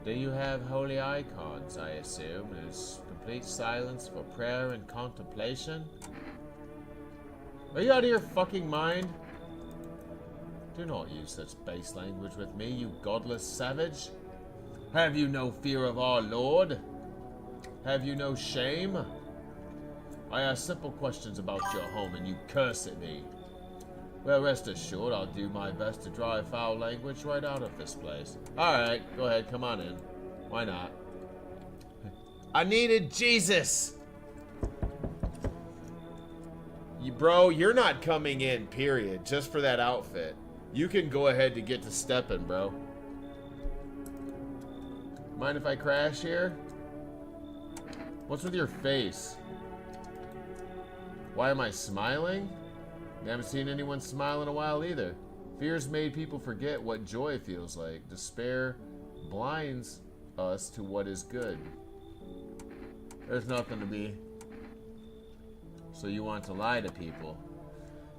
Do you have holy icons, I assume? Is complete silence for prayer and contemplation? Are you out of your fucking mind? Do not use such base language with me, you godless savage. Have you no fear of our Lord? Have you no shame? I ask simple questions about your home and you curse at me. Well, rest assured, I'll do my best to drive foul language right out of this place. Alright, go ahead, come on in. Why not? I needed Jesus! Bro, you're not coming in, period, just for that outfit. You can go ahead to get to stepping, bro. Mind if I crash here? What's with your face? Why am I smiling? I haven't seen anyone smile in a while either. Fear's made people forget what joy feels like. Despair blinds us to what is good. There's nothing to be. So you want to lie to people.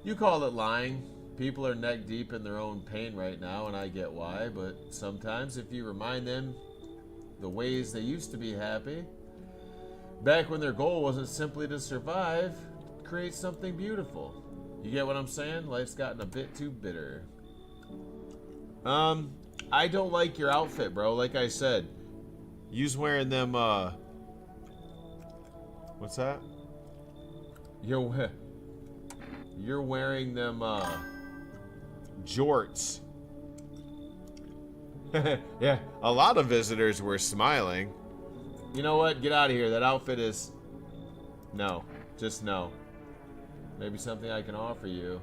You call it lying. People are neck deep in their own pain right now, and I get why, but sometimes if you remind them the ways they used to be happy, back when their goal wasn't simply to survive, create something beautiful. You get what I'm saying? Life's gotten a bit too bitter. I don't like your outfit, bro. Like I said, You's wearing them, what's that? You're wearing them, Jorts. Yeah, a lot of visitors were smiling. You know what? Get out of here. That outfit is... No. Just no. Maybe something I can offer you.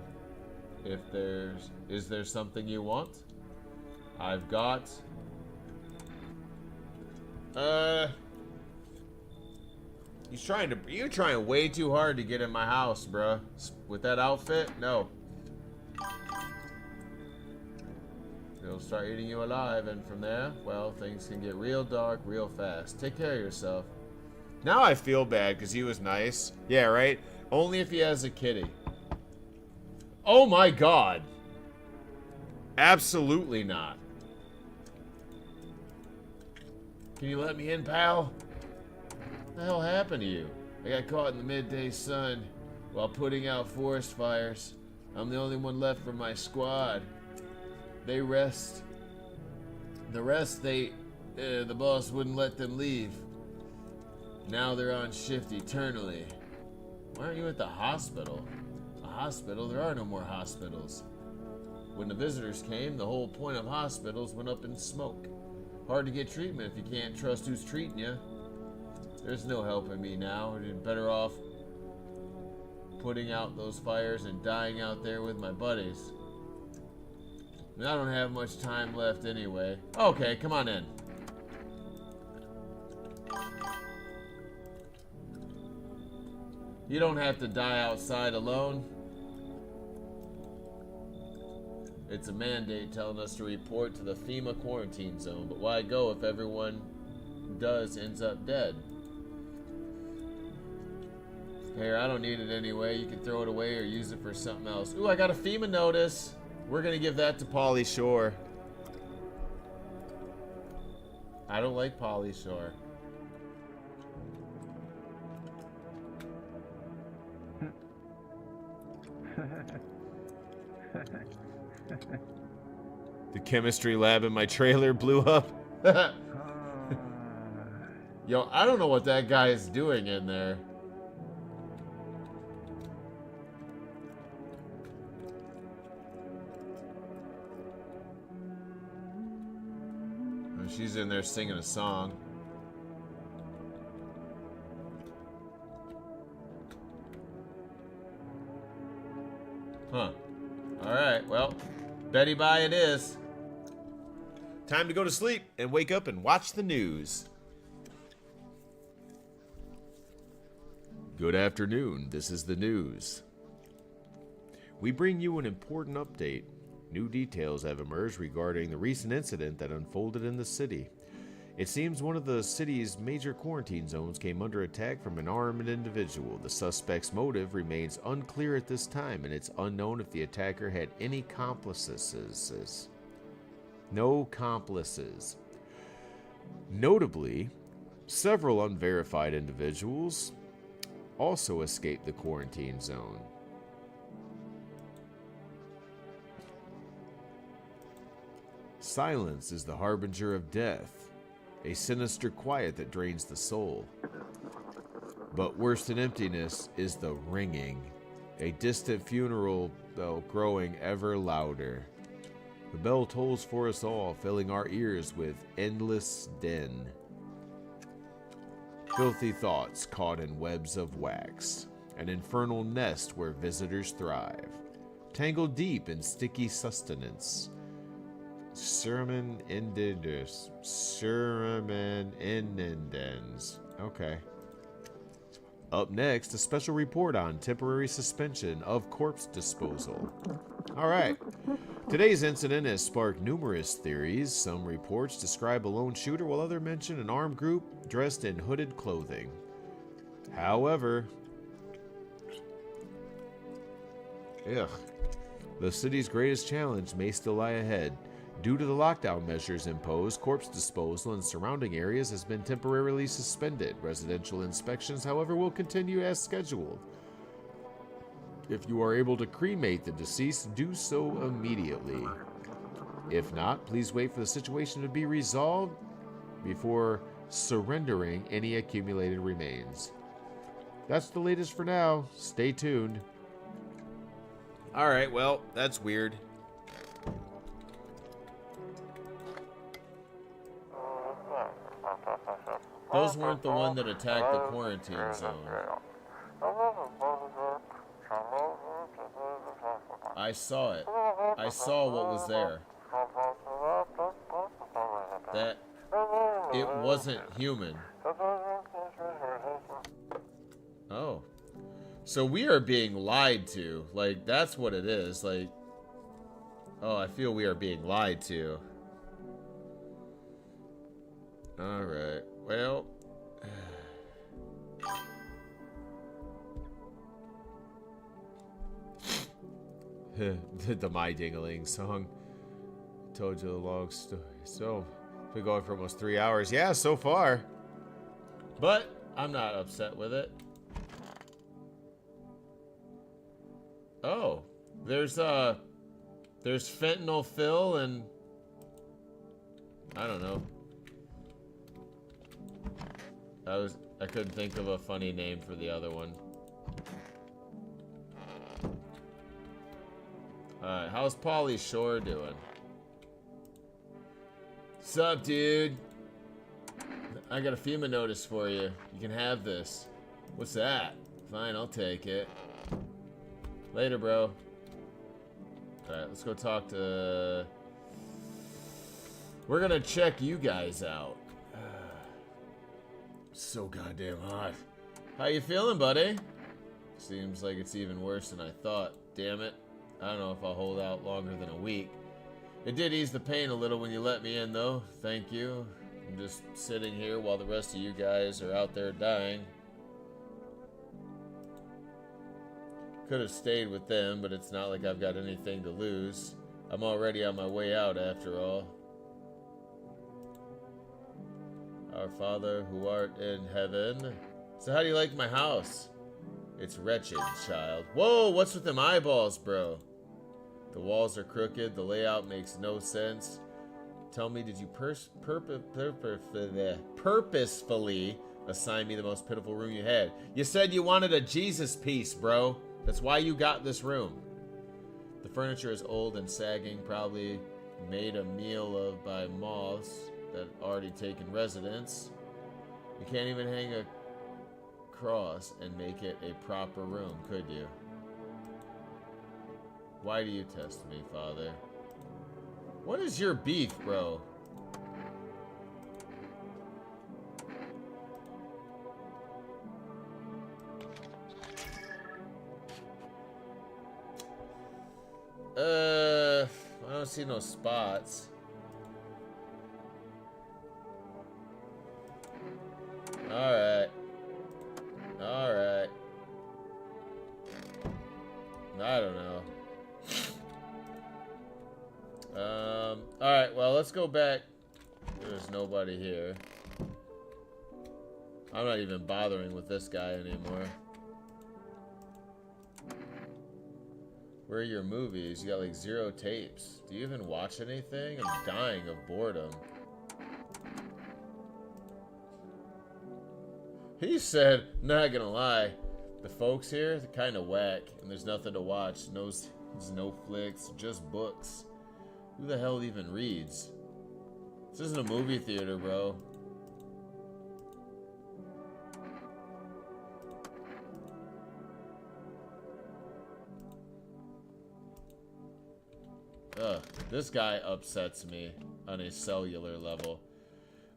If there's... Is there something you want? I've got... You're trying way too hard to get in my house, bruh. With that outfit? No. He'll start eating you alive, and from there, well, things can get real dark real fast. Take care of yourself. Now I feel bad because he was nice. Yeah, right? Only if he has a kitty. Oh my god. Absolutely not. Can you let me in, pal? What the hell happened to you? I got caught in the midday sun while putting out forest fires. I'm the only one left from my squad. They rest. The rest, the boss wouldn't let them leave. Now they're on shift eternally. Why aren't you at the hospital? A hospital? There are no more hospitals. When the visitors came, the whole point of hospitals went up in smoke. Hard to get treatment if you can't trust who's treating you. There's no helping me now. You're better off putting out those fires and dying out there with my buddies. I don't have much time left anyway. Okay, come on in. You don't have to die outside alone. It's a mandate telling us to report to the FEMA quarantine zone, but why go if everyone ends up dead? Here, I don't need it anyway. You can throw it away or use it for something else. Ooh, I got a FEMA notice. We're gonna give that to Pauly Shore. I don't like Pauly Shore. The chemistry lab in my trailer blew up. Yo, I don't know what that guy is doing in there. She's in there singing a song. Huh. Alright, well, Betty Bye it is. Time to go to sleep and wake up and watch the news. Good afternoon, this is the news. We bring you an important update. New details have emerged regarding the recent incident that unfolded in the city. It seems one of the city's major quarantine zones came under attack from an armed individual. The suspect's motive remains unclear at this time, and it's unknown if the attacker had any accomplices. No accomplices. Notably, several unverified individuals also escaped the quarantine zone. Silence is the harbinger of death, a sinister quiet that drains the soul. But worse than emptiness is the ringing, a distant funeral bell growing ever louder. The bell tolls for us all, filling our ears with endless din. Filthy thoughts caught in webs of wax, an infernal nest where visitors thrive, tangled deep in sticky sustenance. Sermon indendus. Sermon indendens. Okay. Up next, a special report on temporary suspension of corpse disposal. Alright. Today's incident has sparked numerous theories. Some reports describe a lone shooter, while others mention an armed group dressed in hooded clothing. However, the city's greatest challenge may still lie ahead. Due to the lockdown measures imposed, corpse disposal in surrounding areas has been temporarily suspended. Residential inspections, however, will continue as scheduled. If you are able to cremate the deceased, do so immediately. If not, please wait for the situation to be resolved before surrendering any accumulated remains. That's the latest for now. Stay tuned. Alright, well, that's weird. Those weren't the one that attacked the quarantine zone. I saw it. I saw what was there. That it wasn't human. Oh. So we are being lied to. Like, that's what it is. Like, oh, I feel we are being lied to. Alright. Well. The My Dingling song. Told you the long story. So, it's been going for almost 3 hours. Yeah, so far. But I'm not upset with it. Oh, there's fentanyl Phil and I don't know. I couldn't think of a funny name for the other one. Alright, how's Pauly Shore doing? Sup, dude? I got a FEMA notice for you. You can have this. What's that? Fine, I'll take it. Later, bro. Alright, let's go talk to... We're gonna check you guys out. So goddamn hot. How you feeling, buddy? Seems like it's even worse than I thought. Damn it. I don't know if I'll hold out longer than a week. It did ease the pain a little when you let me in, though. Thank you. I'm just sitting here while the rest of you guys are out there dying. Could have stayed with them, but it's not like I've got anything to lose. I'm already on my way out, after all. Our Father, who art in heaven. So how do you like my house? It's wretched, child. Whoa, what's with them eyeballs, bro? The walls are crooked. The layout makes no sense. Tell me, did you purposefully assign me the most pitiful room you had? You said you wanted a Jesus piece, bro. That's why you got this room. The furniture is old and sagging, probably made a meal of by moths that already taken residence. You can't even hang a cross and make it a proper room, could you? Why do you test me, Father? What is your beef, bro? I don't see no spots. Alright. Alright. I don't know. Alright, well, let's go back. There's nobody here. I'm not even bothering with this guy anymore. Where are your movies? You got like 0 tapes. Do you even watch anything? I'm dying of boredom. He said, not gonna lie, the folks here, they're kind of whack, and there's nothing to watch. No flicks, just books. Who the hell even reads? This isn't a movie theater, bro. Ugh, this guy upsets me on a cellular level.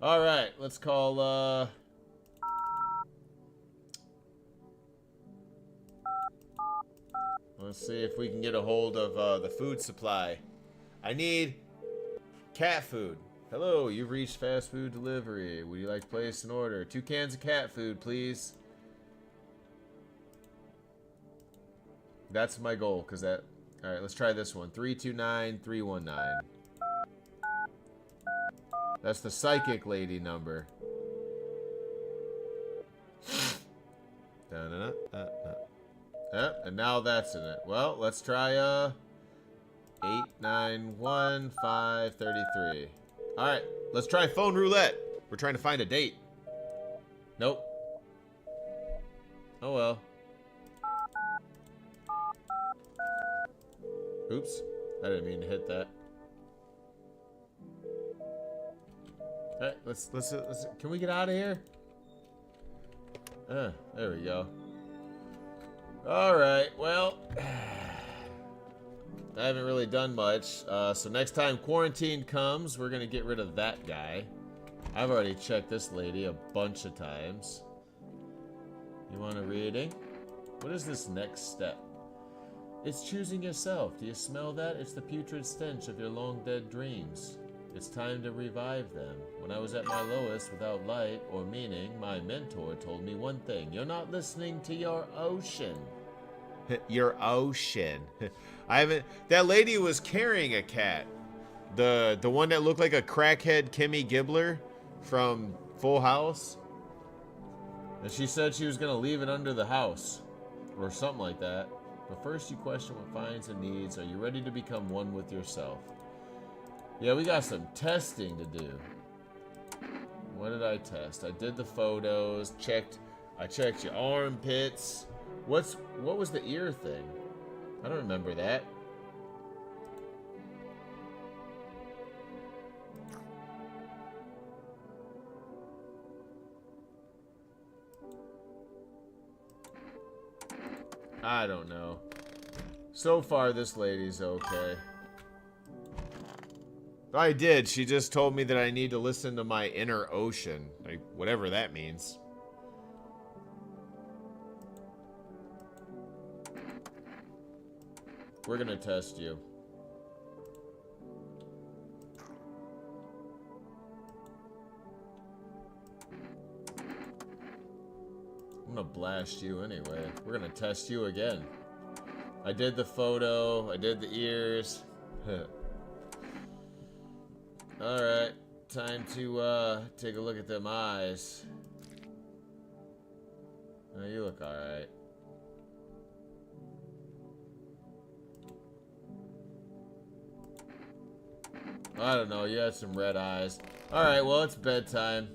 Alright, let's call, let's see if we can get a hold of the food supply. I need cat food. Hello, you've reached fast food delivery. Would you like to place an order? 2 cans of cat food, please. That's my goal, because that... Alright, let's try this one. 329319. That's the psychic lady number. And now that's in it. Well, let's try 891533. Alright, let's try phone roulette. We're trying to find a date. Nope. Oh well. Oops. I didn't mean to hit that. Alright, let's can we get out of here? There we go. Alright, well, I haven't really done much. So next time quarantine comes, we're gonna get rid of that guy. I've already checked this lady a bunch of times. You want a reading? What is this next step? It's choosing yourself. Do you smell that? It's the putrid stench of your long dead dreams. It's time to revive them. When I was at my lowest without light or meaning, my mentor told me one thing. You're not listening to your ocean. Your ocean. I haven't. That lady was carrying a cat. The one that looked like a crackhead Kimmy Gibbler from Full House. And she said she was going to leave it under the house. Or something like that. But first you question what finds and needs. Are you ready to become one with yourself? Yeah, we got some testing to do. What did I test? I did the photos, I checked your armpits. What was the ear thing? I don't remember that. I don't know. So far, this lady's okay. I did. She just told me that I need to listen to my inner ocean. Like, whatever that means. We're gonna test you. I'm gonna blast you anyway. We're gonna test you again. I did the photo. I did the ears. Alright. Time to take a look at them eyes. Oh, you look alright. I don't know, you had some red eyes. Alright, well, it's bedtime.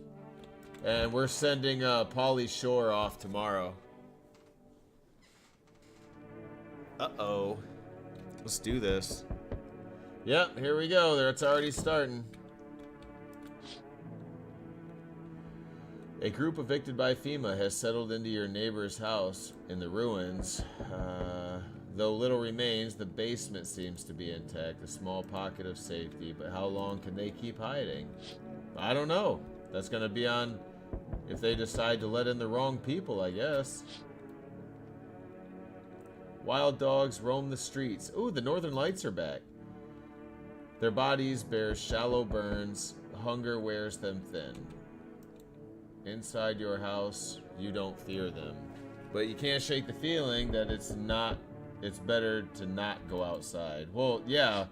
And we're sending Pauly Shore off tomorrow. Uh-oh. Let's do this. Yep, here we go. There, it's already starting. A group evicted by FEMA has settled into your neighbor's house in the ruins. Though little remains, the basement seems to be intact, a small pocket of safety. But how long can they keep hiding? I don't know. That's going to be on if they decide to let in the wrong people, I guess. Wild dogs roam the streets. Ooh, the Northern Lights are back. Their bodies bear shallow burns. Hunger wears them thin. Inside your house, you don't fear them. But you can't shake the feeling that it's better to not go outside. Well, yeah,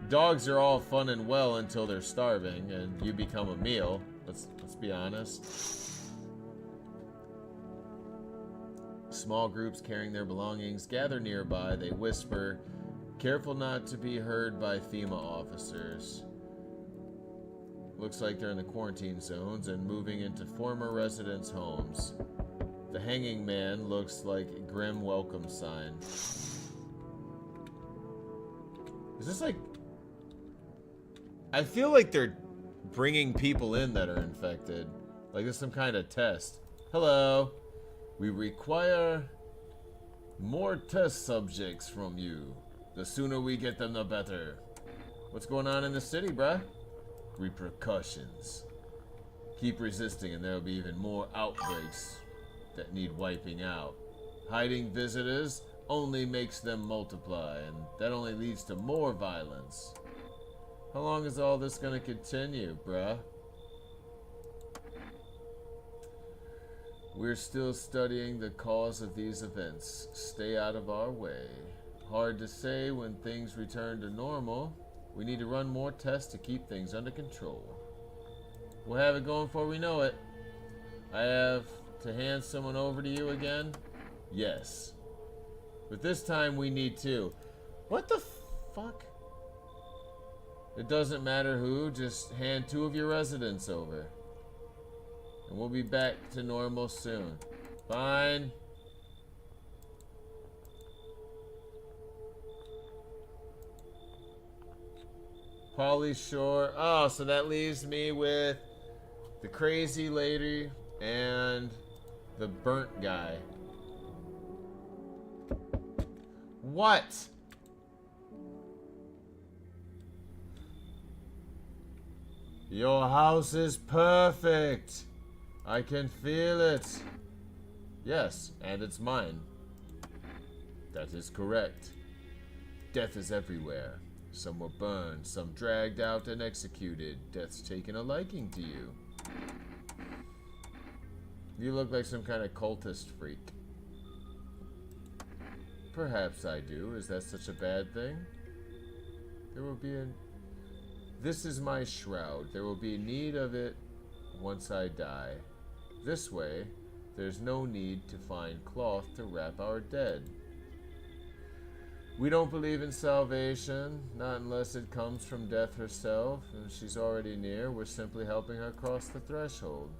dogs are all fun and well until they're starving and you become a meal. Let's be honest. Small groups carrying their belongings gather nearby. They whisper, careful not to be heard by FEMA officers. Looks like they're in the quarantine zones and moving into former residents' homes. The hanging man looks like a grim welcome sign. Is this like... I feel like they're bringing people in that are infected. Like this is some kind of test. Hello. We require more test subjects from you. The sooner we get them, the better. What's going on in the city, bruh? Repercussions. Keep resisting and there'll be even more outbreaks that need wiping out. Hiding visitors only makes them multiply, and that only leads to more violence. How long is all this gonna continue, bruh? We're still studying the cause of these events. Stay out of our way. Hard to say when things return to normal. We need to run more tests to keep things under control. We'll have it going before we know it. I have to hand someone over to you again? Yes. But this time we need two. What the fuck? It doesn't matter who, just hand two of your residents over. And we'll be back to normal soon. Fine. Polly Shore. Oh, so that leaves me with the crazy lady and the burnt guy. What? Your house is perfect. I can feel it. Yes, and it's mine. That is correct. Death is everywhere. Some were burned, some dragged out and executed. Death's taken a liking to you. You look like some kind of cultist freak. Perhaps I do. Is that such a bad thing? There will be a... This is my shroud. There will be need of it once I die. This way, there's no need to find cloth to wrap our dead. We don't believe in salvation, not unless it comes from death herself, and she's already near. We're simply helping her cross the threshold.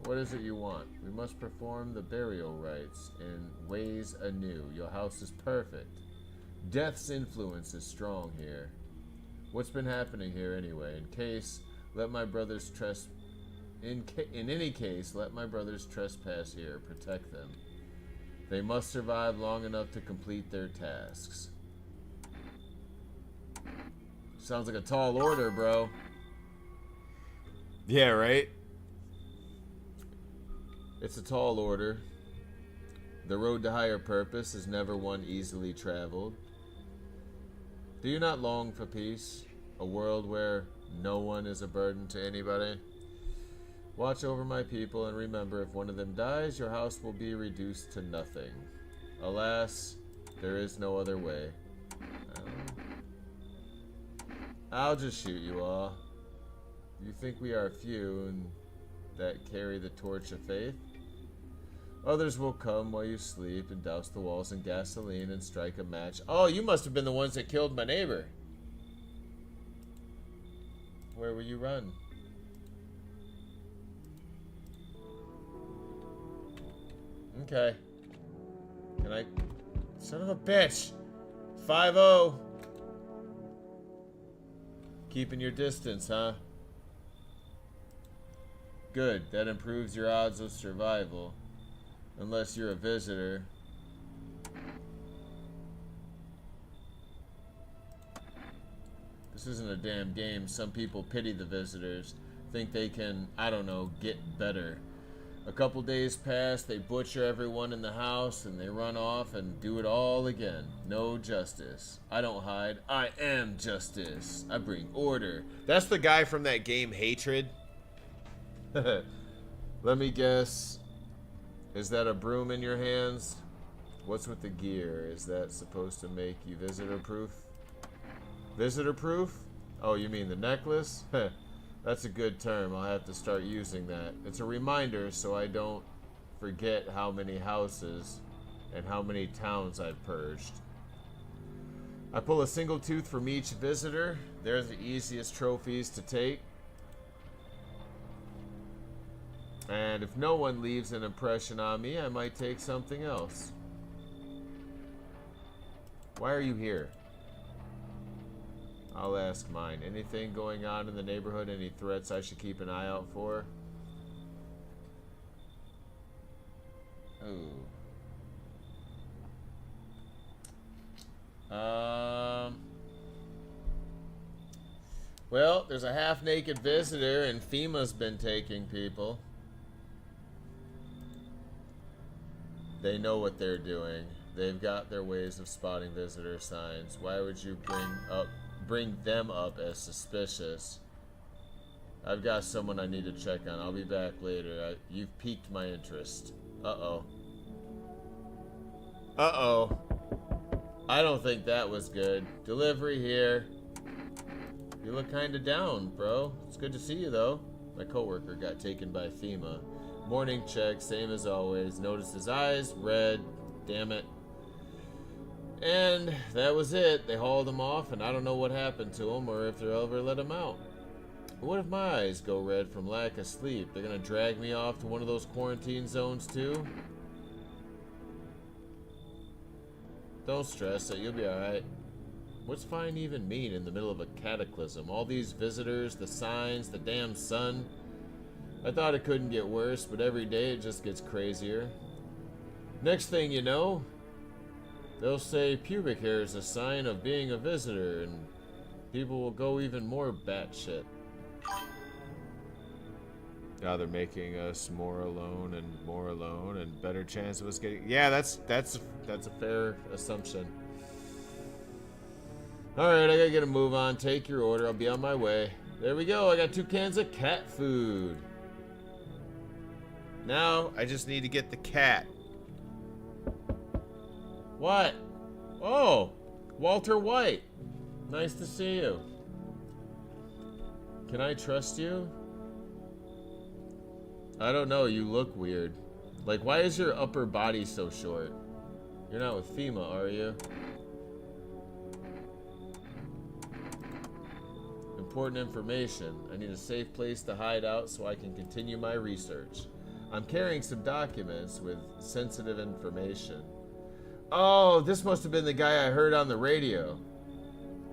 What is it you want? We must perform the burial rites in ways anew. Your house is perfect. Death's influence is strong here. What's been happening here anyway? In any case, let my brothers trespass here. Protect them. They must survive long enough to complete their tasks. Sounds like a tall order, bro. Yeah, right? It's a tall order. The road to higher purpose is never one easily traveled. Do you not long for peace? A world where no one is a burden to anybody? Watch over my people and remember, if one of them dies, your house will be reduced to nothing. Alas, there is no other way. I'll just shoot you all. You think we are few and that carry the torch of faith? Others will come while you sleep and douse the walls in gasoline and strike a match. Oh, you must have been the ones that killed my neighbor. Where will you run? Okay. Can I... Son of a bitch! 5-0! Keeping your distance, huh? Good. That improves your odds of survival. Unless you're a visitor. This isn't a damn game. Some people pity the visitors. Think they can, I don't know, get better. A couple days pass, they butcher everyone in the house, and they run off and do it all again. No justice. I don't hide. I am justice. I bring order. That's the guy from that game, Hatred. Let me guess. Is that a broom in your hands? What's with the gear? Is that supposed to make you visitor-proof? Visitor-proof? Oh, you mean the necklace? That's a good term. I'll have to start using that. It's a reminder so I don't forget how many houses and how many towns I've purged. I pull a single tooth from each visitor. They're the easiest trophies to take. And if no one leaves an impression on me, I might take something else. Why are you here? I'll ask mine. Anything going on in the neighborhood? Any threats I should keep an eye out for? Ooh. Well, there's a half-naked visitor, and FEMA's been taking people. They know what they're doing. They've got their ways of spotting visitor signs. Why would you bring them up as suspicious? I've got someone I need to check on. I'll be back later. You've piqued my interest. Uh-oh. Uh-oh. I don't think that was good. Delivery here. You look kind of down, bro. It's good to see you, though. My coworker got taken by FEMA. Morning check, same as always. Noticed his eyes, red. Damn it. And that was it. They hauled him off, and I don't know what happened to him or if they'll ever let him out. What if my eyes go red from lack of sleep? They're gonna drag me off to one of those quarantine zones too? Don't stress it, you'll be alright. What's fine even mean in the middle of a cataclysm? All these visitors, the signs, the damn sun. I thought it couldn't get worse, but every day it just gets crazier. Next thing you know, they'll say pubic hair is a sign of being a visitor, and people will go even more batshit. Now they're making us more alone and better chance of us getting. Yeah, that's a fair assumption. Alright, I gotta get a move on. Take your order. I'll be on my way. There we go. I got 2 cans of cat food. Now I just need to get the cat. What? Oh, Walter White. Nice to see you. Can I trust you? I don't know. You look weird. Like, why is your upper body so short? You're not with FEMA, are you? Important information. I need a safe place to hide out so I can continue my research. I'm carrying some documents with sensitive information. Oh, this must have been the guy I heard on the radio.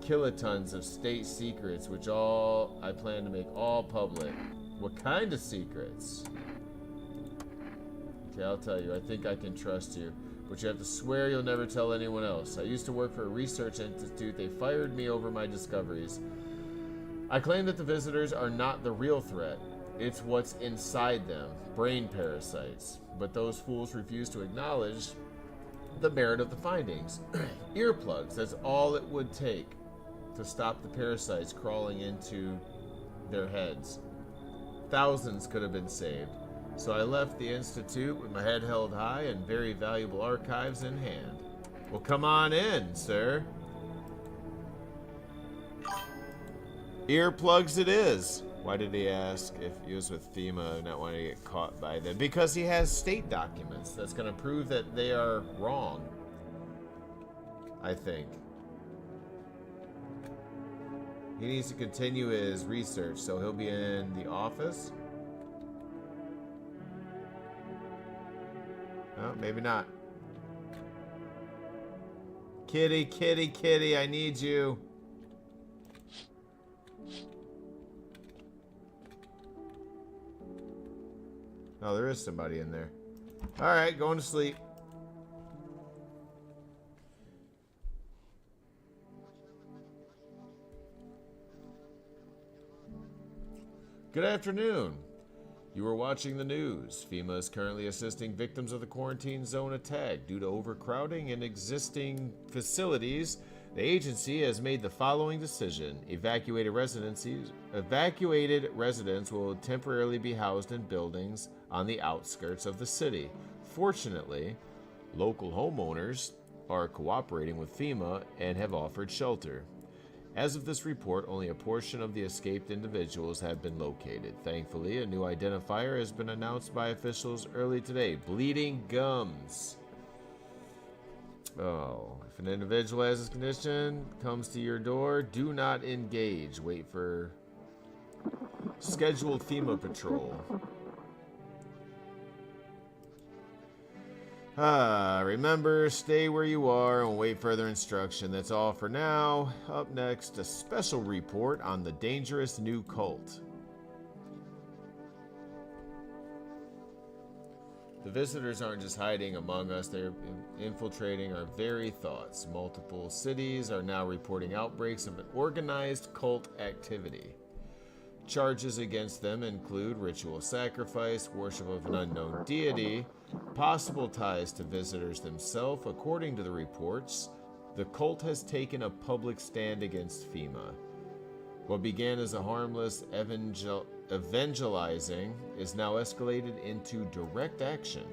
Kilotons of state secrets, which I plan to make all public. What kind of secrets? Okay, I'll tell you. I think I can trust you. But you have to swear you'll never tell anyone else. I used to work for a research institute. They fired me over my discoveries. I claim that the visitors are not the real threat. It's what's inside them, brain parasites. But those fools refuse to acknowledge the merit of the findings. Earplugs, that's all it would take to stop the parasites crawling into their heads. Thousands could have been saved. So I left the institute with my head held high and very valuable archives in hand. Well, come on in, sir. Earplugs it is. Why did he ask if he was with FEMA and not wanting to get caught by them? Because he has state documents that's going to prove that they are wrong. I think. He needs to continue his research, so he'll be in the office. Oh, maybe not. Kitty, kitty, kitty, I need you. Oh, there is somebody in there. Alright, going to sleep. Good afternoon. You are watching the news. FEMA is currently assisting victims of the quarantine zone attack. Due to overcrowding in existing facilities, the agency has made the following decision. Evacuated residents will temporarily be housed in buildings on the outskirts of the city. Fortunately, local homeowners are cooperating with FEMA and have offered shelter. As of this report, only a portion of the escaped individuals have been located. Thankfully, a new identifier has been announced by officials early today. Bleeding gums. Oh, if an individual has this condition, comes to your door, do not engage. Wait for scheduled FEMA patrol. Remember, stay where you are and wait further instruction. That's all for now. Up next, a special report on the dangerous new cult. The visitors aren't just hiding among us, they're infiltrating our very thoughts. Multiple cities are now reporting outbreaks of an organized cult activity. Charges against them include ritual sacrifice, worship of an unknown deity, possible ties to visitors themselves. According to the reports, the cult has taken a public stand against FEMA. What began as a harmless evangelizing is now escalated into direct action.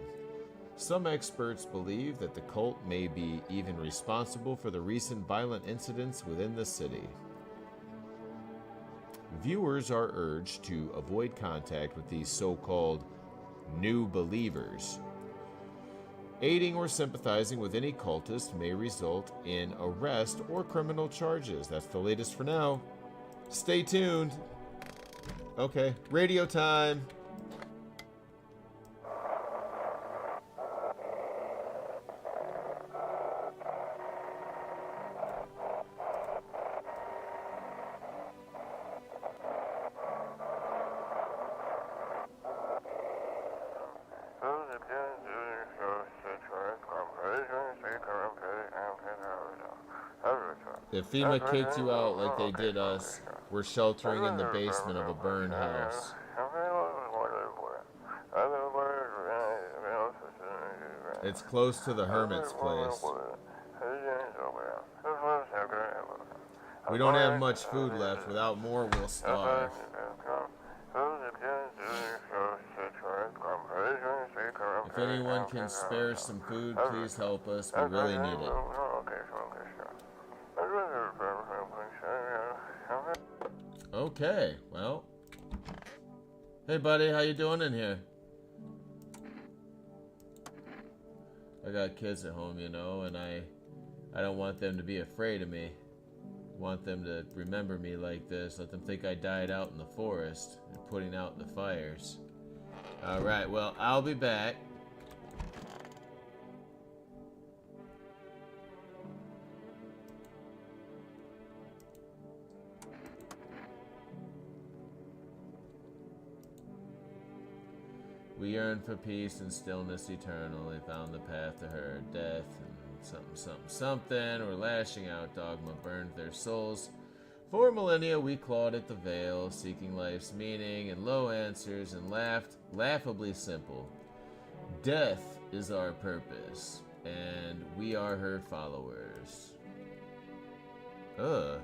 Some experts believe that the cult may be even responsible for the recent violent incidents within the city. Viewers are urged to avoid contact with these so-called new believers. Aiding or sympathizing with any cultist may result in arrest or criminal charges. That's the latest for now. Stay tuned. Okay, radio time. If FEMA kicked you out like they did us, we're sheltering in the basement of a burned house. It's close to the hermit's place. We don't have much food left. Without more, we'll starve. If anyone can spare some food, please help us. We really need it. Okay, well. Hey, buddy, how you doing in here? I got kids at home, you know, and I don't want them to be afraid of me. I want them to remember me like this. Let them think I died out in the forest and putting out the fires. All right, well, I'll be back. We yearn for peace and stillness eternal. They found the path to her death and something. Or lashing out dogma burned their souls. For millennia we clawed at the veil, seeking life's meaning and low answers and laughably simple. Death is our purpose, and we are her followers. Ugh.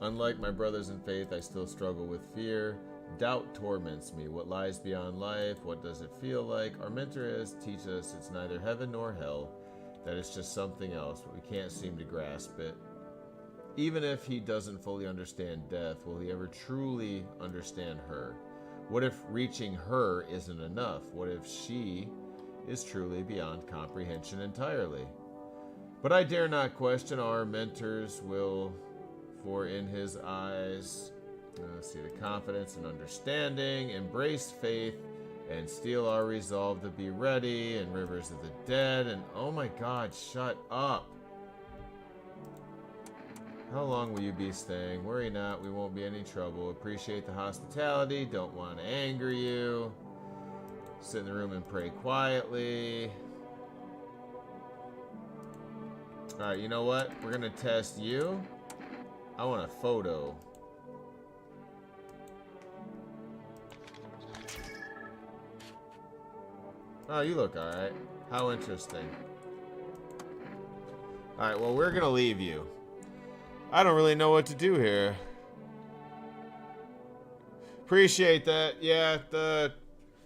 Unlike my brothers in faith, I still struggle with fear. Doubt torments me. What lies beyond life? What does it feel like? Our mentors teach us it's neither heaven nor hell, that it's just something else, but we can't seem to grasp it. Even if he doesn't fully understand death, will he ever truly understand her? What if reaching her isn't enough? What if she is truly beyond comprehension entirely? But I dare not question our mentors' will. For in his eyes, see the confidence and understanding, embrace faith, and steel our resolve to be ready, and rivers of the dead, and oh my God, shut up. How long will you be staying? Worry not, we won't be any trouble. Appreciate the hospitality, don't want to anger you. Sit in the room and pray quietly. Alright, you know what? We're gonna test you. I want a photo. Oh, you look alright. How interesting. Alright, well, we're gonna leave you. I don't really know what to do here. Appreciate that. Yeah,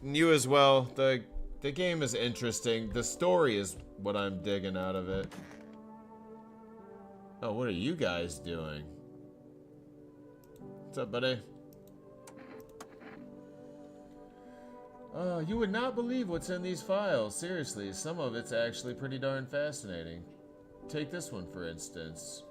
you as well. The game is interesting. The story is what I'm digging out of it. Oh, what are you guys doing? What's up, buddy? You would not believe what's in these files. Seriously, some of it's actually pretty darn fascinating. Take this one, for instance.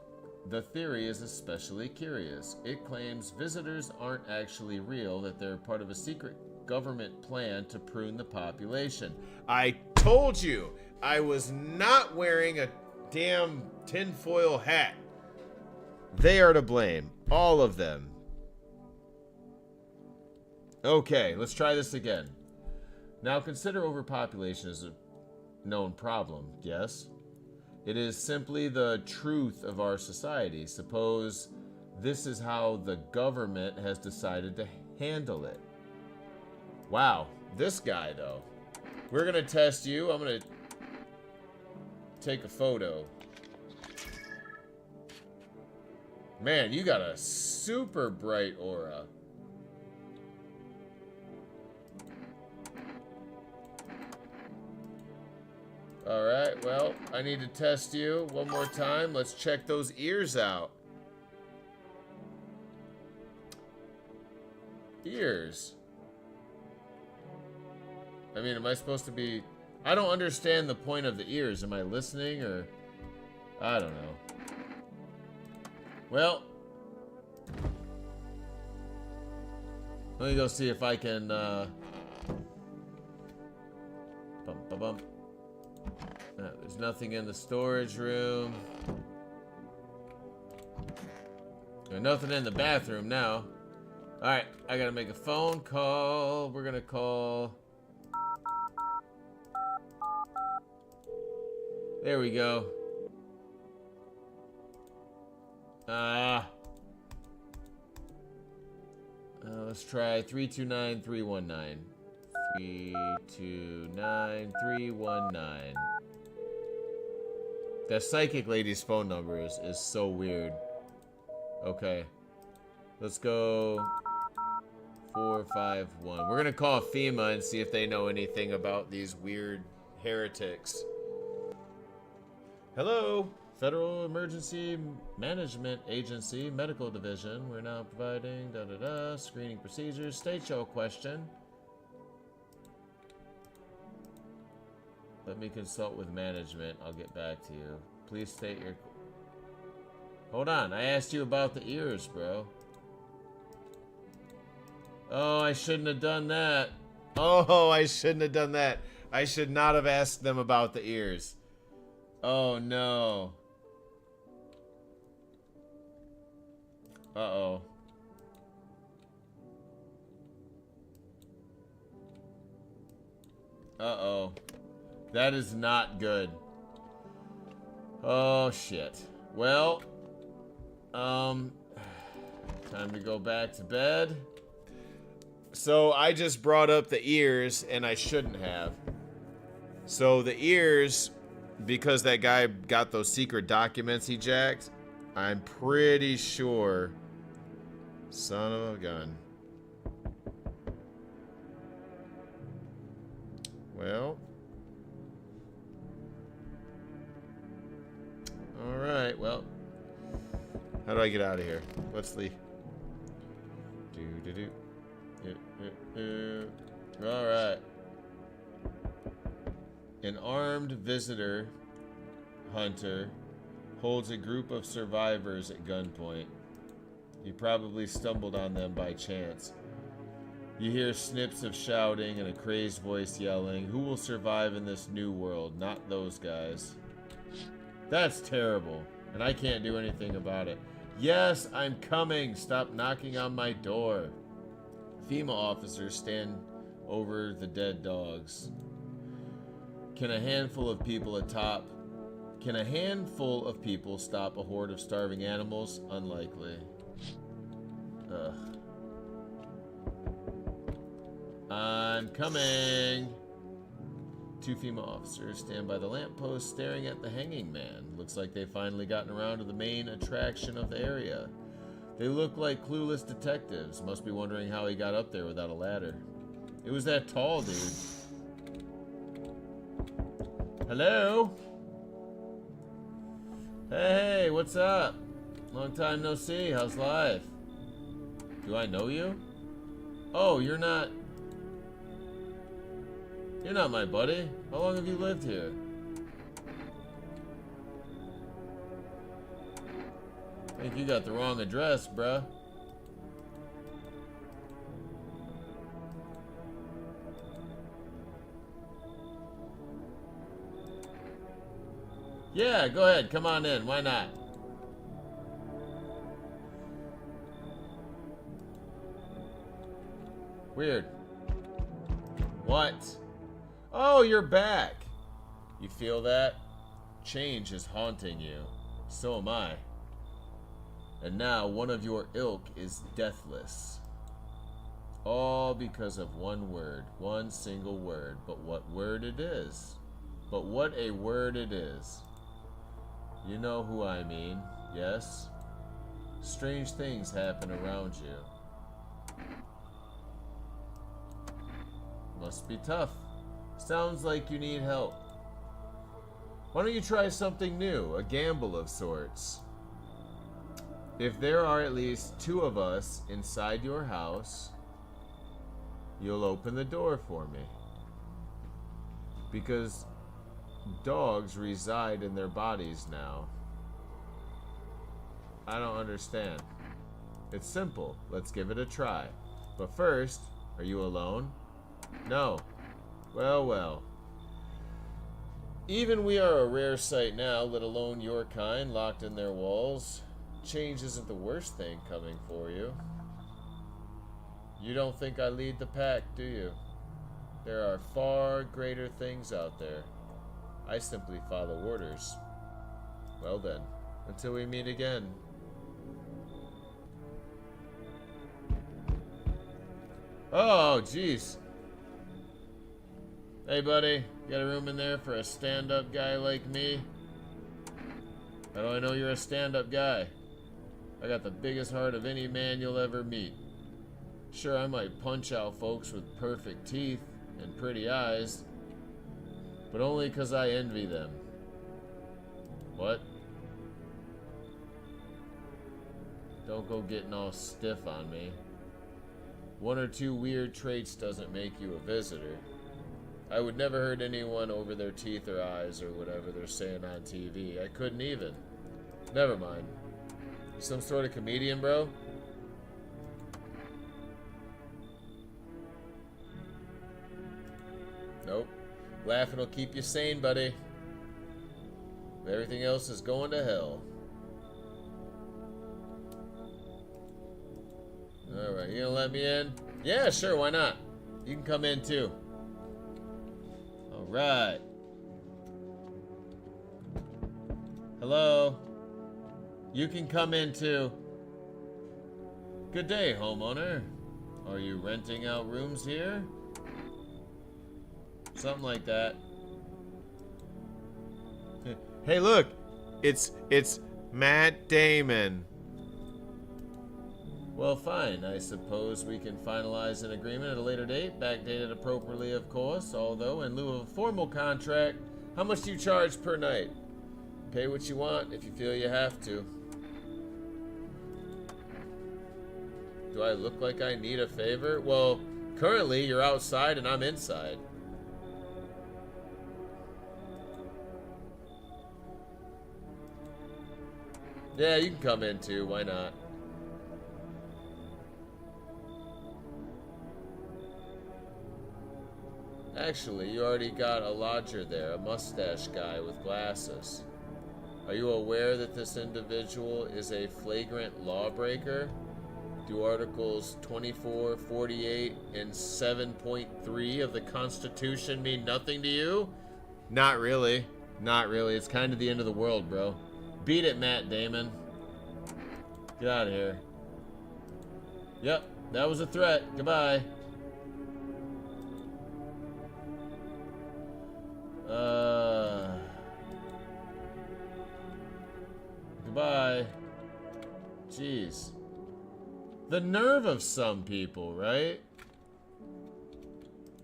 The theory is especially curious. It claims visitors aren't actually real, that they're part of a secret government plan to prune the population. I told you I was not wearing a damn tinfoil hat. They are to blame. All of them. Okay, let's try this again. Now consider overpopulation as a known problem, yes? It is simply the truth of our society. Suppose this is how the government has decided to handle it. Wow, this guy though. We're gonna test you. I'm gonna take a photo. Man, you got a super bright aura. Alright, well, I need to test you one more time. Let's check those ears out. Ears. I mean, am I supposed to be... I don't understand the point of the ears. Am I listening or... I don't know. Well, let me go see if I can, bum, bum, bum. There's nothing in the storage room. There's nothing in the bathroom now. Alright, I gotta make a phone call. We're gonna call... There we go. Let's try 329-319. 329-319. That psychic lady's phone number is so weird. Okay. Let's go 451. We're gonna call FEMA and see if they know anything about these weird heretics. Hello, Federal Emergency Management Agency, Medical Division. We're now providing screening procedures. State your question. Let me consult with management. I'll get back to you. Please state your... Hold on, I asked you about the ears, bro. Oh, I shouldn't have done that. Oh, I shouldn't have done that. I should not have asked them about the ears. Oh, no. Uh-oh. Uh-oh. That is not good. Oh, shit. Well, time to go back to bed. So I just brought up the ears, and I shouldn't have. So the ears, because that guy got those secret documents he jacked, I'm pretty sure... Son of a gun. Well... Alright, well... How do I get out of here? What's the... Alright. An armed visitor hunter holds a group of survivors at gunpoint. You probably stumbled on them by chance. You hear snips of shouting and a crazed voice yelling, "Who will survive in this new world? Not those guys." That's terrible, and I can't do anything about it. Yes, I'm coming. Stop knocking on my door. FEMA officers stand over the dead dogs. Can a handful of people stop a horde of starving animals? Unlikely. Ugh. I'm coming. Two FEMA officers stand by the lamppost staring at the hanging man. Looks like they've finally gotten around to the main attraction of the area. They look like clueless detectives. Must be wondering how he got up there without a ladder. It was that tall dude. Hello? Hey, what's up? Long time no see. How's life? Do I know you? Oh, you're not my buddy. How long have you lived here? I think you got the wrong address, bruh. Yeah, go ahead. Come on in. Why not? Weird. What? Oh, you're back. You feel that? Change is haunting you. So am I. And now one of your ilk is deathless. All because of one word. One single word. But what word it is. But what a word it is. You know who I mean, yes? Strange things happen around you. Must be tough. Sounds like you need help. Why don't you try something new? A gamble of sorts. If there are at least 2 of us inside your house, you'll open the door for me. Because dogs reside in their bodies now. I don't understand. It's simple. Let's give it a try. But first, are you alone? No. Well, well. Even we are a rare sight now, let alone your kind, locked in their walls. Change isn't the worst thing coming for you. You don't think I lead the pack, do you? There are far greater things out there. I simply follow orders. Well then, until we meet again. Oh, jeez. Hey, buddy. Got a room in there for a stand-up guy like me? How do I know you're a stand-up guy? I got the biggest heart of any man you'll ever meet. Sure, I might punch out folks with perfect teeth and pretty eyes, but only 'cause I envy them. What? Don't go getting all stiff on me. One or two weird traits doesn't make you a visitor. I would never hurt anyone over their teeth or eyes or whatever they're saying on TV. I couldn't even. Never mind. You some sort of comedian, bro? Nope. Laughing will keep you sane, buddy. Everything else is going to hell. Alright, you gonna let me in? Yeah, sure, why not? You can come in too. Alright. Hello? You can come in too. Good day, homeowner. Are you renting out rooms here? Something like that. Hey, look, it's Matt Damon. Well, fine. I suppose we can finalize an agreement at a later date, backdated appropriately, of course, although in lieu of a formal contract, how much do you charge per night? Pay what you want if you feel you have to. Do I look like I need a favor? Well, currently you're outside and I'm inside. Yeah, you can come in too, why not? Actually, you already got a lodger there, a mustache guy with glasses. Are you aware that this individual is a flagrant lawbreaker? Do Articles 24, 48, and 7.3 of the Constitution mean nothing to you? Not really. Not really. It's kind of the end of the world, bro. Beat it, Matt Damon. Get out of here. Yep, that was a threat. Goodbye. Goodbye. Jeez. The nerve of some people, right?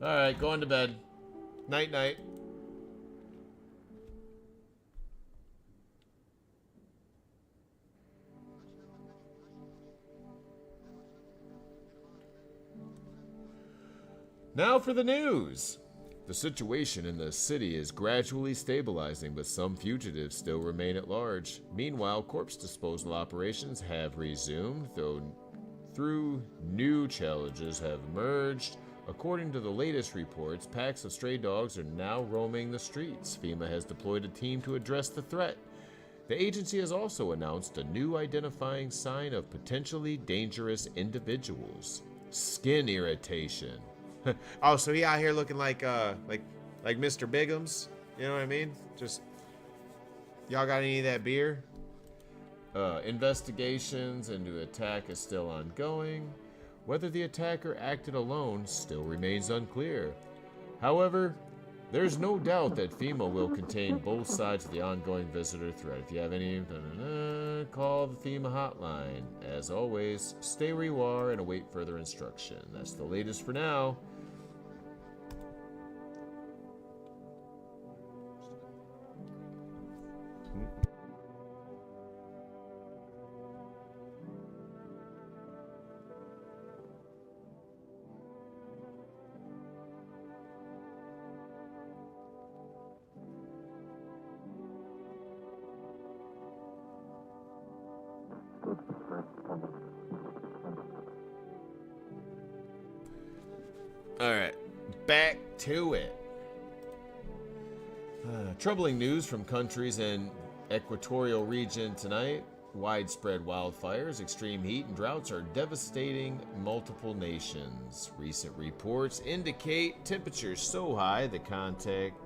Alright, going to bed. Night, night. Now for the news. The situation in the city is gradually stabilizing, but some fugitives still remain at large. Meanwhile, corpse disposal operations have resumed, though new challenges have emerged. According to the latest reports, packs of stray dogs are now roaming the streets. FEMA has deployed a team to address the threat. The agency has also announced a new identifying sign of potentially dangerous individuals: skin irritation. Oh, so he out here looking like Mr. Bigums? You know what I mean? Just, y'all got any of that beer? Investigations into attack is still ongoing. Whether the attacker acted alone still remains unclear. However, there's no doubt that FEMA will contain both sides of the ongoing visitor threat. If you have any, call the FEMA hotline. As always, stay where you are and await further instruction. That's the latest for now. Alright, back to it. Troubling news from countries in equatorial region tonight. Widespread wildfires, extreme heat, and droughts are devastating multiple nations. Recent reports indicate temperatures so high that contact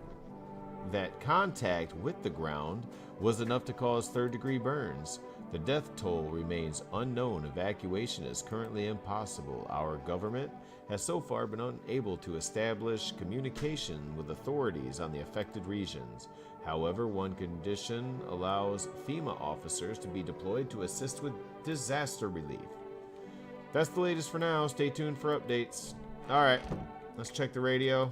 with the ground was enough to cause third-degree burns. The death toll remains unknown. Evacuation is currently impossible. Our government has so far been unable to establish communication with authorities on the affected regions. However, one condition allows FEMA officers to be deployed to assist with disaster relief. That's the latest for now. Stay tuned for updates. All right, let's check the radio.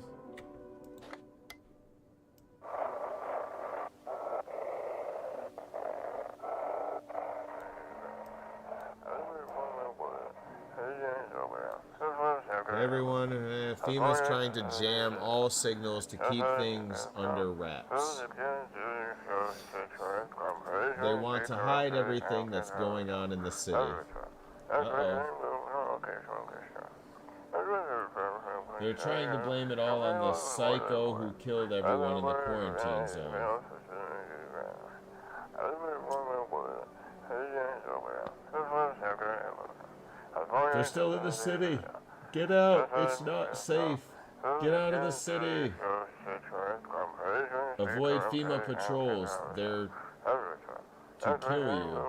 Everyone, FEMA's trying to jam all signals to keep things under wraps. They want to hide everything that's going on in the city. Uh-oh. They're trying to blame it all on the psycho who killed everyone in the quarantine zone. They're still in the city. Get out. It's not safe. Get out of the city. Avoid FEMA patrols. They're to kill you.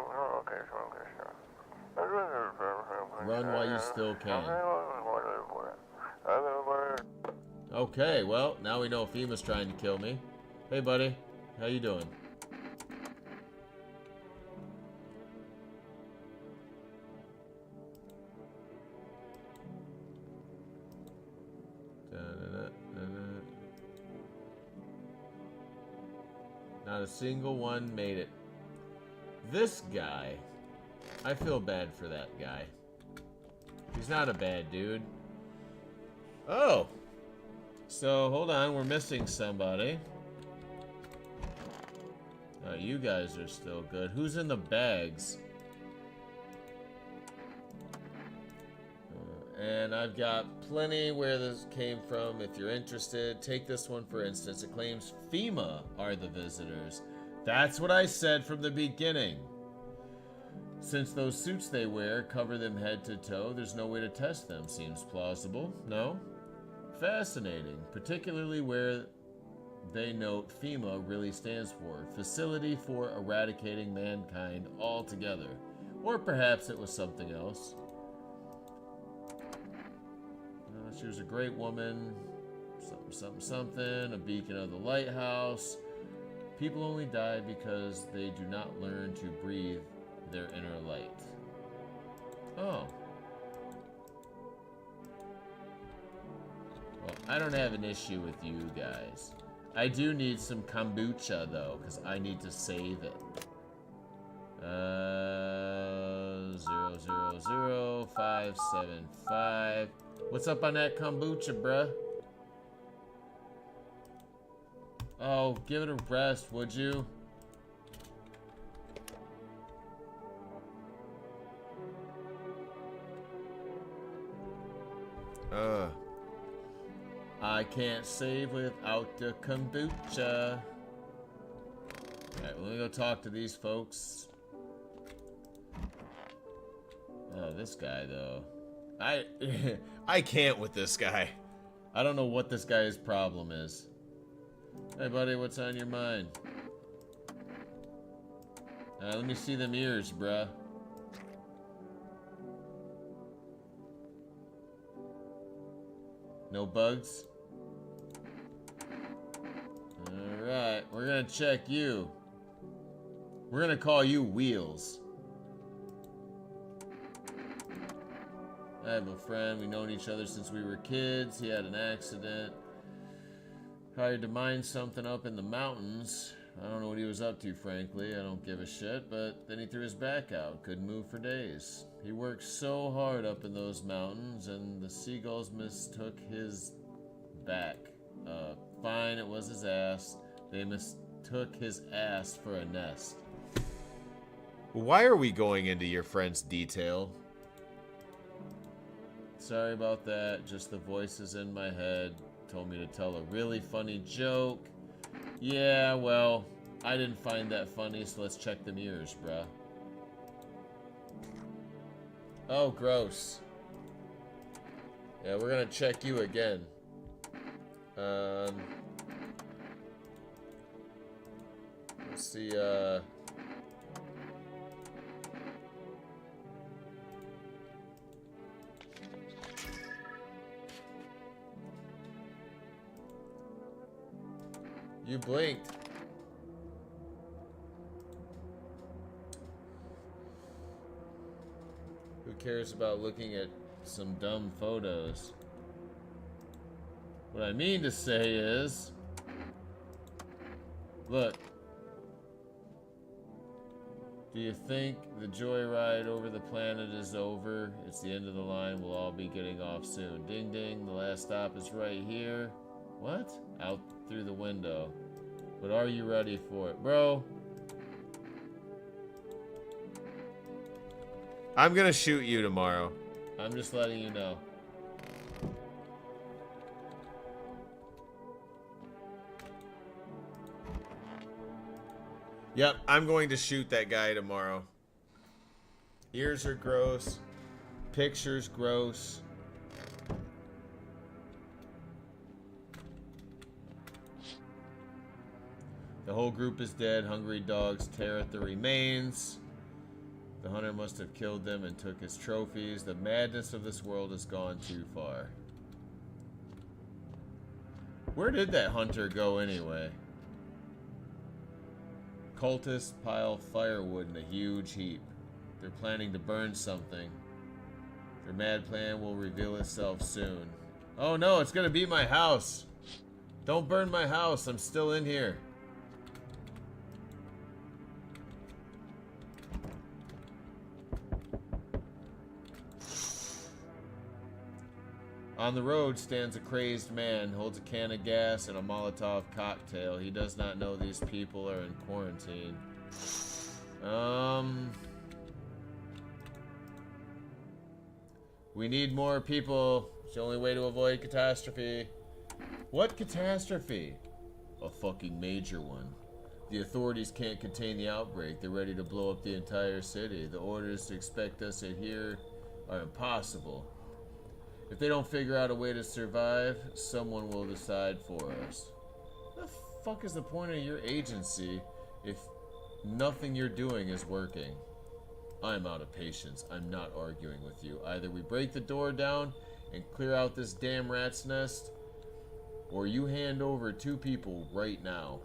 Run while you still can. Okay, well, now we know FEMA's trying to kill me. Hey, buddy. How you doing? Not a single one made it. This guy, I feel bad for that guy. He's not a bad dude. Oh! So, hold on, we're missing somebody. You guys are still good. Who's in the bags? And I've got plenty where this came from. If you're interested, take this one for instance. It claims FEMA are the visitors. That's what I said from the beginning. Since those suits they wear cover them head to toe, there's no way to test them. Seems plausible, no? Fascinating, particularly where they note FEMA really stands for Facility for Eradicating Mankind Altogether. Or perhaps it was something else. She was a great woman, something, a beacon of the lighthouse. People only die because they do not learn to breathe their inner light. Oh. Well, I don't have an issue with you guys. I do need some kombucha, though, because I need to save it. 000575. What's up on that kombucha, bruh? Oh, give it a rest, would you? I can't save without the kombucha. Alright, let me go talk to these folks. Oh, this guy, though. I can't with this guy. I don't know what this guy's problem is. Hey, buddy, what's on your mind? Let me see them ears, bruh. No bugs? Alright, we're gonna check you. We're gonna call you Wheels. I have a friend, we've known each other since we were kids. He had an accident. Hired to mine something up in the mountains. I don't know what he was up to, frankly. I don't give a shit, but then he threw his back out. Couldn't move for days. He worked so hard up in those mountains, and the seagulls mistook his back. Fine, it was his ass. They mistook his ass for a nest. Why are we going into your friend's detail? Sorry about that. Just the voices in my head told me to tell a really funny joke. Yeah, well, I didn't find that funny, so let's check the mirrors, bruh. Oh, gross. Yeah, we're gonna check you again. Let's see, you blinked. Who cares about looking at some dumb photos? What I mean to say is, look, do you think the joyride over the planet is over? It's the end of the line. We'll all be getting off soon. Ding ding, the last stop is right here. What? Out through the window. But are you ready for it, bro? I'm gonna shoot you tomorrow. I'm just letting you know. Yep, I'm going to shoot that guy tomorrow. Ears are gross. Pictures gross. The whole group is dead. Hungry dogs tear at the remains. The hunter must have killed them and took his trophies. The madness of this world has gone too far. Where did that hunter go anyway? Cultists pile firewood in a huge heap. They're planning to burn something. Their mad plan will reveal itself soon. Oh no, it's gonna be my house. Don't burn my house. I'm still in here. On the road stands a crazed man, holds a can of gas and a Molotov cocktail. He does not know these people are in quarantine. We need more people. It's the only way to avoid catastrophe. What catastrophe? A fucking major one. The authorities can't contain the outbreak. They're ready to blow up the entire city. The orders to expect us here are impossible. If they don't figure out a way to survive, someone will decide for us. What the fuck is the point of your agency if nothing you're doing is working? I'm out of patience. I'm not arguing with you. Either we break the door down and clear out this damn rat's nest, or you hand over 2 people right now.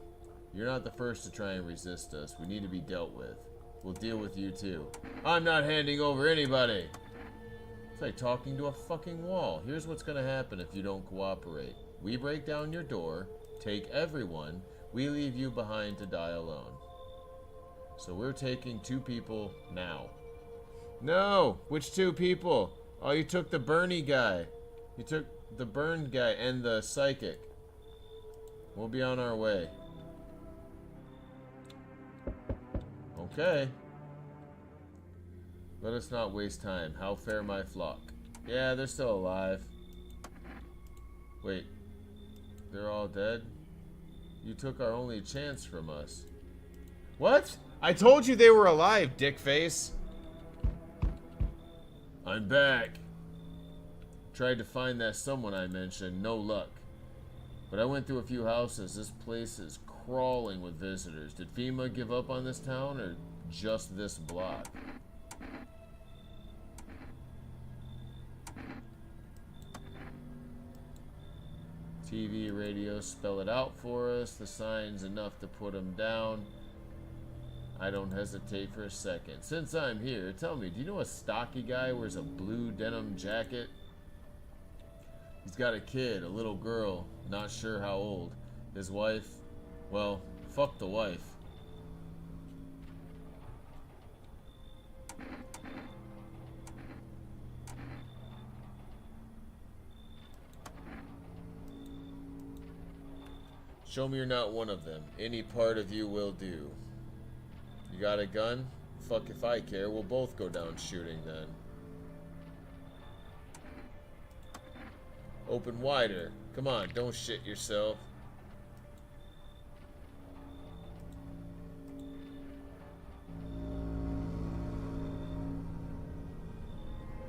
You're not the first to try and resist us. We need to be dealt with. We'll deal with you too. I'm not handing over anybody! It's like talking to a fucking wall. Here's what's gonna happen if you don't cooperate. We break down your door, take everyone, we leave you behind to die alone. So we're taking 2 people now. No! Which 2 people? Oh, you took the Bernie guy. You took the burned guy and the psychic. We'll be on our way. Okay. Let us not waste time. How fare my flock? Yeah, they're still alive. Wait. They're all dead? You took our only chance from us. What? I told you they were alive, dickface. I'm back. Tried to find that someone I mentioned. No luck. But I went through a few houses. This place is crawling with visitors. Did FEMA give up on this town or just this block? TV, radio, spell it out for us. The sign's enough to put them down. I don't hesitate for a second. Since I'm here, tell me, do you know a stocky guy who wears a blue denim jacket? He's got a kid, a little girl, not sure how old. His wife, well, fuck the wife. Show me you're not one of them. Any part of you will do. You got a gun? Fuck if I care. We'll both go down shooting then. Open wider. Come on, don't shit yourself.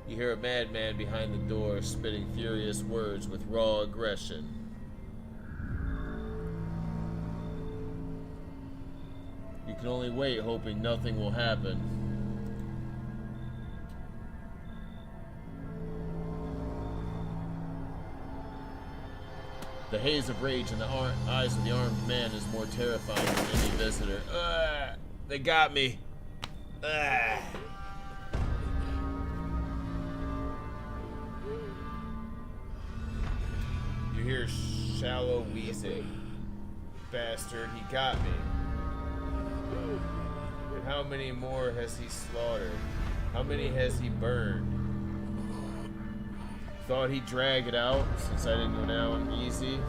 You hear a madman behind the door spitting furious words with raw aggression. You can only wait, hoping nothing will happen. The haze of rage in the eyes of the armed man is more terrifying than any visitor. They got me. You hear shallow wheezing. Bastard, he got me. And how many more has he slaughtered? How many has he burned? Thought he'd drag it out since I didn't go down easy.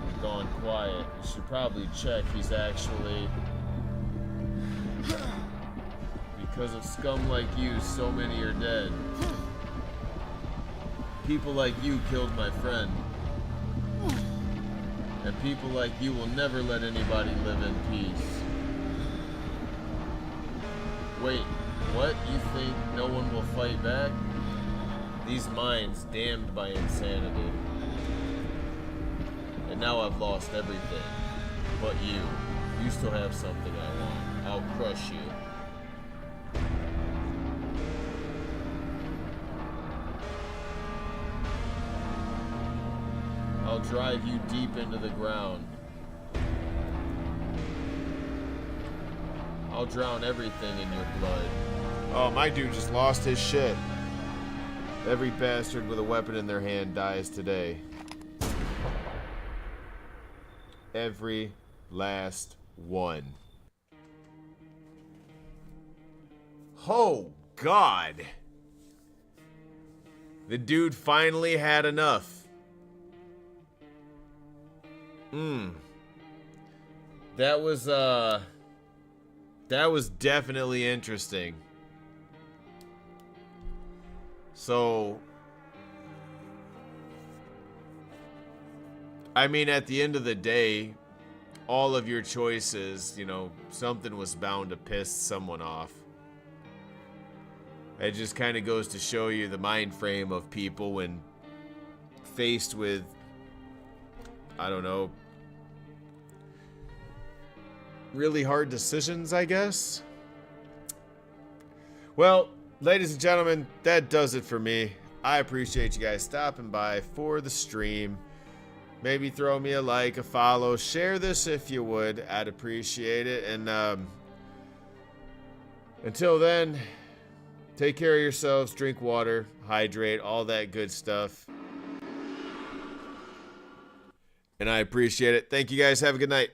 I've gone quiet. You should probably check he's actually... Because of scum like you, so many are dead. People like you killed my friend. And people like you will never let anybody live in peace. Wait, what? You think no one will fight back? These minds damned by insanity. And now I've lost everything. But you. You still have something I want. I'll crush you. I'll drive you deep into the ground. I'll drown everything in your blood. Oh, my dude just lost his shit. Every bastard with a weapon in their hand dies today. Every last one. Oh, God. The dude finally had enough. That was definitely interesting. So, I mean, at the end of the day, all of your choices, you know, something was bound to piss someone off. It just kind of goes to show you the mind frame of people when faced with, I don't know, really hard decisions, I guess. Well, ladies and gentlemen, that does it for me. I appreciate you guys stopping by for the stream. Maybe throw me a like, a follow, share this if you would. I'd appreciate it. And until then, take care of yourselves, drink water, hydrate, all that good stuff. And I appreciate it. Thank you guys. Have a good night.